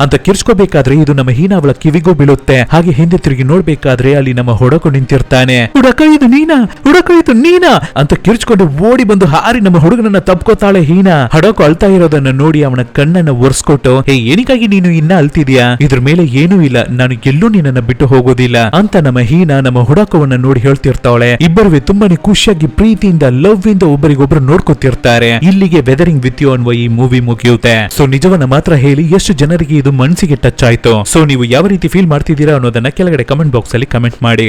ಅಂತ ಕಿರ್ಚ್ಕೋಬೇಕಾದ್ರೆ ಇದು ನಮ್ಮ ಹೀನಾ ಅವಳ ಕಿವಿಗೂ ಬೀಳುತ್ತೆ. ಹಾಗೆ ಹಿಂದೆ ತಿರುಗಿ ನೋಡ್ಬೇಕಾದ್ರೆ ಅಲ್ಲಿ ನಮ್ಮ ಹುಡಕ ನಿಂತಿರ್ತಾನೆ. ಹುಡಕ ಇದು ನೀನಾ, ಹುಡಕ ಇದು ನೀನಾ ಅಂತ ಕಿರ್ಚ್ಕೊಂಡು ಓಡಿ ಬಂದು ಹಾರಿ ನಮ್ಮ ಹುಡುಗನನ್ನ ತಪ್ಕೋತಾಳೆ ಹೀನಾ. ಹುಡಕ ಅಳ್ತಾ ಇರೋದನ್ನ ನೋಡಿ ಅವನ ಕಣ್ಣನ್ನ ಒರೆಸ್ಕೊಟ್ಟು, ಹೇ ಏನಕ್ಕಾಗಿ ನೀನು ಇನ್ನ ಅಳ್ತಿದ್ಯಾ, ಇದ್ರ ಮೇಲೆ ಏನೂ ಇಲ್ಲ, ನಾನು ಎಲ್ಲೂ ನಿನ್ನನ್ನ ಬಿಟ್ಟು ಹೋಗೋದಿಲ್ಲ ಅಂತ ನಮ್ಮ ಹೀನಾ ನಮ್ಮ ಹುಡಕವನ್ನ ನೋಡಿ ಹೇಳ್ತಿರ್ತಾಳೆ. ಇಬ್ಬರುವೆ ತುಂಬಾನೇ ಖುಷಿಯಾಗಿ ಪ್ರೀತಿಯಿಂದ ಲವ್ ಇಂದ ಒಬ್ಬರಿಗೊಬ್ರು ನೋಡ್ಕೊತಿರ್ತಾರೆ. ಇಲ್ಲಿಗೆ ವೆದರಿಂಗ್ ವಿತ್ ಯು ಅನ್ನುವ ಈ ಮೂವಿ ಮುಗಿಯುತ್ತೆ. ಸೊ ನಿಜವನ್ನ ಮಾತ್ರ ಹೇಳಿ ಎಷ್ಟು ಜನರಿಗೆ ಇದು ಮನಸ್ಸಿಗೆ ಟಚ್ ಆಯ್ತು. ಸೊ ನೀವು ಯಾವ ರೀತಿ ಫೀಲ್ ಮಾಡ್ತಿದ್ದೀರಾ ಅನ್ನೋದನ್ನ ಕೆಳಗಡೆ ಕಮೆಂಟ್ ಬಾಕ್ಸ್ ಅಲ್ಲಿ ಕಮೆಂಟ್ ಮಾಡಿ.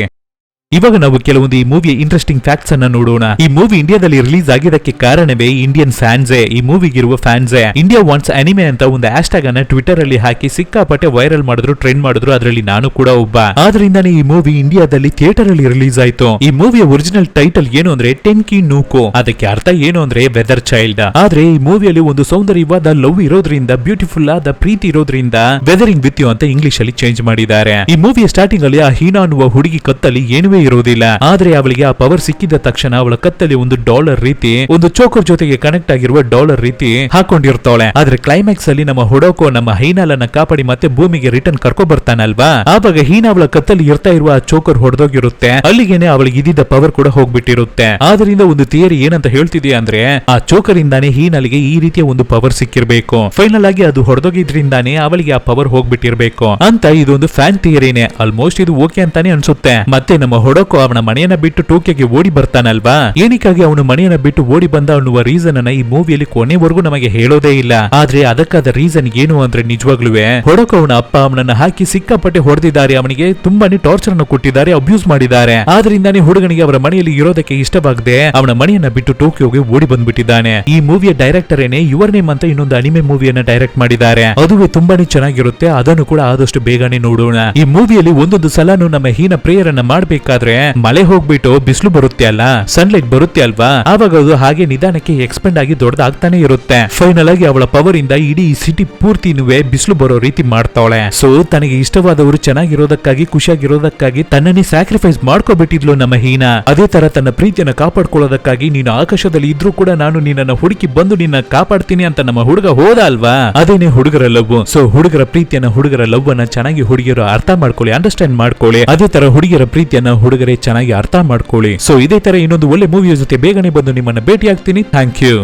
ಇವಾಗ ನಾವು ಕೆಲವೊಂದು ಈ ಮೂವಿಯ ಇಂಟ್ರೆಸ್ಟಿಂಗ್ ಫ್ಯಾಕ್ಟ್ಸ್ ಅನ್ನ ನೋಡೋಣ. ಈ ಮೂವಿ ಇಂಡಿಯಾದಲ್ಲಿ ರಿಲೀಸ್ ಆಗಿದ್ದಕ್ಕೆ ಕಾರಣವೇ ಇಂಡಿಯನ್ ಫ್ಯಾನ್ಸೇ, ಈ ಮೂವಿಗಿರುವ ಫ್ಯಾನ್ಸೇ. ಇಂಡಿಯಾ ವಾಂಟ್ಸ್ ಅನಿಮೆ ಅಂತ ಒಂದು ಹ್ಯಾಶ್ಟ್ಯಾಗ್ ಅನ್ನ ಟ್ವಿಟರ್ ಅಲ್ಲಿ ಹಾಕಿ ಸಿಕ್ಕಾಪಟ್ಟೆ ವೈರಲ್ ಮಾಡಿದ್ರು, ಟ್ರೆಂಡ್ ಮಾಡಿದ್ರು. ಅದರಲ್ಲಿ ನಾನು ಕೂಡ ಒಬ್ಬ. ಆದ್ರಿಂದಾನೇ ಈ ಮೂವಿ ಇಂಡಿಯಾದಲ್ಲಿ ಥಿಯೇಟರ್ ಅಲ್ಲಿ ರಿಲೀಸ್ ಆಯ್ತು. ಈ ಮೂವಿಯ ಒರಿಜಿನಲ್ ಟೈಟಲ್ ಏನು ಅಂದ್ರೆ ಟೆನ್ಕಿ ನೂಕೋ, ಅದಕ್ಕೆ ಅರ್ಥ ಏನು ಅಂದ್ರೆ ವೆದರ್ ಚೈಲ್ಡ್. ಆದ್ರೆ ಈ ಮೂವಿಯಲ್ಲಿ ಒಂದು ಸೌಂದರ್ಯವಾದ ಲವ್ ಇರೋದ್ರಿಂದ, ಬ್ಯೂಟಿಫುಲ್ ಆದ ಪ್ರೀತಿ ಇರೋದ್ರಿಂದ ವೆದರಿಂಗ್ ವಿತ್ ಯು ಅಂತ ಇಂಗ್ಲಿಷ್ ಅಲ್ಲಿ ಚೇಂಜ್ ಮಾಡಿದ್ದಾರೆ. ಈ ಮೂವಿಯ ಸ್ಟಾರ್ಟಿಂಗ್ ಅಲ್ಲಿ ಆ ಹೀನಾ ಅನ್ನುವ ಹುಡುಗಿ ಕತ್ತಲ್ಲಿ ಏನೂ ಇರುವುದಿಲ್ಲ. ಆದ್ರೆ ಅವಳಿಗೆ ಆ ಪವರ್ ಸಿಕ್ಕಿದ ತಕ್ಷಣ ಅವಳ ಕತ್ತಲ್ಲಿ ಒಂದು ಡಾಲರ್ ರೀತಿ, ಒಂದು ಚೋಕರ್ ಜೊತೆಗೆ ಕನೆಕ್ಟ್ ಆಗಿರುವ ಡಾಲರ್ ರೀತಿ ಹಾಕೊಂಡಿರ್ತಾಳೆ. ಆದ್ರೆ ಕ್ಲೈಮ್ಯಾಕ್ಸ್ ಅಲ್ಲಿ ನಮ್ಮ ಹುಡಕೋ ನಮ್ಮ ಹೀನಾಲನ್ನ ಕಾಪಾಡಿ ಮತ್ತೆ ಭೂಮಿಗೆ ರಿಟರ್ನ್ ಕರ್ಕೊ ಬರ್ತಾನಲ್ವಾ, ಆವಾಗ ಹೀನಾ ಅವಳ ಕತ್ತಲ್ಲಿ ಇರ್ತಾ ಇರುವ ಆ ಚೋಕರ್ ಹೊಡೆದೋಗಿರುತ್ತೆ. ಅಲ್ಲಿಗೆನೆ ಅವಳಿಗೆ ಇದ್ದಿದ್ದ ಪವರ್ ಕೂಡ ಹೋಗ್ಬಿಟ್ಟಿರುತ್ತೆ. ಆದ್ರಿಂದ ಒಂದು ಥಿಯರಿ ಏನಂತ ಹೇಳ್ತಿದ್ಯಾ ಅಂದ್ರೆ, ಆ ಚೋಕರ್ ಇಂದಾನೆ ಹೀನಾಲಿಗೆ ಈ ರೀತಿಯ ಒಂದು ಪವರ್ ಸಿಕ್ಕಿರ್ಬೇಕು. ಫೈನಲ್ ಆಗಿ ಅದು ಹೊಡೆದೋಗಿದ್ರಿಂದಾನೆ ಅವಳಿಗೆ ಆ ಪವರ್ ಹೋಗ್ಬಿಟ್ಟಿರ್ಬೇಕು ಅಂತ ಇದೊಂದು ಫ್ಯಾನ್ ಥಿಯರಿನೇ. ಆಲ್ಮೋಸ್ಟ್ ಇದು ಓಕೆ ಅಂತಾನೆ ಅನ್ಸುತ್ತೆ. ಮತ್ತೆ ನಮ್ಮ ಹೊಡಕೋ ಅವನ ಮನೆಯನ್ನ ಬಿಟ್ಟು ಟೋಕಿಯೋಗೆ ಓಡಿ ಬರ್ತಾನಲ್ವಾ. ಏನಕ್ಕಾಗಿ ಅವನು ಮನೆಯನ್ನ ಬಿಟ್ಟು ಓಡಿ ಬಂದ ಅನ್ನುವ ರೀಸನ್ ಅನ್ನ ಈ ಮೂವಿಯಲ್ಲಿ ಕೊನೆವರೆಗೂ ನಮಗೆ ಹೇಳೋದೇ ಇಲ್ಲ. ಆದ್ರೆ ಅದಕ್ಕಾದ ರೀಸನ್ ಏನು ಅಂದ್ರೆ ನಿಜವಾಗ್ಲುವೆ ಹೊಡಕೋ ಅವನ ಅಪ್ಪ ಅವನನ್ನ ಹಾಕಿ ಸಿಕ್ಕಾಪಟ್ಟೆ ಹೊಡೆದಿದ್ದಾರೆ, ಅವನಿಗೆ ತುಂಬಾನೇ ಟಾರ್ಚರ್ ಅನ್ನು ಕೊಟ್ಟಿದ್ದಾರೆ, ಅಬ್ಯೂಸ್ ಮಾಡಿದ್ದಾರೆ. ಆದ್ರಿಂದಾನೇ ಹುಡುಗನಿಗೆ ಅವರ ಮನೆಯಲ್ಲಿ ಇರೋದಕ್ಕೆ ಇಷ್ಟವಾಗದೆ ಅವನ ಮನೆಯನ್ನ ಬಿಟ್ಟು ಟೋಕಿಯೋಗೆ ಓಡಿ ಬಂದ್ಬಿಟ್ಟಿದ್ದಾನೆ. ಈ ಮೂವಿಯ ಡೈರೆಕ್ಟರ್ ಏನೇ ಯುವರ್ ನೇಮ್ ಅಂತ ಇನ್ನೊಂದು ಅನಿಮೆ ಮೂವಿಯನ್ನ ಡೈರೆಕ್ಟ್ ಮಾಡಿದ್ದಾರೆ. ಅದುವೇ ತುಂಬಾನೇ ಚೆನ್ನಾಗಿರುತ್ತೆ, ಅದನ್ನು ಕೂಡ ಆದಷ್ಟು ಬೇಗನೆ ನೋಡೋಣ. ಈ ಮೂವಿಯಲ್ಲಿ ಒಂದೊಂದು ಸಲನು ನಮ್ಮ ಹೀನ ಪ್ರೇಯರ್ ಅನ್ನ ಮಾಡ್ಬೇಕಾದ್ರೆ ಮಳೆ ಹೋಗ್ಬಿಟ್ಟು ಬಿಸಿಲು ಬರುತ್ತೆ ಅಲ್ಲ, ಸನ್ಲೈಟ್ ಬರುತ್ತೆ ಅಲ್ವಾ, ಆವಾಗ ಅದು ಹಾಗೆ ನಿಧಾನಕ್ಕೆ ಎಕ್ಸ್ಪೆಂಡ್ ಆಗಿ ದೊಡ್ಡದಾಗ್ತಾನೆ ಇರುತ್ತೆ. ಫೈನಲ್ ಆಗಿ ಅವಳ ಪವರ್ ಇಂದ ಇಡೀ ಸಿಟಿ ಪೂರ್ತಿನುವೆ ಬಿಸಿಲು ಬರೋ ರೀತಿ ಮಾಡ್ತಾವಳೆ. ಸೊ ತನಗೆ ಇಷ್ಟವಾದವರು ಚೆನ್ನಾಗಿರೋದಕ್ಕಾಗಿ ಖುಷಿಯಾಗಿರೋದಕ್ಕಾಗಿ ತನ್ನನ್ನೇ ಸ್ಯಾಕ್ರಿಫೈಸ್ ಮಾಡ್ಕೋಬಿಟ್ಟಿದ್ಲು ನಮ್ಮ ಹೀನ. ಅದೇ ತರ ತನ್ನ ಪ್ರೀತಿಯನ್ನ ಕಾಪಾಡ್ಕೊಳ್ಳೋದಕ್ಕಾಗಿ ನೀನು ಆಕಾಶದಲ್ಲಿ ಇದ್ರೂ ಕೂಡ ನಾನು ನಿನ್ನನ್ನ ಹುಡುಕಿ ಬಂದು ನಿನ್ನ ಕಾಪಾಡ್ತೀನಿ ಅಂತ ನಮ್ಮ ಹುಡುಗ ಹೋದ ಅಲ್ವಾ, ಅದೇನೆ ಹುಡುಗರ ಲವ್. ಸೊ ಹುಡುಗರ ಪ್ರೀತಿಯನ್ನ ಹುಡುಗರ ಲವ್ ಅನ್ನ ಚೆನ್ನಾಗಿ ಹುಡುಗಿಯರು ಅರ್ಥ ಮಾಡ್ಕೊಳ್ಳಿ, ಅಂಡರ್ಸ್ಟ್ಯಾಂಡ್ ಮಾಡ್ಕೊಳ್ಳಿ. ಅದೇ ತರ ಹುಡುಗಿಯರ ಪ್ರೀತಿಯನ್ನ ಹುಡುಗರೇ ಚೆನ್ನಾಗಿ ಅರ್ಥ ಮಾಡ್ಕೊಳ್ಳಿ. ಸೊ ಇದೇ ತರ ಇನ್ನೊಂದು ಒಳ್ಳೆ ಮೂವಿಯ ಜೊತೆ ಬೇಗನೆ ಬಂದು ನಿಮ್ಮನ್ನ ಭೇಟಿ ಆಗ್ತೀನಿ. Thank you.